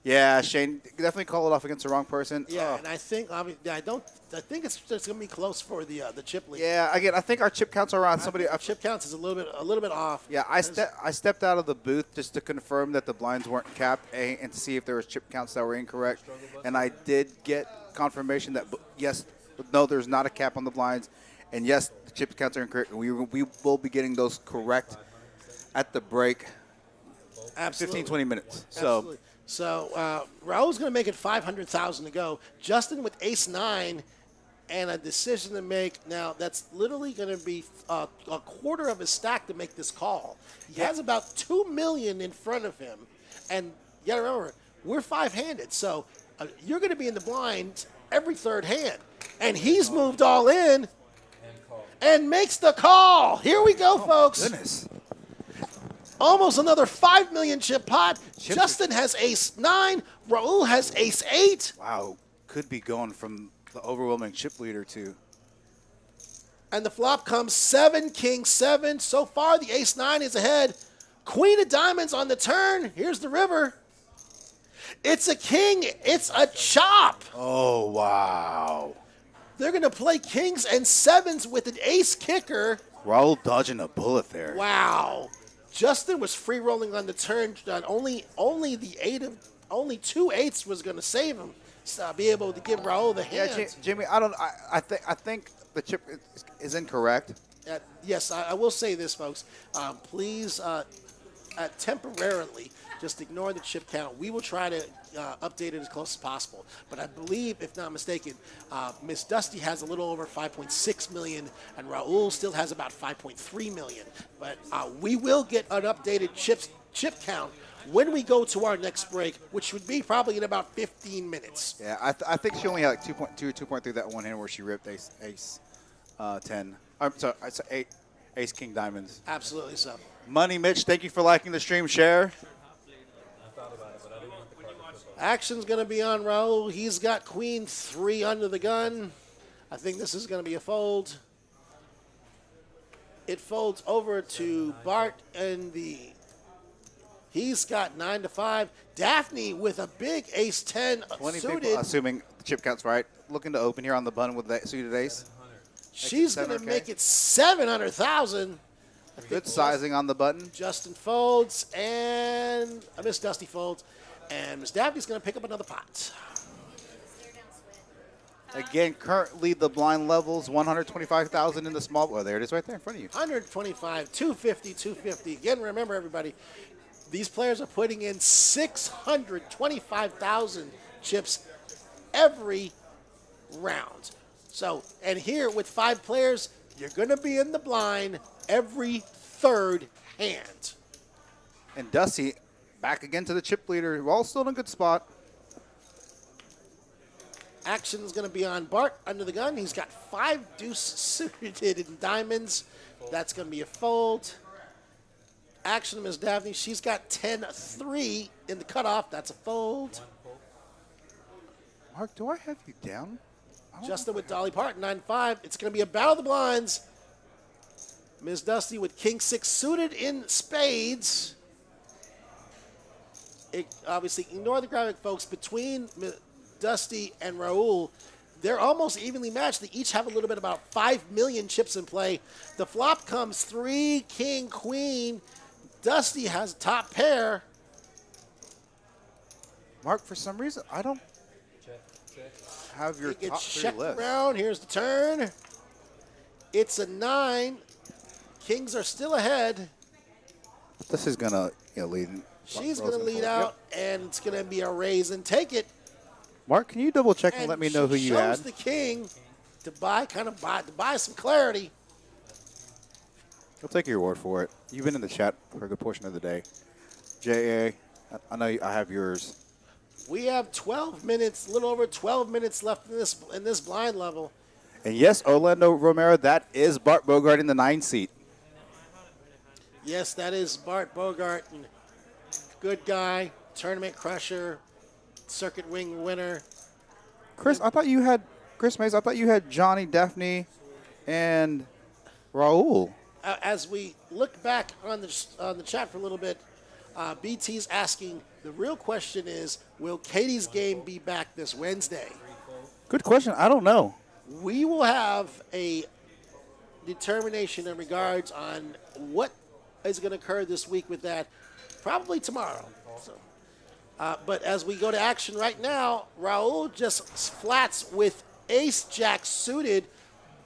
Yeah, Shane, definitely call it off against the wrong person. Yeah, and I think I think it's just gonna be close for the chip lead. Yeah, again, I think our chip counts are on somebody. Chip counts is a little bit off. Yeah, I stepped out of the booth just to confirm that the blinds weren't capped, and to see if there was chip counts that were incorrect. And I did get confirmation that there's not a cap on the blinds, and yes, the chip counts are incorrect. We will be getting those correct at the break. Absolutely. 15, 20 minutes. Absolutely. So Raul's going to make it 500,000 to go. Justin with ace-9 and a decision to make. Now, that's literally going to be a quarter of his stack to make this call. He has about $2 million in front of him. And you got to remember, we're five-handed, so you're going to be in the blind every third hand. And he's moved all in and makes the call. Here we go, folks. Goodness. Almost another 5 million chip pot. Justin has ace 9. Raul has ace 8. Wow. Could be going from the overwhelming chip leader to. And the flop comes 7, king 7. So far, the ace 9 is ahead. Queen of diamonds on the turn. Here's the river. It's a king. It's a chop. Oh, wow. They're going to play kings and 7s with an ace kicker. Raul dodging a bullet there. Wow. Justin was free rolling on the turn. Only 2 8s was going to save him. So be able to give Raul the hand. Yeah, Jimmy, I think the chip is incorrect. Yes, I will say this, folks. Please, temporarily, just ignore the chip count. We will try to update it as close as possible. But I believe, if not mistaken, Miss Dusty has a little over 5.6 million, and Raul still has about 5.3 million. But we will get an updated chip count when we go to our next break, which would be probably in about 15 minutes. Yeah, I think she only had like 2.2, 2.3 that one hand where she ripped ace 10. I'm sorry, ace king diamonds. Absolutely so. Money Mitch, thank you for liking the stream. Share. Action's going to be on Raul. He's got queen 3 under the gun. I think this is going to be a fold. It folds over to Bart and he's got 9 to 5. Daphne with a big ace 10 20 suited. people, assuming the chip count's right, looking to open here on the button with that suited ace. She's going to make it 700,000. Good sizing on the button. Justin folds, and Miss Dusty folds, and Miss Daphne's going to pick up another pot. Again, currently the blind levels 125,000 in the small. Well, there it is, right there in front of you. 125, 250, 250. Again, remember everybody, these players are putting in 625,000 chips every round. So, and here with 5 players, you're going to be in the blind every third hand. And Dusty back again to the chip leader. We're all still in a good spot. Action is going to be on Bart under the gun. He's got 5 deuce suited in diamonds. That's going to be a fold. Action, Ms. Daphne. She's got 10-3 in the cutoff. That's a fold. Mark, do I have you down? Justin with Dolly Parton, 9-5. It's going to be a battle of the blinds. Ms. Dusty with king 6 suited in spades. Obviously, ignore the graphic, folks. Between Dusty and Raul, they're almost evenly matched. They each have a little bit about 5 million chips in play. The flop comes 3, king, queen. Dusty has top pair. Mark, for some reason, I don't have your It top gets 3 checked list. around. Here's the turn. It's a 9. Kings are still ahead. This is going to lead. She's going to lead out, and it's going to be a raise and take it. Mark, can you double check and And let me know who she you had? shows the king to buy some clarity. I'll take your word for it. You've been in the chat for a good portion of the day. J.A., I know I have yours. We have 12 minutes, a little over 12 minutes left in this blind level. And yes, Orlando Romero, that is Bart Bogart in the 9 seat. Yes, that is Bart Bogart. Good guy, tournament crusher, circuit wing winner. Chris Mays, I thought you had Johnny, Daphne, and Raul. As we look back on the chat for a little bit, BT's asking, the real question is, will Katie's game be back this Wednesday? Good question. I don't know. We will have a determination in regards on what is going to occur this week with that, probably tomorrow. So, but as we go to action right now, Raul just flats with ace-jack suited,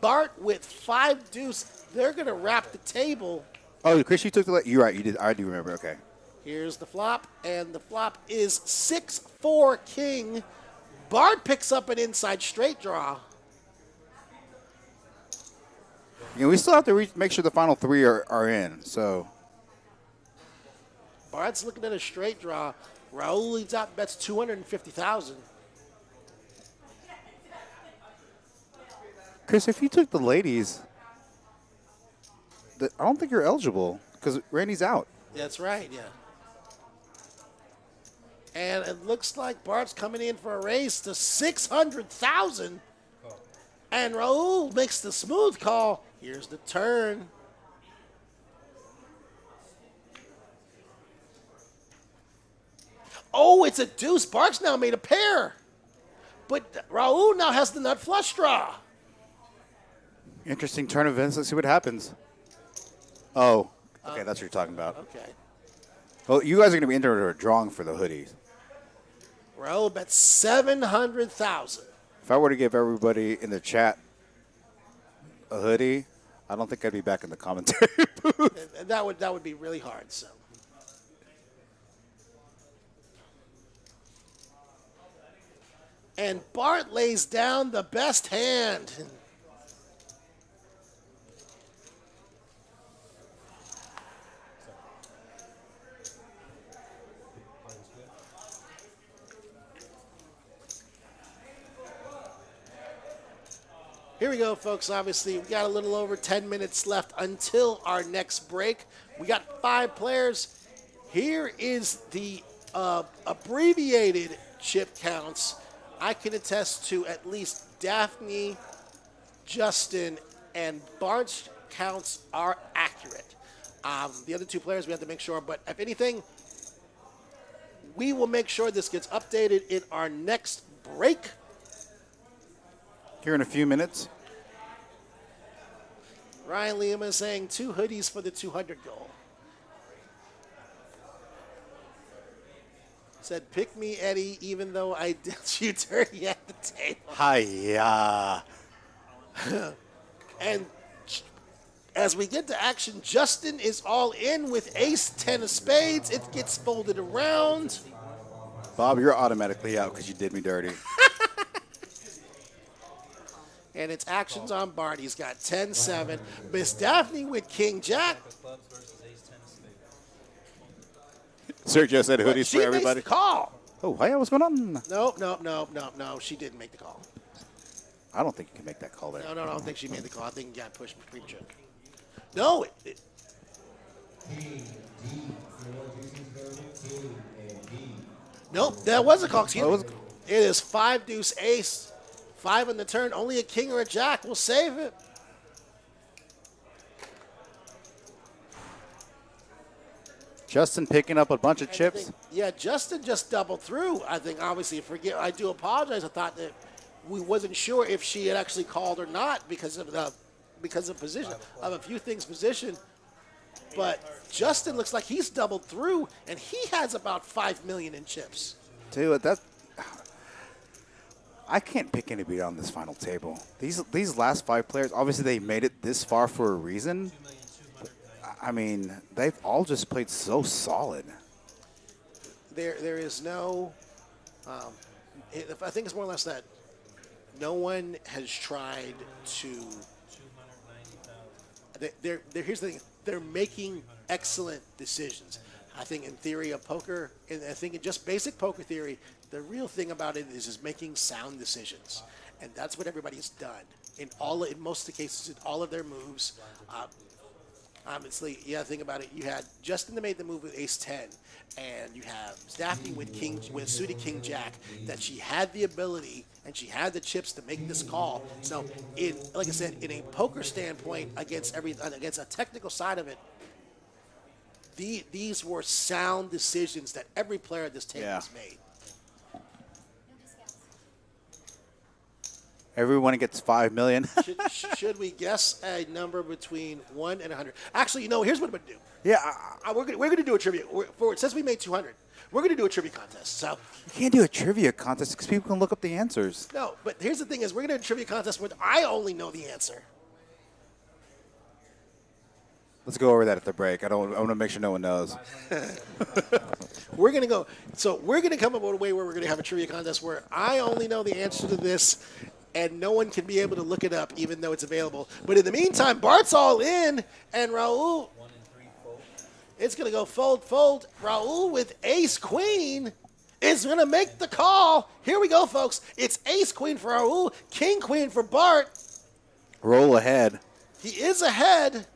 Bart with 5 deuce. They're going to wrap the table. Oh, Chris, you took the you're right. You did. I do remember. Okay. Here's the flop, and the flop is 6-4 king. Bart picks up an inside straight draw. we still have to make sure the final 3 are in. So Bart's looking at a straight draw. Raul leads out, bets 250,000. Chris, if you took the ladies, I don't think you're eligible because Randy's out. That's right, yeah. And it looks like Bart's coming in for a raise to 600,000. And Raul makes the smooth call. Here's the turn. Oh, it's a deuce. Bart's now made a pair. But Raul now has the nut flush draw. Interesting turn of events. Let's see what happens. Oh, okay, that's what you're talking about. Okay. Well, you guys are going to be entered a drawing for the hoodies. Raul bets 700,000. If I were to give everybody in the chat a hoodie, I don't think I'd be back in the commentary booth. And that would be really hard. So. And Bart lays down the best hand. Here we go, folks. Obviously, we got a little over 10 minutes left until our next break. We got 5 players. Here is the abbreviated chip counts. I can attest to at least Daphne, Justin, and Bart's counts are accurate. The other 2 players we have to make sure, but if anything, we will make sure this gets updated in our next break. Here in a few minutes. Ryan Lima is saying 2 hoodies for the 200 goal. Said, pick me, Eddie, even though I dealt you dirty at the table. Hiya. And as we get to action, Justin is all in with ace 10 of spades. It gets folded around. Bob, you're automatically out because you did me dirty. And it's actions on Bart. He's got 10-7. Miss Daphne with King Jack. Clubs versus ace 10 of spades. Sergio said But hoodies she for everybody. makes the call. Oh, hiya, what's going on? No. She didn't make the call. I don't think you can make that call there. No, I don't think she made the call. I think he got pushed premature. No, nope, that was a call. Excuse me. It is 5 deuce ace. 5 on the turn. Only a king or a jack will save it. Justin picking up a bunch of I chips. think- yeah, Justin just doubled through. I think obviously I do apologize. I thought that we wasn't sure if she had actually called or not because of position of a few things position. But Justin looks like he's doubled through, and he has about 5 million in chips. Dude, I can't pick anybody on this final table. These last 5 players, obviously they made it this far for a reason. I mean, they've all just played so solid. There is no. I think it's more or less that no one has tried to. Here's the thing. They're making excellent decisions. I think in theory of poker, and I think in just basic poker theory, the real thing about it is making sound decisions, and that's what everybody's done in most of the cases in all of their moves. Obviously, think about it. You had Justin that made the move with ace 10, and you have Daphne with suited king jack. That she had the ability and she had the chips to make this call. So, like I said, in a poker standpoint, against a technical side of it, these were sound decisions that every player at this table has made. Everyone gets 5 million. Should we guess a number between 1 and 100? Actually, here's what I'm going to do. Yeah. We're going to do a trivia. Since we made 200, we're going to do a trivia contest. So You can't do a trivia contest because people can look up the answers. no, but here's the thing: is we're going to do a trivia contest where I only know the answer. Let's go over that at the break. I want to make sure no one knows. We're going to go. So we're going to come up with a way where we're going to have a trivia contest where I only know the answer to this, and no one can be able to look it up even though it's available. But in the meantime, Bart's all in, and Raul, 1 and 3 fold. it's going to go fold, fold. Raul with ace queen is going to make the call. Here we go, folks. It's ace queen for Raul, king queen for Bart. Roll ahead. He is ahead.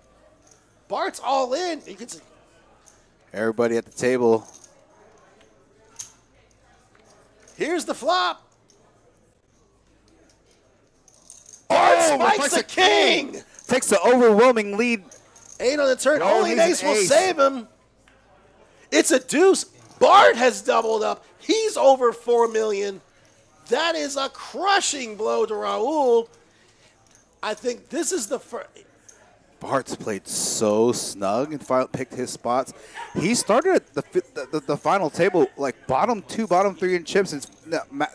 Bart's all in. You can see. Everybody at the table. Here's the flop. Bart spikes a king. Takes the overwhelming lead. 8 on the turn. Oh, Only an he's an ace will ace. save him. It's a deuce. Bart has doubled up. He's over 4 million. That is a crushing blow to Raul. I think this is the first. Bart's played so snug and picked his spots. He started at the final table like bottom 2, bottom 3 in chips, and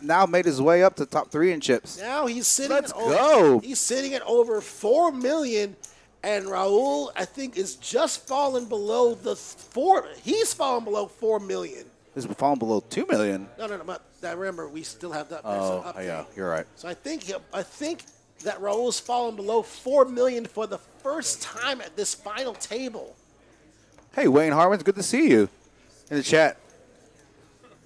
now made his way up to top 3 in chips. Now he's sitting. Let's at over, go. He's sitting at over 4 million, and Raul, I think, is just fallen below the 4. He's fallen below 4 million. This is falling below 2 million. No. But remember, we still have that. Oh, up yeah, there. you're right. So I think that Raul's fallen below 4 million for the first time at this final table. Hey, Wayne Harmon, good to see you in the chat.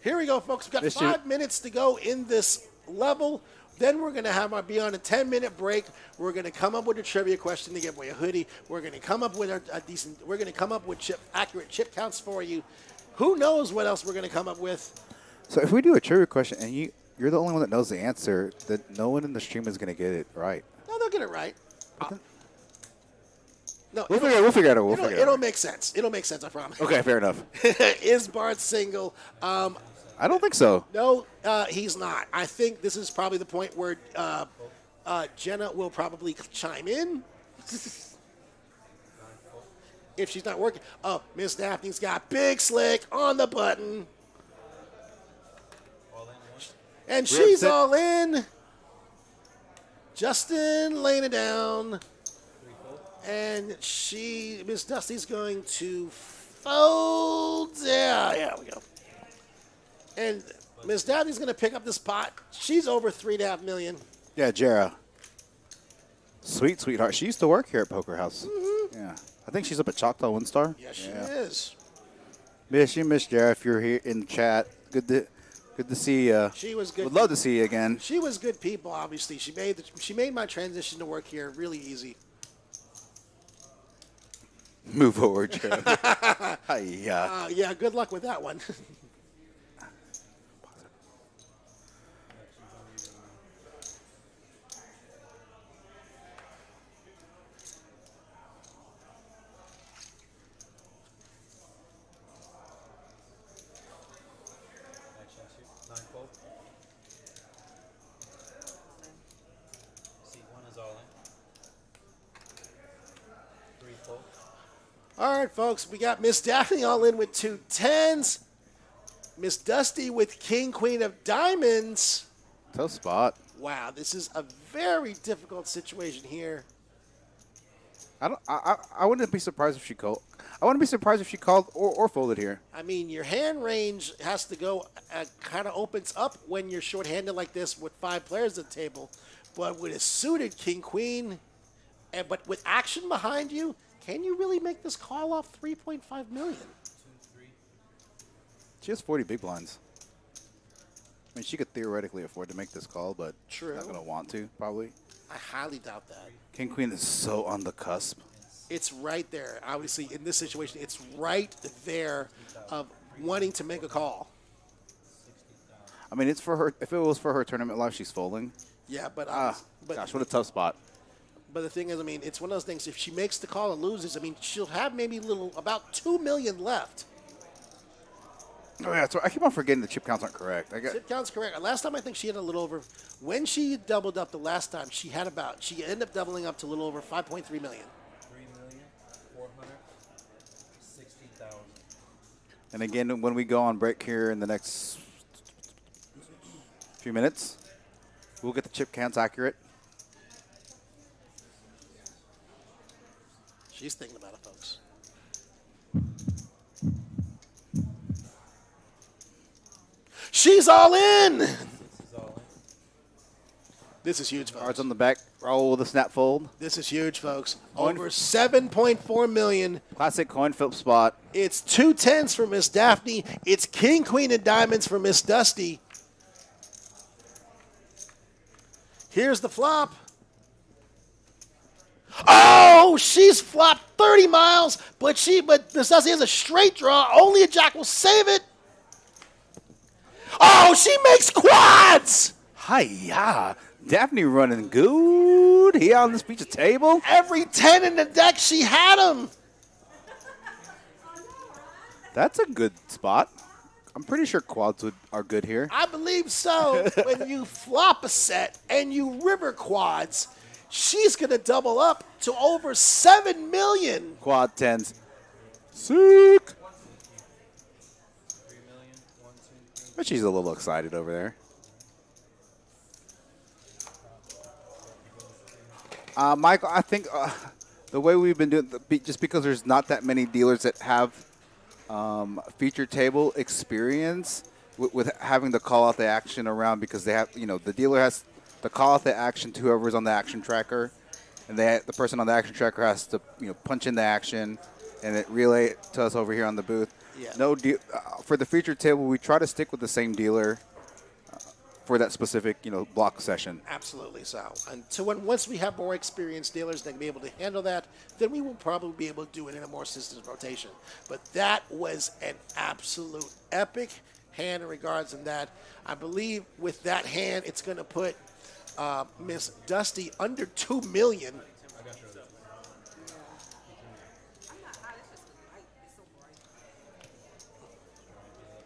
Here we go, folks. We've got Mr. 5 minutes to go in this level. Then we're going to be on a 10-minute break. We're going to come up with a trivia question to give away a hoodie. We're going to come up with we're going to come up with accurate chip counts for you. Who knows what else we're going to come up with? So if we do a trivia question and you're the only one that knows the answer, then no one in the stream is going to get it right. No, they'll get it right. No, We'll figure it out. It'll make sense. It'll make sense, I promise. Okay, fair enough. Is Bart single? I don't think so. No, he's not. I think this is probably the point where Jenna will probably chime in. If she's not working. Oh, Miss Daphne's got Big Slick on the button. And she's all in. Justin laying it down. And Miss Dusty's going to fold. Yeah, we go. And Miss Daphne's going to pick up this pot. She's over 3.5 million. Yeah, Jara. Sweet, sweetheart. She used to work here at Poker House. Mm-hmm. Yeah. I think she's up at Choctaw One Star. Yes, she is. Miss Jara, if you're here in the chat. Good to see you. She was good. Would love to see you again. She was good people, obviously. She made my transition to work here really easy. Move forward, Jara. Yeah. Yeah, good luck with that one. All right, folks, we got Miss Daphne all in with 2 10s. Miss Dusty with King, Queen of Diamonds. Tough spot. Wow, this is a very difficult situation here. I wouldn't be surprised if she called. I wouldn't be surprised if she called or folded here. I mean, your hand range has to go, kind of opens up when you're shorthanded like this with 5 players at the table. But with a suited King, Queen, but with action behind you, can you really make this call off 3.5 million? She has 40 big blinds. I mean, she could theoretically afford to make this call, but True. she's not going to want to, probably. I highly doubt that. King Queen is so on the cusp. It's right there. Obviously, in this situation, it's right there of wanting to make a call. I mean, it's for her. If it was for her tournament life, she's folding. Yeah, but Gosh, what a tough spot. But the thing is, I mean, it's one of those things. If she makes the call and loses, I mean, she'll have maybe about 2 million left. Oh yeah, so I keep on forgetting the chip counts aren't correct. Chip count's correct. Last time I think she had a little over. When she doubled up the last time, she ended up doubling up to a little over 5.3 million. 3,460,000. And again, when we go on break here in the next few minutes, we'll get the chip counts accurate. She's thinking about it, folks. She's all in. This is huge, folks. Cards on the back. Raul with a snap fold. This is huge, folks. Coin- Over 7.4 million. Classic coin flip spot. It's 2 10s for Miss Daphne. It's King, Queen, and Diamonds for Miss Dusty. Here's the flop. Oh, she's flopped 30 miles, but Miss Dusty has a straight draw. Only a jack will save it. Oh, she makes quads. Hi-ya. Daphne running good here on this feature table. Every 10 in the deck, she had him. That's a good spot. I'm pretty sure quads are good here. I believe so. When you flop a set and you river quads, she's going to double up to over 7 million. Quad tens. Sick. But she's a little excited over there. Michael, I think the way we've been doing, just because there's not that many dealers that have feature table experience with having to call out the action around, because they have, the dealer has to call out the action to whoever's on the action tracker, and the person on the action tracker has to punch in the action and it relay it to us over here on the booth. Yeah. For the feature table, we try to stick with the same dealer for that specific block session. Absolutely so. Until once we have more experienced dealers that can be able to handle that, then we will probably be able to do it in a more system rotation. But that was an absolute epic hand in regards to that. I believe with that hand, it's going to put Miss Dusty under 2 million.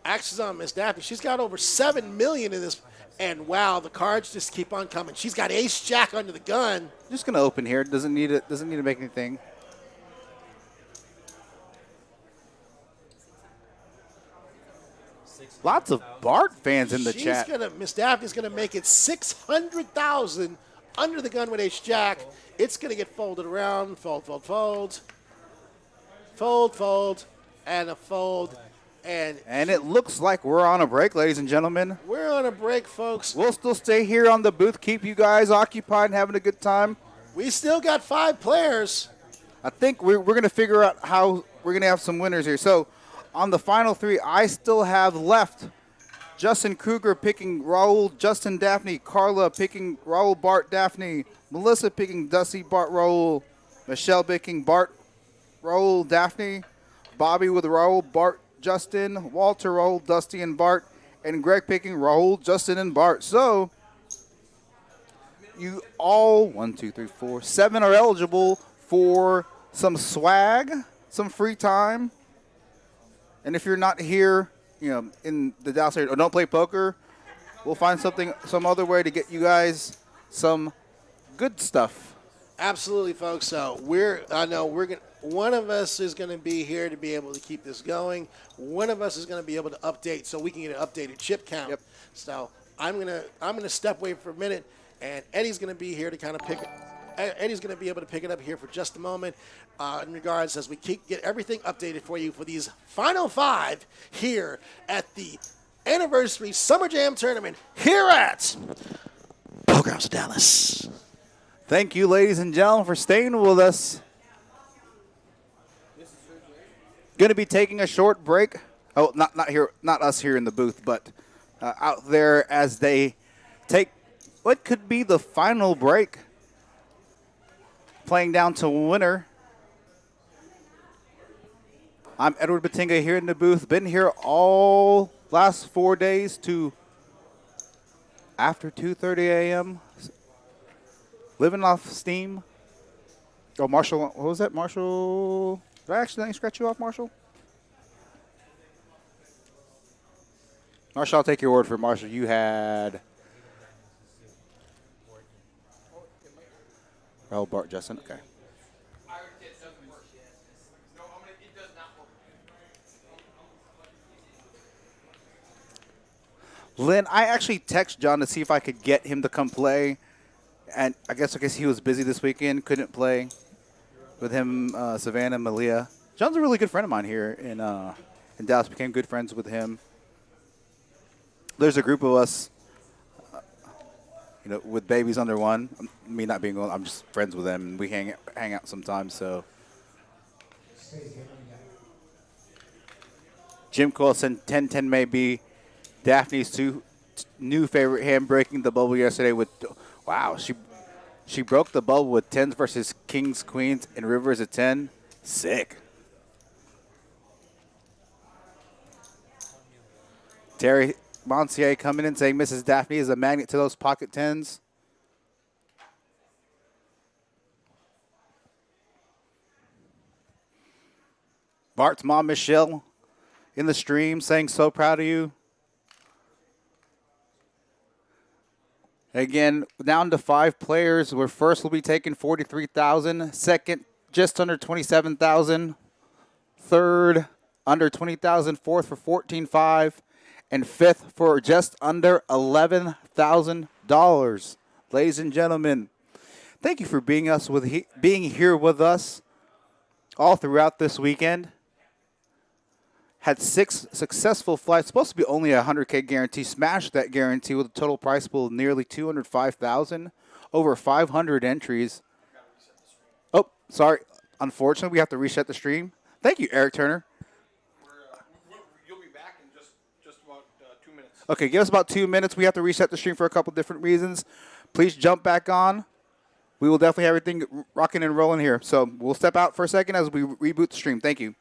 Actions on Miss Daphne. She's got over 7 million in this. And wow, the cards just keep on coming. She's got ace jack under the gun. Just gonna open here. Doesn't need to make anything. Lots of Bart fans in the chat. Miss Daphne's gonna make it 600,000 under the gun with ace jack. It's gonna get folded around. Fold, fold, fold. Fold, fold, and a fold. And it looks like we're on a break, ladies and gentlemen. We're on a break, folks. We'll still stay here on the booth, keep you guys occupied and having a good time. We still got 5 players. I think we're going to figure out how we're going to have some winners here. So on the final 3, I still have left Justin Kruger picking Raul, Justin Daphne, Carla picking Raul, Bart, Daphne, Melissa picking Dusty, Bart, Raul, Michelle picking Bart, Raul, Daphne, Bobby with Raul, Bart, Justin, Walter, Raul, Dusty, and Bart, and Greg picking Raul, Justin, and Bart. So you all, 1, 2, 3, 4, 7 are eligible for some swag, some free time. And if you're not here, in the Dallas area, or don't play poker, we'll find some other way to get you guys some good stuff. Absolutely, folks. So one of us is going to be here to be able to keep this going. One of us is going to be able to update so we can get an updated chip count. Yep. So I'm gonna step away for a minute, and Eddie's going to be here to kind of Eddie's going to be able to pick it up here for just a moment in regards as we get everything updated for you for these final 5 here at the Anniversary Summer Jam Tournament here at Poker House Dallas. Thank you, ladies and gentlemen, for staying with us. Going to be taking a short break. Oh, not here, not us here in the booth, but out there as they take what could be the final break. Playing down to winner. I'm Edward Batinga here in the booth. Been here all last 4 days to after 2:30 a.m. Living off steam. Oh, Marshall, what was that, Marshall? Did I accidentally scratch you off, Marshall? Marshall, I'll take your word for it, Marshall. You had Raul, Bart, Justin. Okay. It doesn't work. No, it does not work. Lynn, I actually texted John to see if I could get him to come play. And I guess he was busy this weekend, couldn't play with him, Savannah, Malia. John's a really good friend of mine here in Dallas. Became good friends with him. There's a group of us You know, with babies under one, me not being old, I'm just friends with them, and we hang out sometimes. So, Jim Cole sent 10-10 may be Daphne's new favorite hand breaking the bubble yesterday with, wow, she broke the bubble with 10s versus kings, queens, and rivers at 10. Sick. Terry Monsier coming in saying Mrs. Daphne is a magnet to those pocket 10s. Bart's mom, Michelle, in the stream saying so proud of you. Again, down to 5 players, where first will be taking 43,000, second just under 27,000, third under 20,000, fourth for 14.5, and fifth for just under $11,000. Ladies and gentlemen, thank you for being here with us all throughout this weekend. Had 6 successful flights, supposed to be only a 100K guarantee. Smashed that guarantee with a total prize pool of nearly 205,000, over 500 entries. Oh, sorry. Unfortunately, we have to reset the stream. Thank you, Eric Turner. You'll be back in just about 2 minutes. Okay, give us about 2 minutes. We have to reset the stream for a couple different reasons. Please jump back on. We will definitely have everything rocking and rolling here. So we'll step out for a second as we reboot the stream. Thank you.